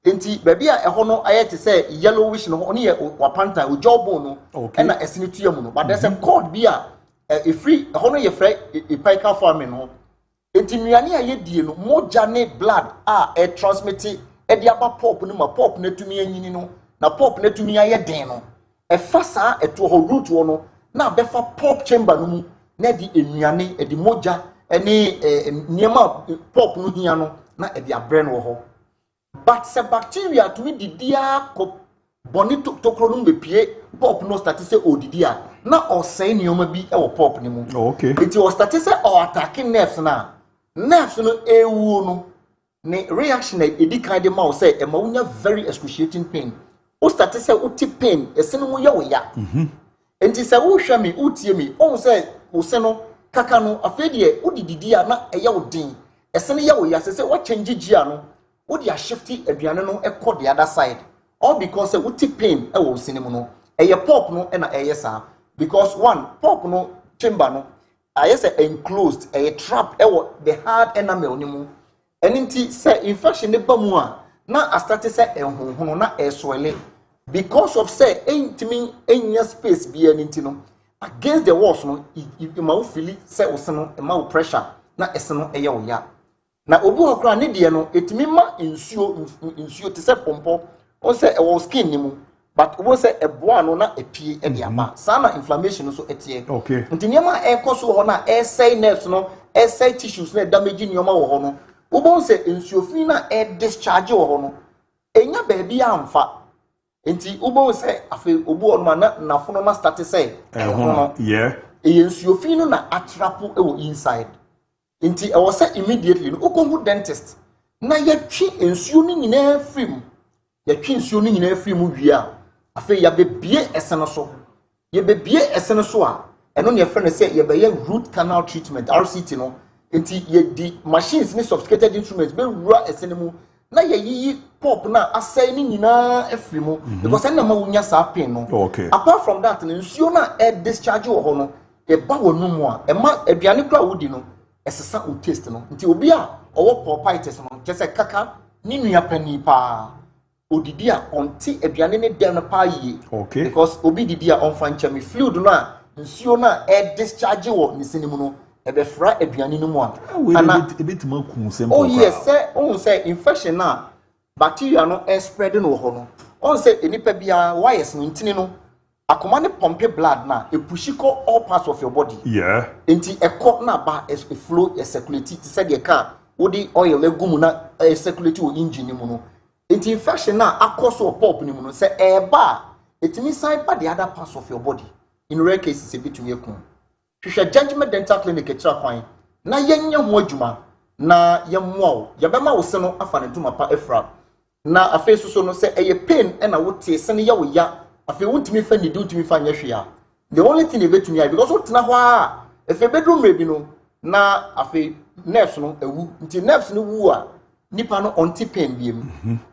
enti baby a eho no ayete say yellowish no oni ye wa pantan o jobo no ena esene tua mu no but there is a cord bi a e free eho no ye frɛ epical farming no enti nuane a ye die no moja ne blood a transmit edi aba pulp no ma pulp na tumi anyini no na pulp na tumi aye den no e fa saa eto ho root wo no na be fa pulp chamber no mu na di enuane edi moja ene niema pulp no hia no na edi abre no ho but se bacteria tumi didia ko boni tokro no bepie pulp no start say odidia na osai nioma bi e wo pulp ni mu okay it was start say o attacking nerves no ewu no ne reaction e di kan de ma wo say e ma wonya very excruciating pain o start say o ti pain ese no ya wo ya enti say wo hwa me o tie me o say wo se no kaka no afedie o dididi a na e ya wo din ese no ya wo ya say wo change gia no wo dia shifty aduane no e kɔ the other side all because say wo ti pain e wo sinemu no e ye pop no e na e ye sa because one pop no chamber no I say enclosed a trap the hard enamel ni mu enti say infection ne ba mu a na I started say ehunhunu na swelling because of say intimi enya space bi enti no against the walls no you ma feel say oseno ma pressure na eseno eye wo ya na obu okra ne de no etimi ma nsuo te say pompo on say e skin ni mu but we say eboa no na epie e dia ba sana inflammation so etie okay nti niam e koso ho na e say nerves no e say tissues na damage niam wo ho no we bon say nsuofin na e discharge wo ho no enya ba bia amfa nti we bon say afi obu on na nafono na start say yeah e nsuofin no na atrapo e wo inside nti e was say immediately no ukohu dentist na yatwi nsuo ni nyina film yatwi nsuo ni nyina film wia afi ya bebie eseno so ye bebie eseno so a eno ne friend say ye be root canal treatment RCT no enti ye di machines ni sophisticated instruments be rua eseno mu na ye yi pop na asai ni nyina efrimu because na ma wunya sa pain no apart from that nsuo na e discharge wo ho no e ba wonu mu a e ma aduane kra wodi no esesa o taste no nti obi a owo proprietors no kese kaka ni nua pani pa odidi a onti aduane ne dem pa yi because obi didi a on fan chemi fluid no a nsuo na e discharge wo ni sinimu no e be fra aduane no mu a ana e betima ku sempo oh yes say on say infection na bacteria no e spread no ho no on say enipa bia wires no ntini no akoma ne pompe blood na e pushiko all parts of your body yeah enti e ko na ba e flow e circulate ti say de ka wodi oil egum na e circulate wo engine mu no enti infection na akoso pop ni mu no say e ba etimi side by the other parts of your body in rare cases e bitumi ekun hwehwe judgment dental clinic e kira kwan na yenya ho adwuma na yemwo yabema wo se no afa ne ntuma pa efra na afi so no say eye pain e na wote se ne ya wo ya afi wontimi fa ni wontimi fa nya hwe a the only thing e betumi ya because wotena ho a efe bedroom rebi no na afi nerves no ewu nti nerves no wu a nipa no onti pain biem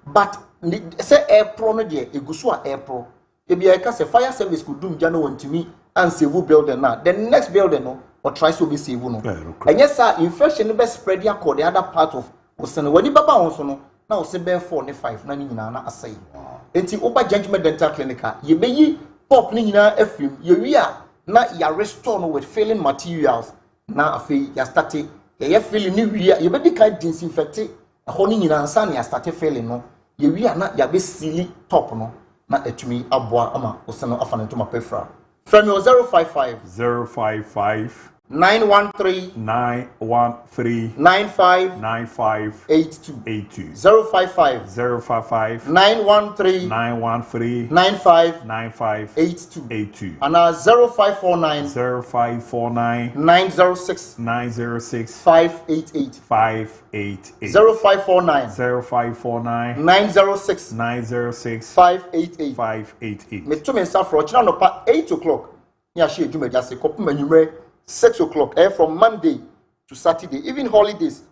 but say air pro no de eguso a air pro e bia e ka say fire service could do mja no wontimi and save building na the next building no or try to be save no and yes sir infection be spread ya the other part of osene wani baba won so no na o se be 4 ne 5 na ni nyina na asai enti oba judgment dental clinic ye be yi pop ni nyina afim ye wi a na ya restore no with filling materials na afi ya start ye filling ni wi a ye be di kan disinfect ho ni nyina ansa na ya start filling no ye wi a na ya be seal top no na etumi aboa ama osene afa ne to mapefra from your 055 913 9582 055 913 9582 and 0549 906 588 0549 906 588 me to me safro china no pa 8 o'clock ya she eduma jase kopum anwumre 6 o'clock from Monday to Saturday, even holidays.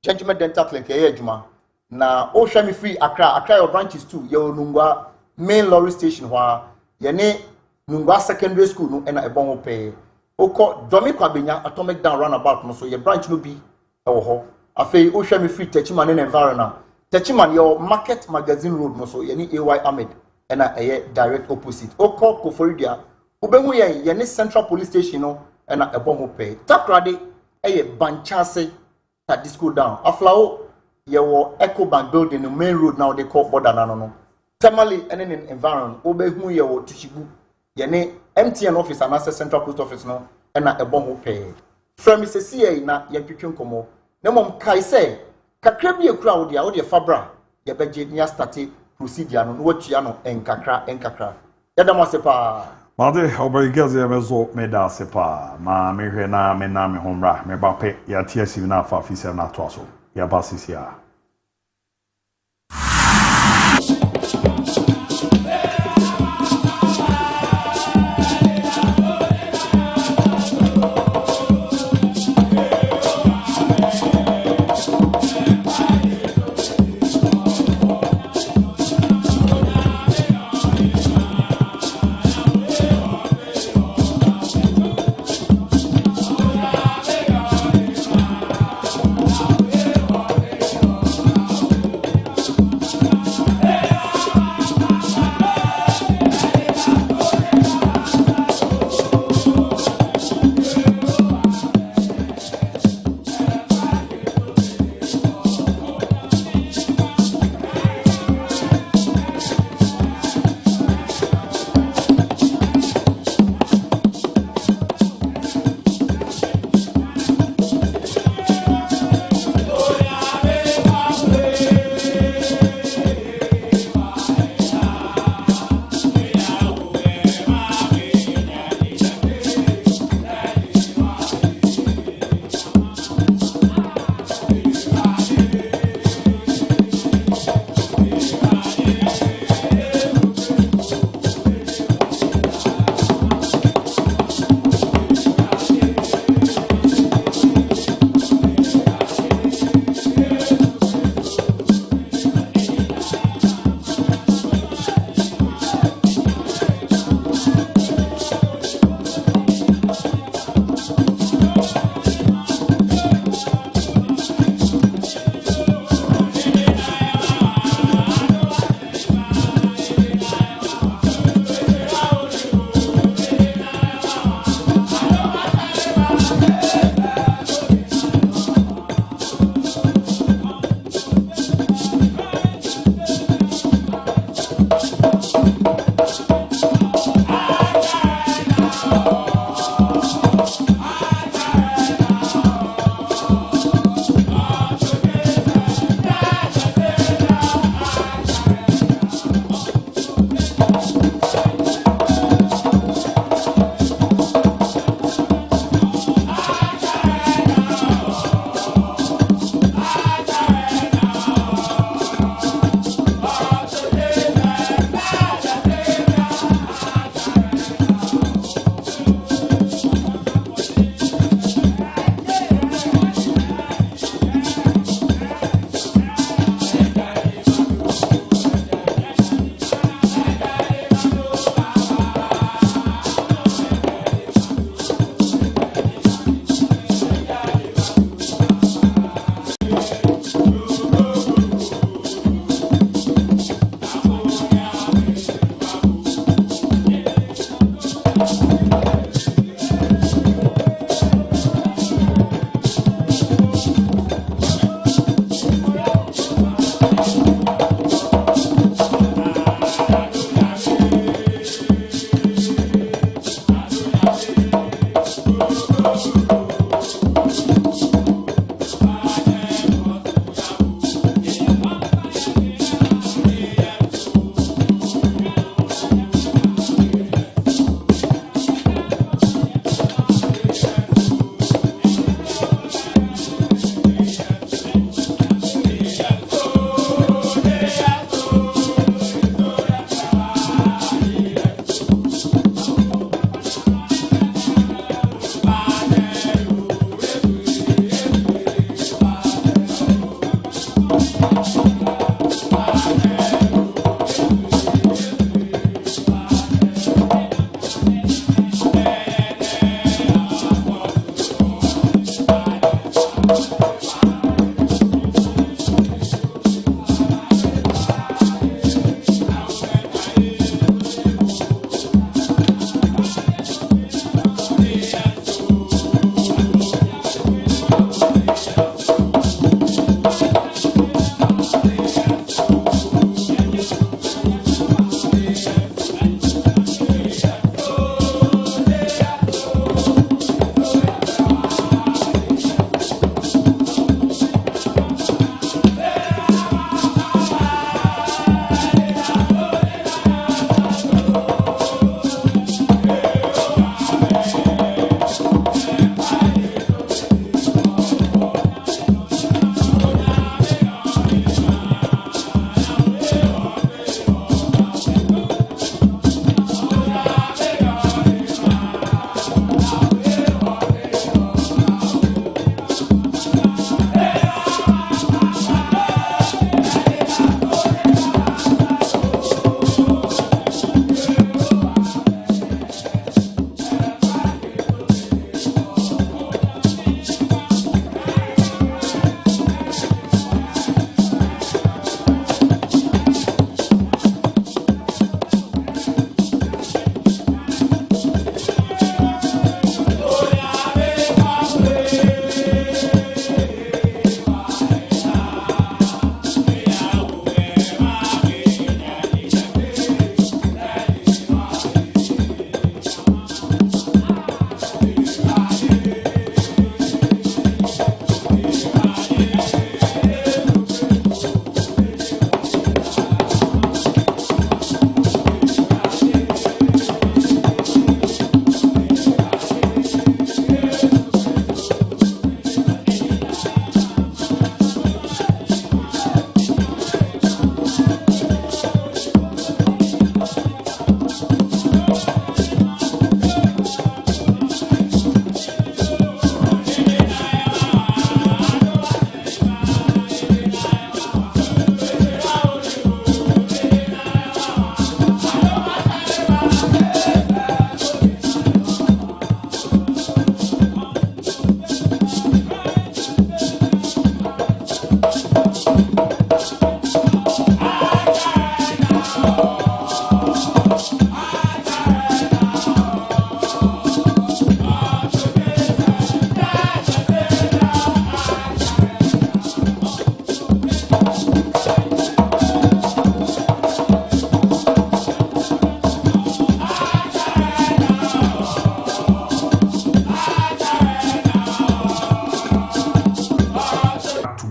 Judgment Dental Clinic eduma na o hwa me free Accra your branches too. Your Nungwa main lorry station where ye ne Nungwa secondary school no na ebon ho pe. Oko Domi Kwabenya atomic down roundabout no so your branch no bi e wo ho. Afei o hwa me free Techiman in environment. Techiman your market magazine road no so ye ne AY Ahmed na direct opposite. Oko Koforidia ubehu ye ne central police station no na ebon ho pe. Takrade Banchase that disco down. Aflao ye wo Echo Bank building the main road now they call border no. Tamale and in environment obehu ye wo Tushibu ye ne MTN office and central post office no na ebon ho pe. From Mrs. CA na ye twetwe komo. Na mom kai say kakra bi ekura wo de fabra ye beje nia start procedure no watua no enkakra. Yada mo sepa Made obrigado mezo meda sepa ma mehwe na me homra me bape ya TSC na fa official na toaso ya basisia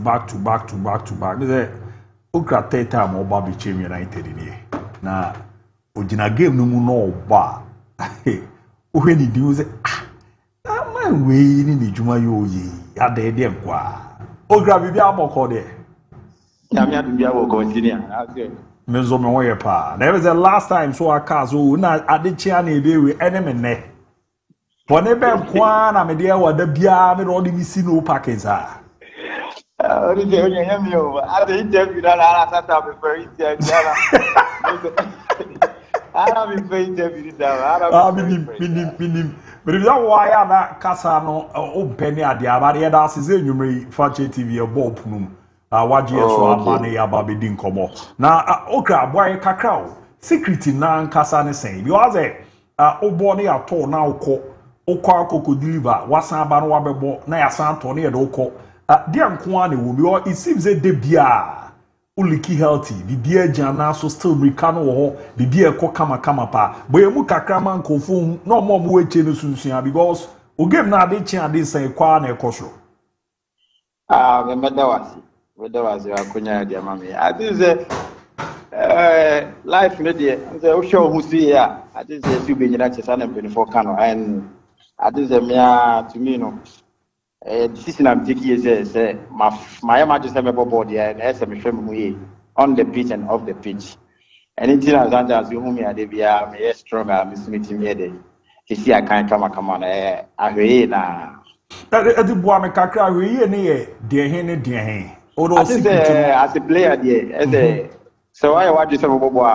This okra third time oba be Manchester United ni. Na ojina game no mu no oba. When he do say man we ni juma yo yi. Ade de nkwa. Okra bibi aboko de. Yamia bibi aboko engineer. Menzo me woye pa. There was the last time so akazo na adechia na ebe we enemy ne. Pone be nkwa na me de wada bia me ro de mi si no package ah. Only the only me over. I the interview that I sat up for interview. I have been for interview that. Minim. But if that why na kasa no open ade abade ya da seze nwumre Fakye TV e ball num. Waji so abane ya babedi nkomo. Na okra boy kakra o. Secret na nkasa ne sen. Because obo ne ato na ukọ akoko deliver wasan aba no wabebo na ya san to ne ye de ukọ. Dia nko ne wo bi it seems that de bia uliki healthy bibia jana so still recano wo bibia ko kama pa boyemu kakra man konfo no mo mo eche no sunsun because o game na ade chi ade sai kwa na ekoso me medawasi akunya dia mami adize life me dia nze o show hu si ya adize fi be nyina chesa na 24 kano and adize me to me no this is I'm taking say my imagine say me board here and say me hwem mu on the pitch and off the pitch. Anything as you me ade bia me stronger me smith me dey. Kisi akan kama na ahwe na. Adi boa me kakra ahwe ne ye de hen ne de hen. Odo secret as a player there as a so why you say bobo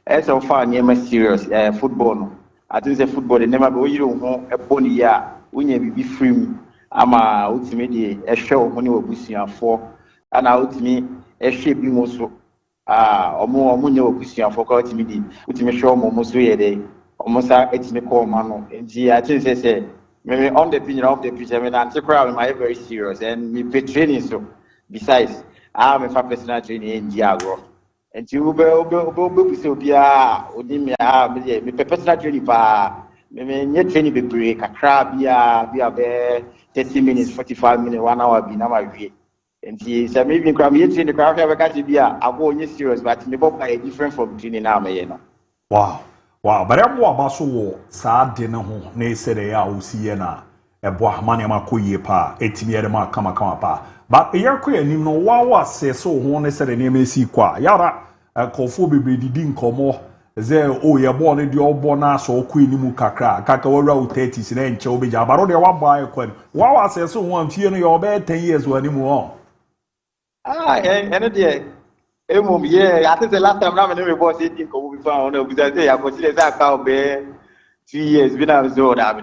as a fan you me serious football no. I think say football dey never be oyiro ho eboni ya unya bibi free ama utimi de ehwe wo ne obusuafo ana utimi ehwe bi mo so omo nye obusuafo ka utimi de utimi hwe omo mo so ye de omo sa etimi ko ma no nti I think say me on the pitch off the pitch me na anti-crowd am very serious and me pay training so besides I am for personal training in Diagro nti ube se obia odimi me personal training pa me nye training be break kakra bia be 30 minutes 45 minutes 1 hour bi na ma wie enti say maybe kram ye training kram fa ka bia abo onye serious but me bob na different from training na me no wow but am wo abaso wo saa de ne ho na esere ya osi ye na ebo amane makoyie pa etimi ye ma kama pa but eyakoya nim no wa se so ho ne sere ne mesi kwa yara kofo bebe didi nkomo ze o ye bo ne de obo na so ko enimu kakra wara o 30 si na nche obeja baro de wa ba ekwan wa se so ho amfie no ye obe 10 years wanimu ho ene de emum ye I think the last time na me boss it ko bi fa on obuza say ya consider say aka obe 2 years bi na so da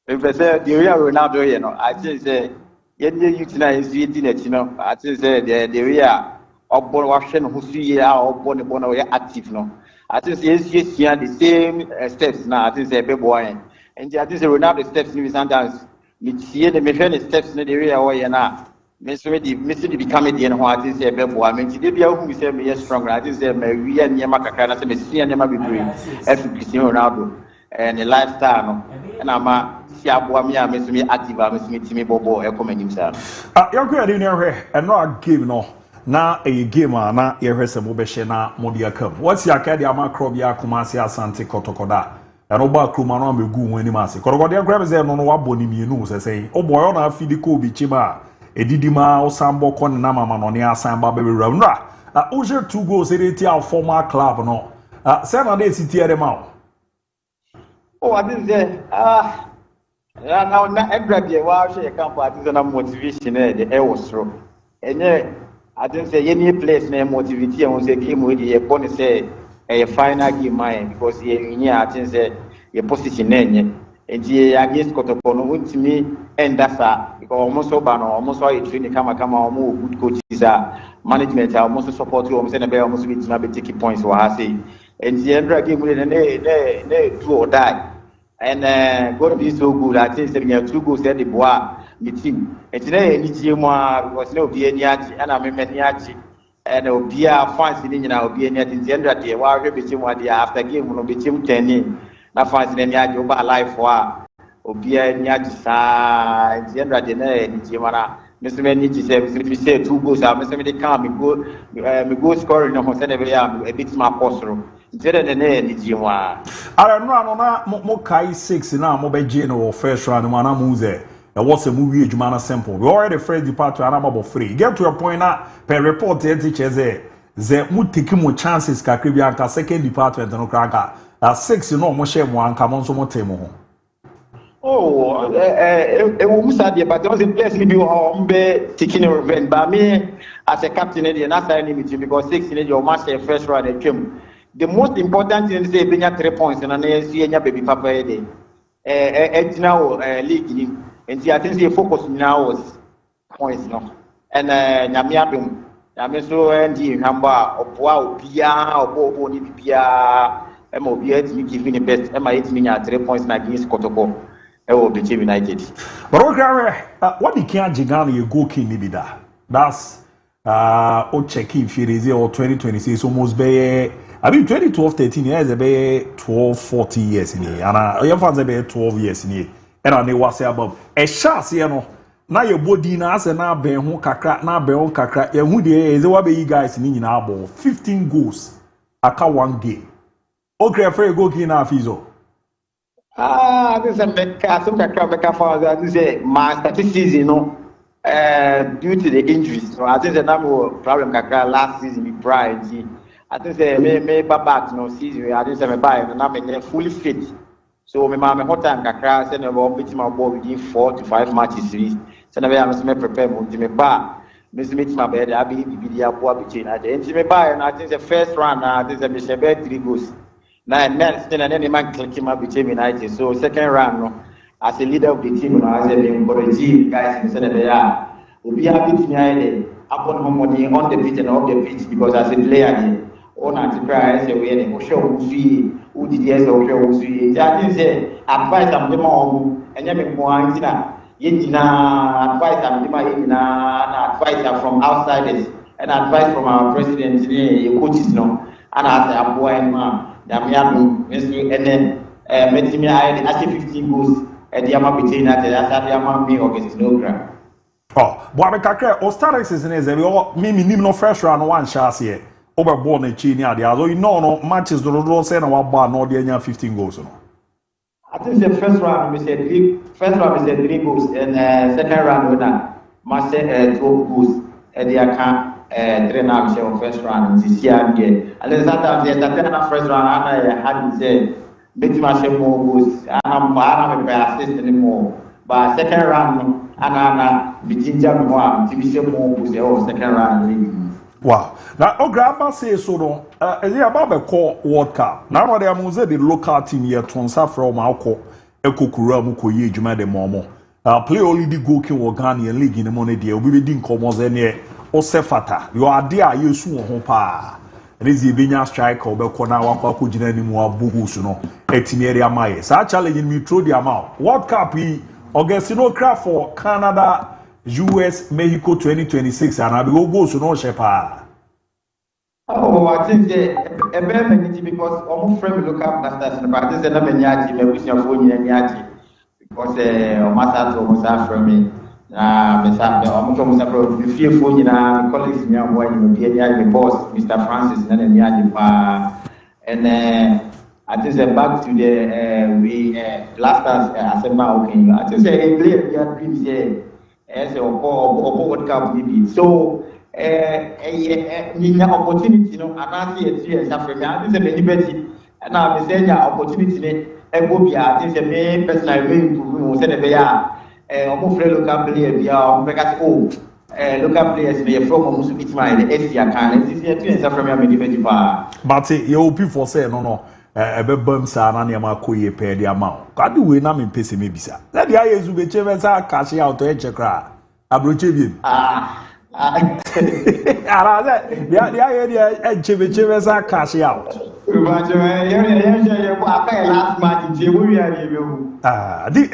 if say the real Ronaldo ye no I think say ye dey youth na is ye di na ti no I think say the real obo wa hwe no ho su ye obo ne bo na we active no I think yes the same steps now. I think say be boy and I think say Ronaldo steps ni sometimes me tie the me hwe steps ni the area where na me so me see the become the no I think say be boy me tie bia hu me say me yes stronger I think say me wi ya nyema kakra na say me see nyema be brave every Cristiano Ronaldo and the lifestyle no na ma si aboa me a me so me active a me so me timi bobo e come anim sa yanko ya ni hwe and no game no na a game na ye hwese mo be hye na modi akam what's your card ya macro bia Kumasi Asante Kotokoda eno ba kruma no amegu ho anim ase Kotokoda grab ze no wabo ni mienu sesei oboyo na afidi ko bi chima edidima osambo kon na mama no ne asamba be wura uje 2 goals ereti our former club no say na dey city ere ma I didn't say now everybody wa share camp I didn't na motivation the air was through enye I didn't say any place na motivate you say game we dey born say a final game mine because you I think say your position enye and against Kotoko no ultimi end that because almost all you training kama almost good coaches management almost support you almost na be almost with na be taking points wa say and the end game we na do or die and God be so good I think say we have 2 goals at the bois the team and today any team because no be any ati and I me ati and obi a fans ni nyina obi any ati the end of the wa be team wa dia after game no be team 10 na fans ni ati oba life wa obi any ati sa the end of the na any team na Mr. Menich says, if you say 2 goals, Mr. Medica, me go scoring on Senegal, a bit more possible. Instead of the name, it's you. I don't know, mo kai 6 now, mo be general first round, man, muze. What's a movie, Jumana simple. We already first departure, and I'm about free. Get to a point now, per report, the teachers they would take more chances, Caribbean, second department, andOkraka. At 6, you know, mo share one, come on, so much temo. Oh, but there was a place in the taking a revenge. But me, as a captain, and as I limit because 6 in your master first round they came. The most important thing is being 3 points and I see any baby papa at now league. And I think they focus now was points now. And Namiabum, Namiso and the number of wow, Pia or Bobo Pia, MOB, you give me the best. Am I 3 points against Kotoko? DIABY United. But what the can Jigani you go king Nibida? That's checking Firizi or 2026 almost be. I mean 2012-13 years be 12-40 years in here. And I fans be 12 years in here. And I was say about a chance you know. Now your body na say na be ho kakra na be on kakra. Ye hu de is what be you guys ni na ball 15 goals aka one game. Okay, after go king na fizo. This is a Mecca for this is my statistics, you know, due to the injuries. So I think the number problem last season, prior. I think they may back no season. I think they buy and I'm fully fit. So my mom, hot time Kakra, send about beating my ball within 4 to 5 matches. So I must prepare to me bar. Miss Meet my bed, I be the Abu between. I think buy and I think the first round, I think the bed 3 goals. Now, still any man clicking up with United. So second round, as a leader of the team, as a member of the team, guys in Senegal, will be happy to be upon money on the pitch and off the pitch because as a player, on at cry as a way, show who did yes or show. That is advice of the mom and then more advice of the advice from outsiders and advice from our president, coaches, no, and as a boy and man. Damiano, and then Metimi, I 15 goals at the Yamabi United, as I am me August Nogra. Oh, Boabekaka, Ostarax is in a Mimi no first round one chassis here. Overborn a China, the other no matches the road send our bar no the 15 goals. I think the first round we said 3 goals, and second round winner must say 12 goals at the account. Trainer show first round this year again. And then that first round I had said make my more goals. I'm a assist anymore. But second round I between jam more TV more goals or second round. Wow. Now Ograba say so no is about the call World Cup. Now what they am say the local team here transfer from Alco Ekokura mu koyi adwuma de momo. Play only the goal king Ghanaian league in the money there. We be din comos any Osefata, you are there, you soon hopa. This is a striker, Belcona, Wako Jinani, Bugusuno, Etimeria Maye. So challenging me through the amount. World Cup, Augustino craft for Canada, US, Mexico 2026, and I will go to no shepa. Oh, I think a better many because almost friend look up that but this is another Yati, maybe your phone Yati, because Masato was after me. I'm from fearful in our colleagues near when you the boss, Mr. Francis, and I just back to the we last as a mountain. I just say a player we have been here as a World Cup maybe. So in opportunity, you know, and I see it here as Africa. I just say many and I'm saying opportunity and will be I think the main person I will to send a local players, local players from Musubitma, the Asia can. This is from your but you people say no. Ebebam sa na niam akoye pe de amount. Kadu we na me pese me bisa. Let the ayezu be cheve sa cash out e chekra. Abroche bi. Ara that the aye de cheve sa cash out. Is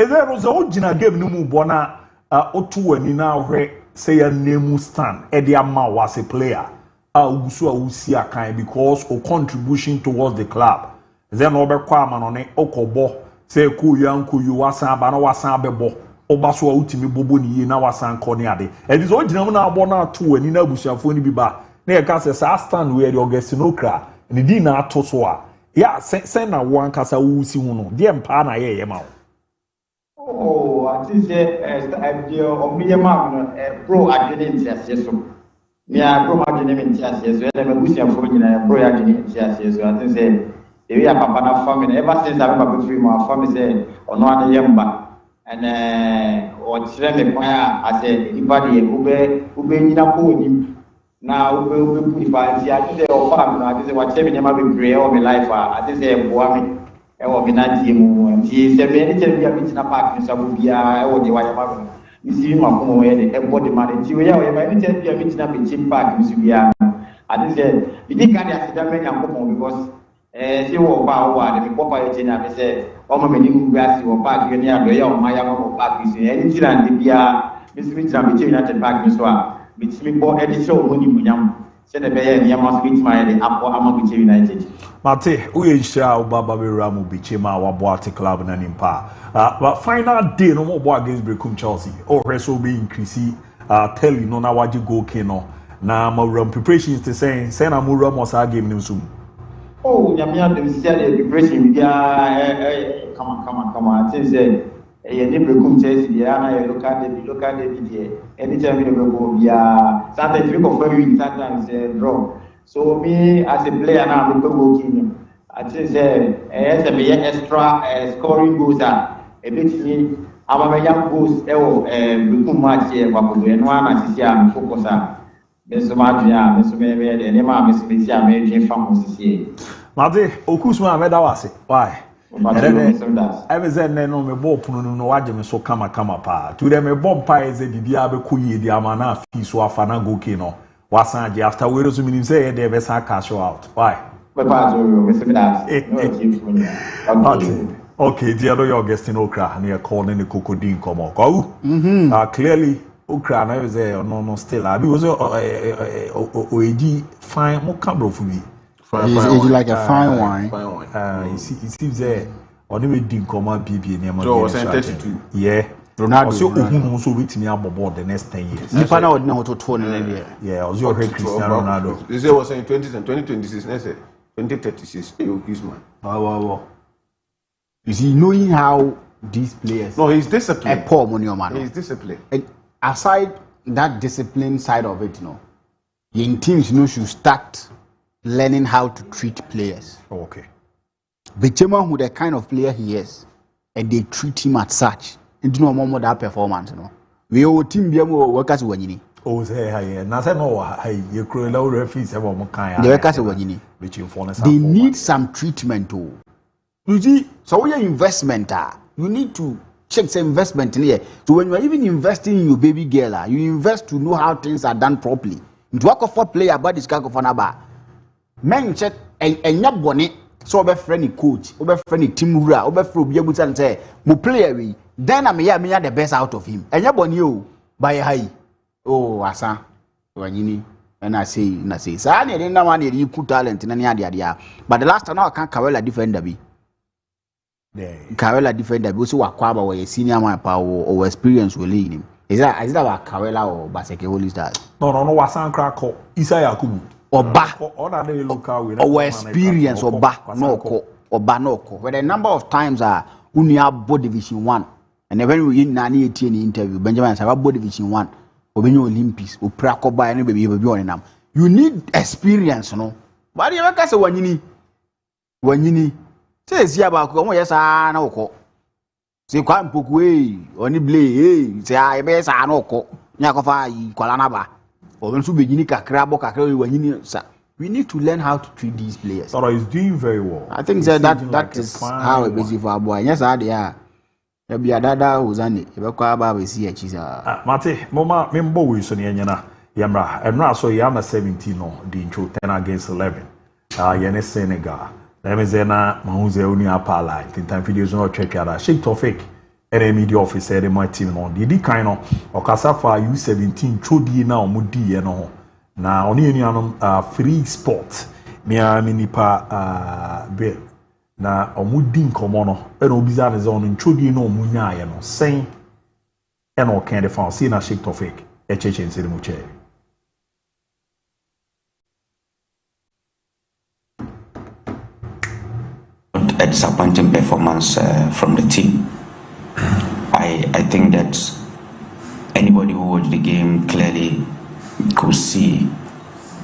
there was original game no mu bona otu ani na hwe say ya name stand e de ama was a player. Ugusu awusi akan because of contribution towards the club. Then over kwama no ne okobo say ku yanku you wasan ba no wasan bebo obaso a utimi bobo ni ye na wasan kɔ ne ade edi so gyina mu na abɔ na ato ani na abusuafo ni bi ba na ye ka se sa stand we the Augustine Okra ne di na ato so a ya sen na wo ankasa wo si hu no de mpa na ye ma oh I think the omiyema no pro adwene ntiase so me a pro adwene ntiase so na abusuafo nyina pro adwene ntiase so I think say ewi ya papa na family ever since I remember free my family say ono ane yemba and o tire me kwa as a anybody ube nyina ko ni na ube purify ti ati say o fa na ati say wa che me nyama be pray o me life ati say boa me e wo me na tie mu ti se me ni che bia me tina park ni sabu bia e wo de wa nyama me ni si ma ko mo ye de e body man ti we ya o ye ma ni che bia me tina be chim park ni su bia ati say bi ka dia sida me nyam ko because si wo ba wa de ko pa ye tina me say o ma me ni mu gasi wo park ni ado ya o ma ya ko park ni se ni tira ndi bia me si tina be United park ni so a me ti bo edit show mo ni munyam se de be ye ni ma so bit ma ye de apo ama be United Mate we ensure Obaba be ramu be chema wa boate club na nimpa but final day no mo bo against Brekum Chelsea o reso be increase tell you no na waji go kino na ma ram preparations to say na mo ram was game nim sum. Oh, nyamia dem sia the preparation we come on. I think say e dey Brekum Chelsea dey na e local derby there. Anytime we go bia sometimes we confirm win sometimes draw. So me as a player now we go king. I think say be extra scoring goals e bit me amamenya goals e wo Brekum match e kwa ko eno na sisi am focus Mesomajia, Mesomeme, the Nema, Mesomisia, Major Famous. Mate, Okusma, Medawasi. Why? I was then no me bo puno no waje so kama pa. To them a bomb pie is a bibia be kuyi di amana fi so afana go kino. Wasan after we resuming say they be sa cash out. Why? Okay, the other Augustine Okra near calling the Cocodine come on. Clearly Okra na was no still. I was fine mo cabro for me. It's like a fine wine. It seems there on the din come BB near my 32. Yeah. Ronaldo also with me about the next 10 years. Nipa na ordinary to 20 yeah, also your Cristiano Ronaldo. They say was in 2026 next 2036 man. Wow. You see, knowing how these players he's disciplined. Poor money man. He's disciplined. And aside that discipline side of it, in teams should start learning how to treat players. Okay. Bechema who the kind of player he is, and they treat him as such. And do no more that performance, We all team be workers wanyini. Oh, say na say no you create low referees e mo kan. The workers wanyini. They need some treatment too. You see, so when your investment you need to check the investment in here. So when you are even investing in your baby girl, you invest to know how things are done properly. To work for player about this kind of anaba. Men check and your bonnet. So be friendly coach, be friendly team rura, be friendly be able to say, "Mo player we." Then I may the best out of him. And your bonnet by high. Oh, asa, wanyini. And I say, so I need no one you put talent in any idea. But the last time I can't Carella defender be. Carella defender be also Wakwaba or a senior man power or experience will lead him. Is that Carella or Baseke Holy Stars? No, Wasan Krako, Isaiah Kubu. Oba or experience Oba Noko. But a number of times are Unia Board Division 1. And when we in Nani 18 interview, Benjamin Sarah Board Division 1, or when you Olympics, or Praco by any baby on them. You need experience, no? But you can't say when you need. Says Yabako, yes, I know. Say, quite Pukwe, only blay, say, I best I know. Yakofa, Kualanaba. Or when beginning Kakrabo Kakri when you sir. We need to learn how to treat these players. So he's doing very well. I think that is how it is for our boy. Yes, I are. There be a dada who's on it. If I call about see a cheese. Mate, Mama, Membo Wilson Yana, Yamra, and now so Yama 17 no, the intro 10 against 11. Yene Senegal. Let me say na Mahuze Uni Apala. In time videos no check out. Sheikh Tofik. And media officer in my team no the kind of Okasafa U17 chodi na omudi e no na oni anom free sport me nipa be na omudi nkomo no e no biza ne zo no chodi na omunya ye no sen and all kind of found see na shake Tofik a church in Sidimuche. A disappointing performance from the team. I think that anybody who watched the game clearly could see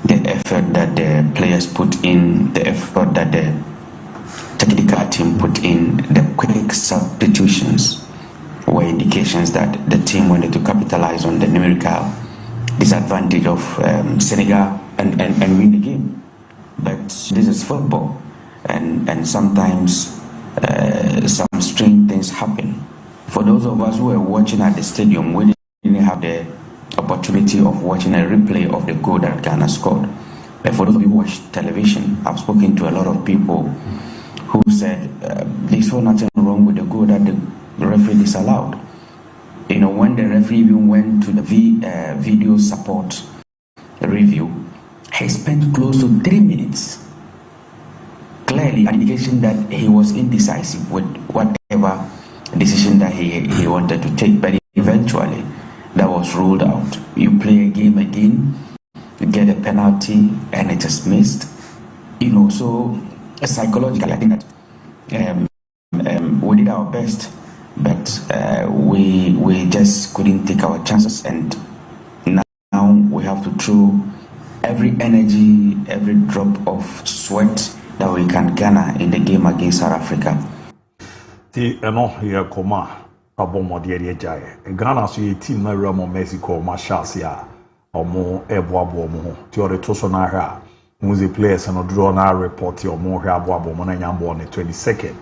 the effort that the players put in, the effort that the technical team put in, the quick substitutions were indications that the team wanted to capitalize on the numerical disadvantage of Senegal and win the game. But this is football, and sometimes some strange things happen. For those of us who were watching at the stadium, we didn't have the opportunity of watching a replay of the goal that Ghana scored. But for those of you who watch television, I've spoken to a lot of people who said they saw nothing wrong with the goal that the referee disallowed. You know, when the referee even went to the video support review, he spent close to 3 minutes. Clearly, an indication that he was indecisive with whatever decision that he wanted to take, but eventually that was ruled out. You play a game again, you get a penalty, and it is missed. You know, so psychologically, I think that we did our best, but we just couldn't take our chances, and now we have to throw every energy, every drop of sweat that we can garner in the game against South Africa. Here Koma Abomodi Jai. Ghana so a team na Ramo Mexico Mashasia or more Eboabo Theore Tosonara, who's the players and draw na report or more Abo Monanyambo on the 22nd.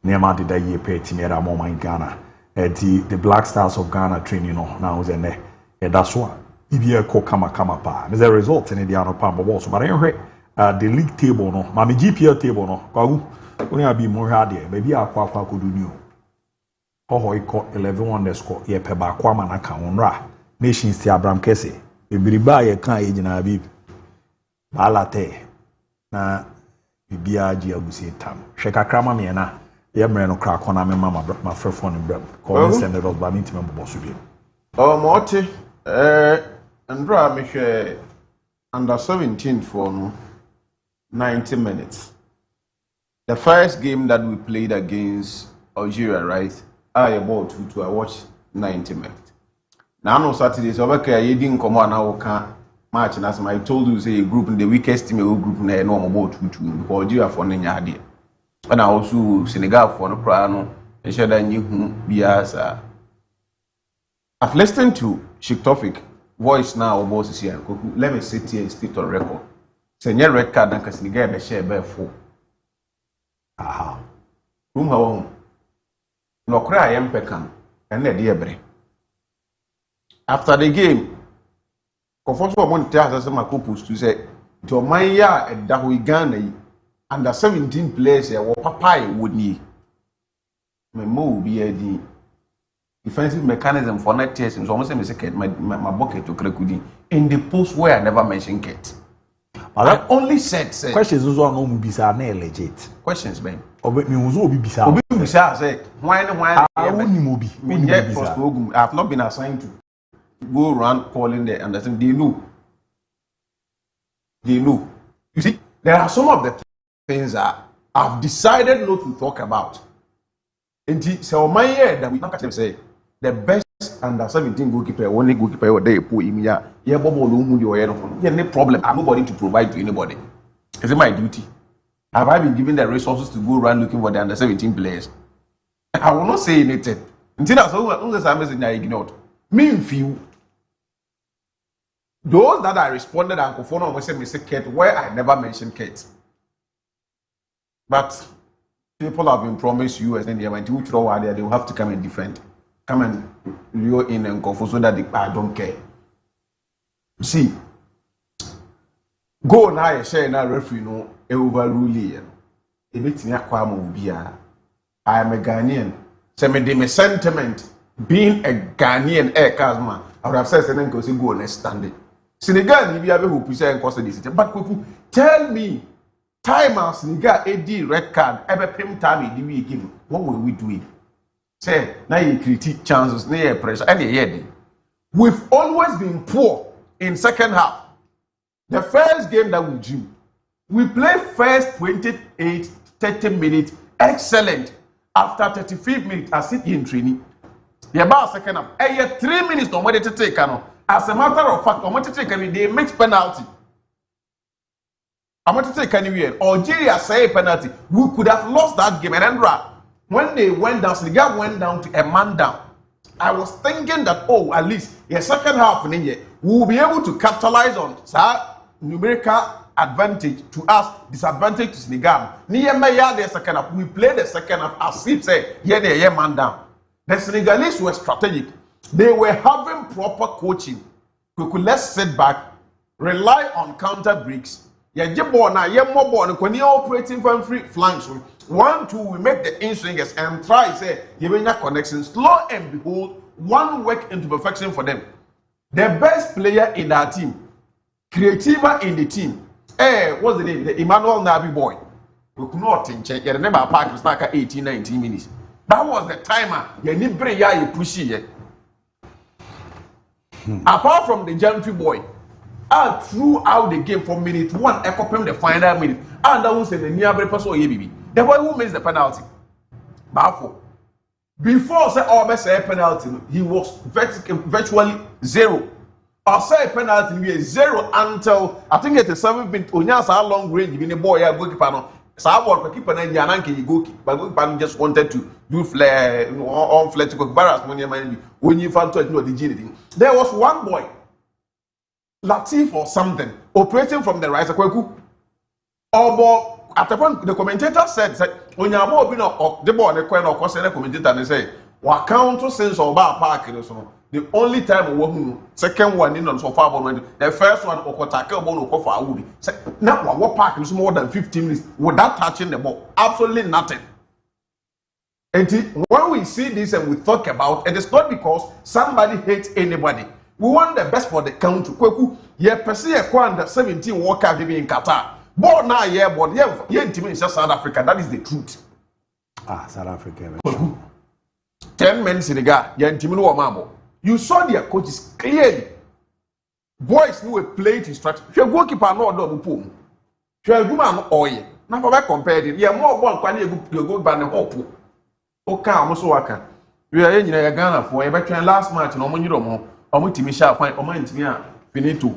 Nema did a year pay Timera Moma in Ghana. The Black Stars of Ghana training now is a that's one. Ibia ko kama pa. As a result in the ano pamba also, but anyway, the league table no, mami GPL table no, kwagu. Only I be more hard here. Maybe I could do new. Oh, he caught 11 on the score. Ye peba kwama na kaunra. Nations ti Abraham Kese. Ibiriba ye kan ye jina bib. Balate na bibia ji agusi tam. Sheka krama me na. Ye mre no kra kona me mama my friend phone in brem. Call me send it us ba me ntima bobo bi. Oh, Morty. Andra me hwe under 17 for no 90 minutes. The first game that we played against Algeria, right? I about to watch 90 minutes. Now on Saturday, so I didn't come on our match, and as I told you, say a group in the weakest team group na no about to Algeria for Nanya idea. And I also Senegal for no prano, and share that you biasa. I've listened to Sheikh Tofik voice now about this year. Let me sit here and state on record. Senior red card and Senegal be share by 4. Aha. Room home. No cry pekan and the dear. After the game, Conforto won't tell us my couples to say to my ya at Dahuigana under 17 players or Papai would need. My move be a defensive mechanism for net tests and almost a second my bucket to Krekudi in the post where I never mentioned Kate. I only said questions also no mubisa na legit. Questions, man. Obi mi uzo obi bisa. Obi bisa say why I have not been assigned to go around calling the understand. They know. You see, there are some of the things that I've decided not to talk about. And so my year that we can say the best under 17 goalkeeper, only goalkeeper or they put him here. Yeah, Bobo no problem. I'm nobody to provide to anybody. Is it my duty? Have I been given the resources to go around looking for the under 17 players? I will not say anything. Until I saw I ignored. Me few. Those that I responded and Kofono was saying Kate, where I never mentioned Kate. But people have been promised you as they went to throw there, they will have to come and defend. Come and reel in and go for so that I don't care. See, go now share na referee no overrule here. Ebetimi akwa ma obi a. I am a Ghanaian. Say me sentiment being a Ghanaian Kazma. I would have said say go say go and stand it. Senegal ni bi abe hope say enko say this. But people tell me time as Senegal AD red card ebe pim time di we game. What will we do? say now you critique chances near pressure and yeah. We've always been poor in second half. The first game that we do, we play first 28, 30 minutes, excellent. After 35 minutes, I sit in training. The about second half, 3 minutes no more to take. As a matter of fact, I want to take they make penalty. I want to take anywhere. Algeria say penalty. We could have lost that game. And then when they went down, Senegal went down to a man down. I was thinking that, at least the second half, we will be able to capitalize on numerical advantage to us, disadvantage to Senegal. The second half, we played the second half as if say, man down. The Senegalese were strategic. They were having proper coaching. We could let's sit back, rely on counter breaks. When you're operating from free flanks, 1, 2, we make the inswingers and try say giving a connection. Slow and behold, one work into perfection for them. The best player in that team, creativa in the team. What's the name? The Emmanuel Nabi boy. We could not think. You remember our park was like 18, 19 minutes. That was the timer. You need to you push it. Apart from the Gentry boy, throughout the game from minute 1, equipping the final minute, and that was the nearby person ABB. The boy who makes the penalty. Bafo. Before say penalty, he was virtually zero. Or say penalty be 0 until I think it's the 7th minute. Onyas how long range in the boy goalkeeper no. So keeper na nyananke you go, but goalkeeper just wanted to do flare on flare to go embarrass when you found to know the anything. There was one boy, Latif or something, operating from the right. At the point, the commentator said, when you are been the ball, the coin of course, and the commentator and say, what counter sense of bar park, the only time we second one in on so far, the first one, or tackle ball or for wood. Now, what park is more than 15 minutes without touching the ball? Absolutely nothing. And when we see this and we talk about it, it's not because somebody hates anybody. We want the best for the country. Yeah, Percy under 17 walk out in Qatar. Born now, born, team in South Africa. That is the truth. South Africa. 10 men Senegal, team you saw their coaches clearly. Boys who were played instructions. If you goalkeeper, no double pool. If you man oil, now for compared it, more one you go by the hope. Okay, almost worker. We are in Ghana for a veteran last match, no money, team shall find finito,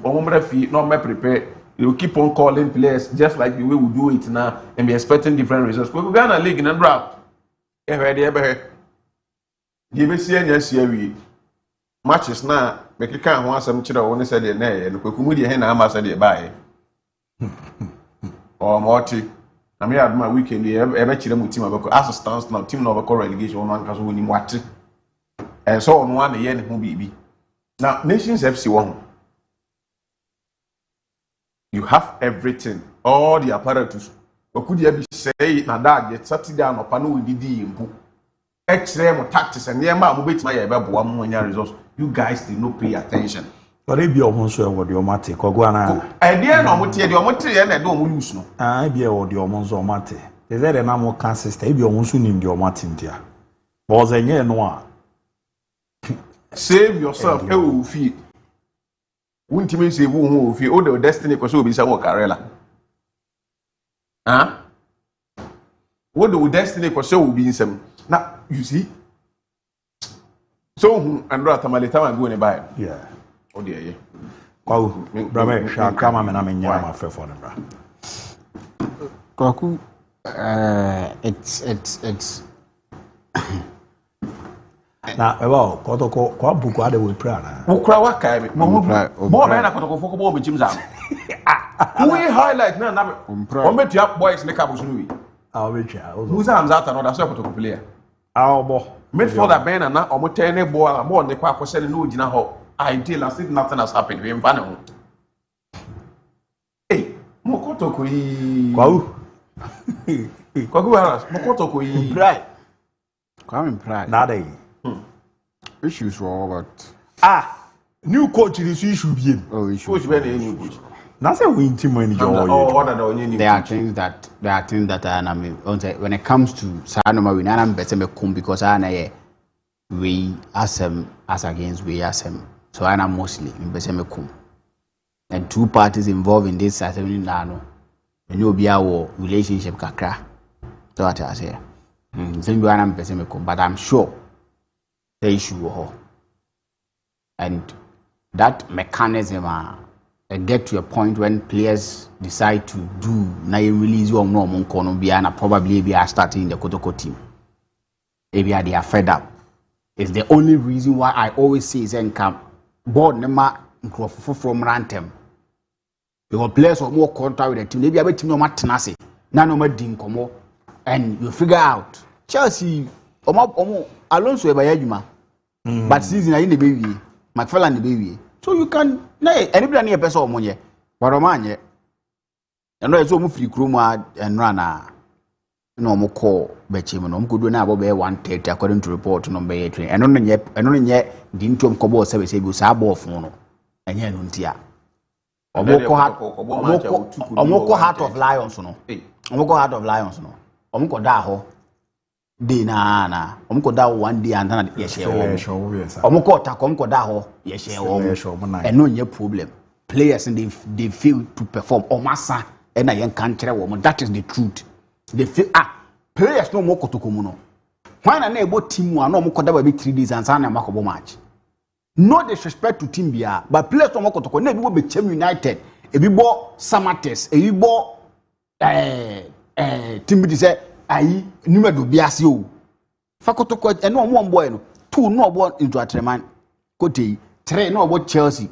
fee, not my prepare. You keep on calling players just like the way we do it now and be expecting different results. We go a league in a draft. Ever. Give me see matches now. Make you can't want some children only said the nay and Kukumudi and Amma said it by or Morty. I may have my weekend ever children team of assistance now team of a relegation one because we need what and so on 1 year who be. Now Nations FC1. You have everything, all the apparatus. What could you be say na that get Saturday on pano with the book? X-ray tactics and yama wait my results. You guys did not pay attention. But if you're also what your mate, Kogwana, I dare not what you're and I don't lose no. I be what your monzo mate. Is there an ammo consistent? If you're also in your matin dear. Was a year noir. Save yourself, oh, feet. Wouldn't you say who if you order destiny because you'll be some carella? Huh? What do destiny because you will be in some now you see? So and rather Malita and go and buy. Yeah. Oh dear, yeah. Wow, Brame, shall come and I'm in Yama for them. Kwaku, it's na eba kotoko kwa buku ade we pray na ukra waka be mo be na kotoko foko bo mechim zam we highlight na o metua boys ne ka bosu wi a o metua musa amzata no da so kotoko player a bo midfielder ben na o mo ten ne ball ball ne kwa akosele no gina ho until as if nothing has happened we mfa ne ho mo kotoko yi kwa haras mo kotoko yi pride come pride na dey issues were but new coach is issue be coach be the new coach na say we team manager there are things that when it comes to Sanoma we na better me come because I na we asem as against we asem. So I am mostly in Besemekum. And two parties involved in this assembly now. And you'll be our relationship kakra. So what I say. But I'm sure the issue and that mechanism get to a point when players decide to do na release or no and probably be starting in the Kotoko team. Maybe they are fed up. It's the only reason why I always say is income board nema from Rantem. Because players are more contact with the team. Maybe a bit no matter na no more dinkomo. And you figure out Chelsea Alonso Ebayajuma. But season in the baby, McFarlane the baby. So you can anybody near person or money. Waromanye. And no, it's almost free Kruma and Rana. No more call Betchim. No, could do now about 130 according to report number 8. And only yet didn't come Cobo service able Sabo phone. And yet, Nuntia. Omoko Heart of Lions, no. Omoko Heart of Lions, no. Omoko Daho. Dina omko da one day and then yes omko ta komko da ho yes and no problem players and they fail to perform omasa and I can tell woman that is the truth they feel players no more kotokomu no when na ebo team no omko da be 3 days and sana makobo match no disrespect to team bia but players no more kotoko na ebi be Chem United ebi bo Samates ebi bo team bi say ayi numero biase o fakoto ko eno omo boy no 2 no obo into Atreman kote 3 no obo Chelsea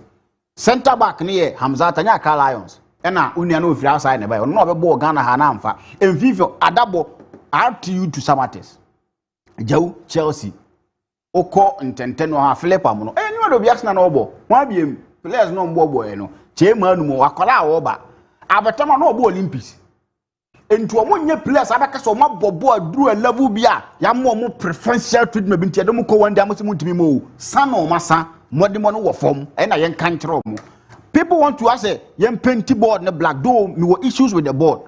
center back ne ye Hamzat anya ka Lions ena unia no ofiri outside ne ba no obebo Ghana ha na amfa emfifo adabo RTU to Samates jaw Chelsea oko ntenten no ha Philip amono numero biase na no obo wa biem players no mbo boy no chema nu mo akola oba abatama no obo Olympics into omonye players abaka so mabobo aduru a level bia ya mo preferential treatment bi ntia dem ko wanda amsi mutimi mo sano masa modimo no wo form e na yen kan kire mo people want to say yen painty board na black do me wo issues with the board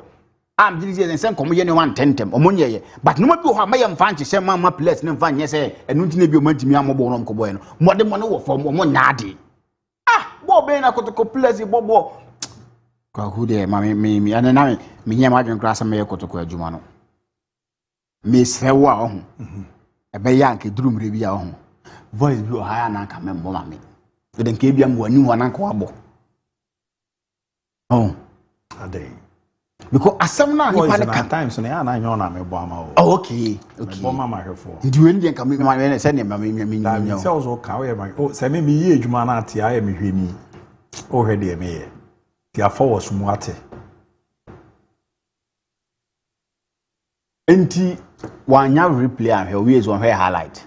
am dili say sen komo ye ne wan tentem omonye ye but no bi ho ma ye mfa nche se ma players ne mfa nye se enu ntine bi o matimi amobo no mkobo ye no modimo no wo form omonya ade bo be na kotoko players bobo kwa hude me ane na me nyama adwen kra me yekotoko adwuma no me sewa ho ebe ya nke duru mre bi ya ho voice bi o haya na nka membo ma me de nke bia mo ani ho na nka wabo ade because asem na ni pa times na ya na nyo na me bo ama o okay bo ma hefo ndi we ndi nka me ma se ne ma me nyo se ozo ka we ma o se me ye adwuma na ate aye me hwani o hwede me ye dia forwards mu ate enti wanya replay and he always on her highlight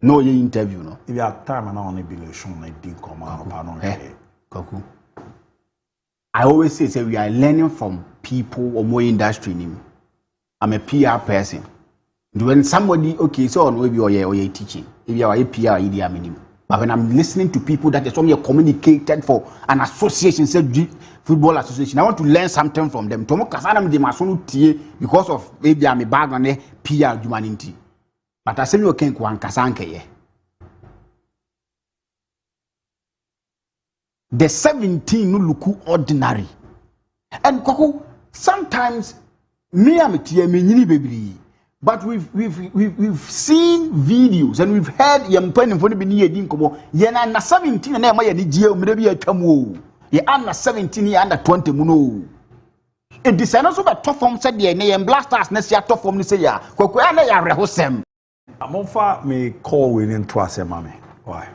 no ye interview no if you time na on evaluation na di command pa no kaku I always say we are learning from people or more industry nim I'm a PR person when somebody okay so on maybe or you teaching if you are a PR you dey minim but when I'm listening to people that is somewhere communicated for an association, say football association, I want to learn something from them. Tomo kasana me maso tie because of maybe I'm a background PR humanity. But I say you can kwan kasanke ye. The 17 no look ordinary. And koko sometimes me am tie me nyini bebre. But we've seen videos and we've heard yam pen for the be din kobo ye na 17 na ma ye ni gie umre bi atwam o ye under 17 ye under 20 mu no e disana so be top form said ye na blasters na sia top form ni say ya kokwa na ya rehosem amonfa me call we in to asema me why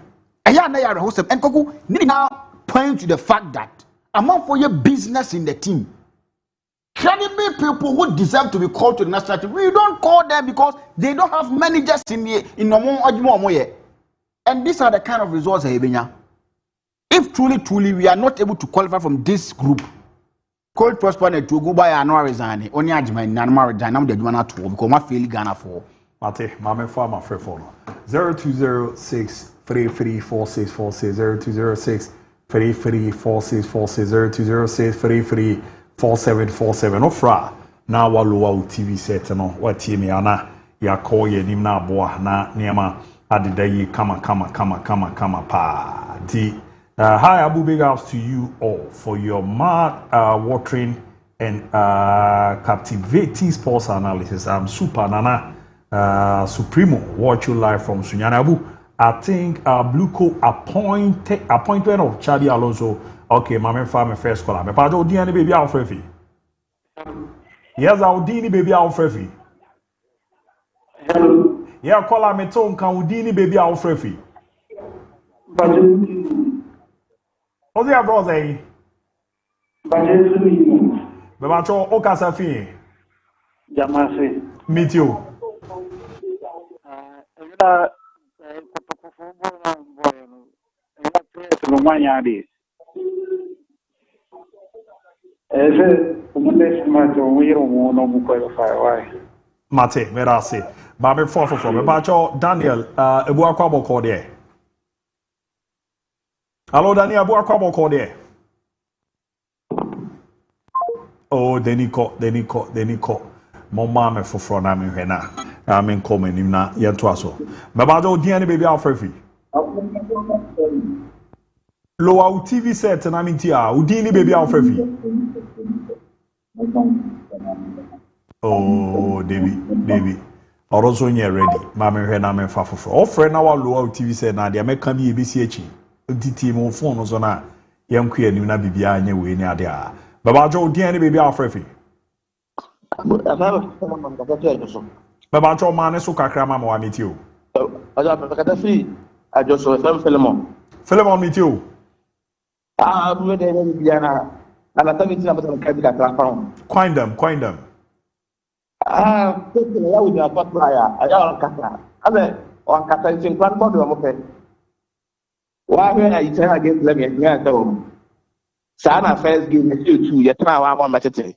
ya na ya rehosem and koku ni now point to the fact that among for your business in the team credible people who deserve to be called to the national team, we don't call them because they don't have managers in Omo. And these are the kind of results if truly we are not able to qualify from this group, Cold Prosper to go by annual resign, only Ajman Nanmar Dynam the Duana to because my fail Ghana for Mate, Mame Farmer Free Phone 0206 334646 0206 334646 0206 33 4747 ofra na waloa TV set no watie me ana ya call ye nim na aboa na niema adeda yi kama pa di hi Abu, big ups to you all for your mad watering and captivating sports analysis. I'm Super Nana Supremo, watch you live from Sunyani. Abu, I think Bluco appointment of Chadi Alonso. Okay, my first caller. Me pajo di ani baby Alfrefi. Yes, I'll di ni baby Alfrefi. Hello. Yeah, caller me ton kan di ni baby Alfrefi. What's your brother? Babacho Okasafi. Jamasi. Meet you. Mate, merasi. Babe for Babacho Daniel Ebu Akwabo called there. Hello, Daniel Ebu Akwabo called there. Oh, Deniko. Mama me for na me hwena. Amen come nim na yento aso. Babajo diani baby Alfrefi. Lowa TV set na me tia. Udini baby Alfrefi. Oh, Debbie. Orozo nye ready. Ma me hwena me fa foforo. Ofre na wa lowa TV set na dia meka mi ebisi echi. Ntiti mo phone no so na yenku anim na bibia anye we ni ade a. Babajo diani baby Alfrefi. Babacho mane so kakra ma wa metio. Aja kata free. Ajo so Philemon. Philemon metio. We dey biana. Ala tabi tina bata kabi ka transform. Coin them. Ya we dey talk player. Aja on kata. Abe on kata tin plan board wa mo pe. Wa he na ita against them ya tawo. Sana first game 2 ya tana wa ma tete.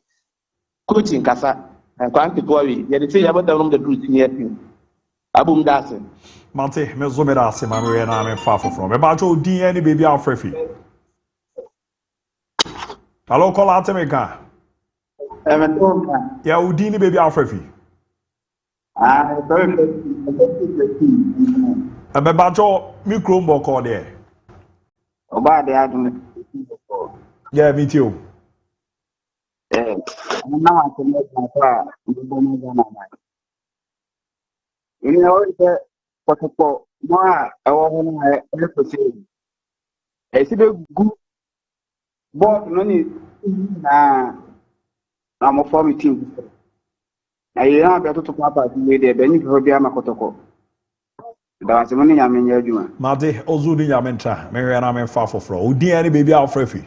Coaching kasa and quantity worry. You say about the room the truth near you. Abum Dase. Mante, me zomerase, man, na me far from. Babajo di any baby Alfrefi. Hello, call out to me, ka. Yeah, Udini baby Alfrefi. Babajo, me Chromebook call there. Oba de adun. Yeah, me too. Now I can make my car. You know, for more, I want to say, I see the good board money. I'm a formative. I am better to Papa with the Benny Robia Makotoko. That's the money I'm in your doing. Mate, Ozudi Yamenta, Mary and I'm in far for flow. Dear baby Alfrefi.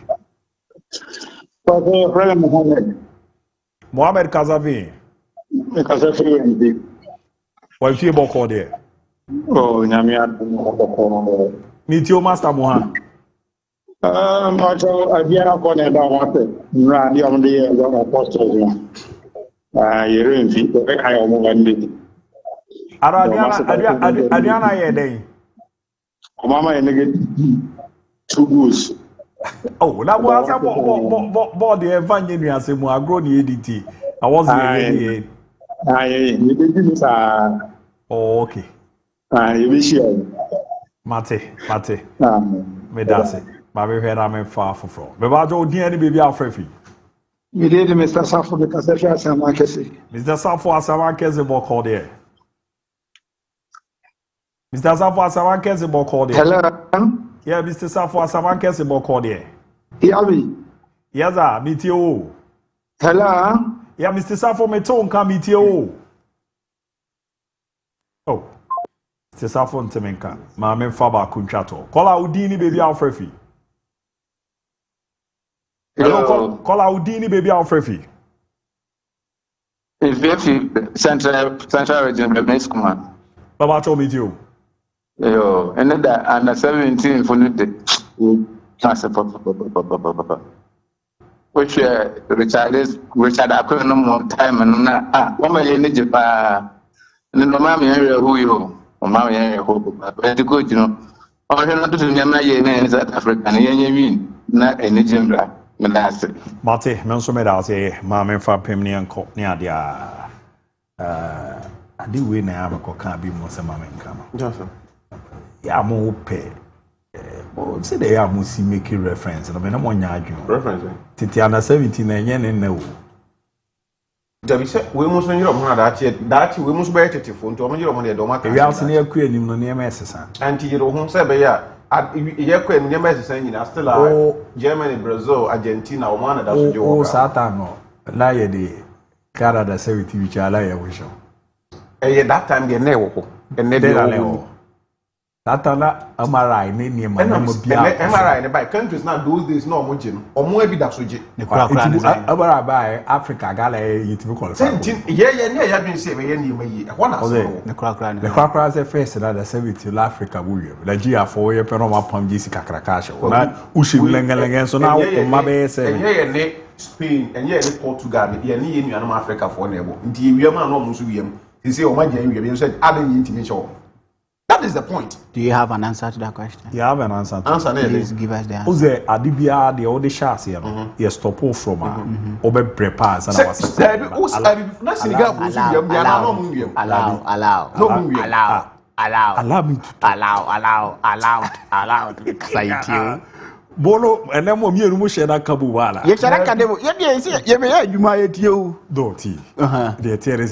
Mohamed Kazavi. What's your book there? Oh, Namia. Meet your master Moha. I didn't go there. I wanted. Run on the apostles. You're in feet. I almost ended. Adriana, day. Mama, and get 2 goose. Oh, that was a board the Evangelion as a Muagroni EDT. I was the oh, okay. You wish you Mate. Medase. Baby, head I'm far from. Babajo, dear baby Alfrefi. You did Mr. Safo because I shall some Makesi. Mr. Safo Asamakese Boko there. Mr. Safo Asamakese Boko there. Hello. Yeah, Mr. Safo Asamakese Boko there. Yabi. Yes, sir. Meet you. Hello. Yeah, Mr. Safo Meton come meet you. Oh. Mr. Safo Ntemenka. Mame Faba Kunchato. Call out Udini baby Alfrefi. Hello. Call out Udini baby Alfrefi. If Central Region of Next Command. Baba told me you. Yo, and then that under 17 for the which Richard I couldn't no more time and one my energy and then no mammy area who you or mammy area hope but the good, you know. Or you're not doing your South Africa and you mean not any gender. Mate, Mensomeda say, Mamma for Pimney and Cockney, ade we na ya ko kan bi mo se ma men kan Yes. ya mo pe o se de ya mo si make reference no me na mo nya adwun Reference. titi ana 17 na enye ne na o Dabi se we mo so nyiro mo na daachi we mo so be tetefo nti o mo nyiro mo de do ma kan. ewi ase na yakua anim no ne ma esesa Anti yiro ho se be ya yakua anim ne ma esesa nyina still a Germany, Brazil, Argentina o mo na da so je wo. O satan no na ye de Canada 70 which ala ye wo show That time de na e wo ko. Ne de wo. Tatana MRI ne ne ma na mo bia MRI ne by countries now those days no mo je no omo abi da so je ne kura MRI by Africa gala yitimi qualify ye ya bin say be ye ni ma yi e na so ne kura say first na da 70 la Africa bu ye Nigeria for ye pe no ma pam ji sikakra ka she na ushi lengelenge so na o ma be say ye ne Spain and ye ne Portugal ye ni ye nuanom Africa for na ebo nti ye ma no mo so wiem ti say o ma je wiem say adan ye ntimi show. That is the point. Do you have an answer to that question? You have an answer. Please give us the answer. Oze adibia the all the shots here. You stop off from obe prepares and was allow Bolo and then me and share that kabu wala. Ye share that kabu. Ye be adwuma ye tie o. Doti. The tear is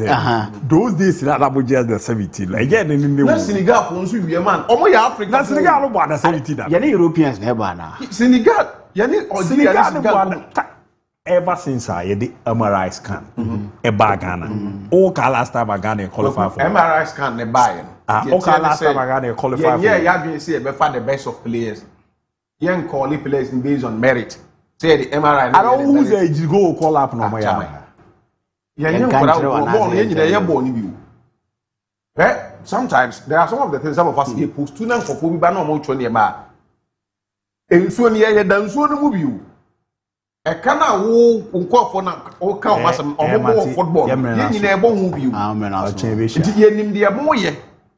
those days that Abuja the 17. Again in the Senegal for nso wie man. Omo ya Africa. Na Senegal no bo na 17 da. Ye ne Europeans na ba na. Senegal, ye ne Senegal ever since I the MRI scan e ba Ghana. O ka last time Ghana qualify for. MRI scan ne buy. O ka last time Ghana qualify for. Yeah, ya be say be find the best of players. Young calling players based on merit. Say the MRI. I don't who's a go call up no more. Sometimes there are some of the things some of us here post to for people but no more twenty ma. And so near you dance so no move you. A kana wo unko for na o ka o masam o football. You need bon move you.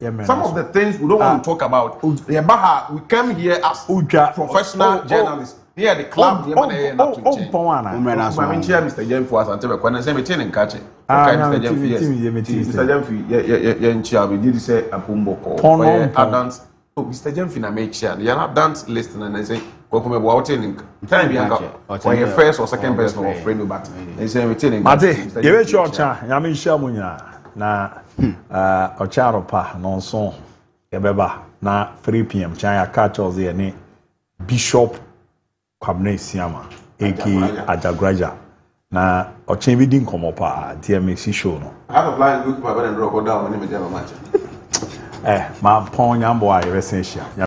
Some of the things we don't want to talk about. We come here as professional journalists. Here the club, Mr. Jemfo, and tell me, say, and catch it. Mr. Jemfi, we did say a bumbo dance. Oh, Mr. Jemfi, I make sure you're not dance listening and I say, go come about in time for your first or second person or friend, but they say, retaining. Mate, give it your chance. Yamin Shamunya. Na ocharo pa non son ebeba na 3 p.m. Chanya catch us here ni Bishop Kwabena Siama aka Ajagraja na ochen bi din komo pa TMX show no. I have a plan to look my brother and rock down when me jam match. Ma pon yambo a yebesen hia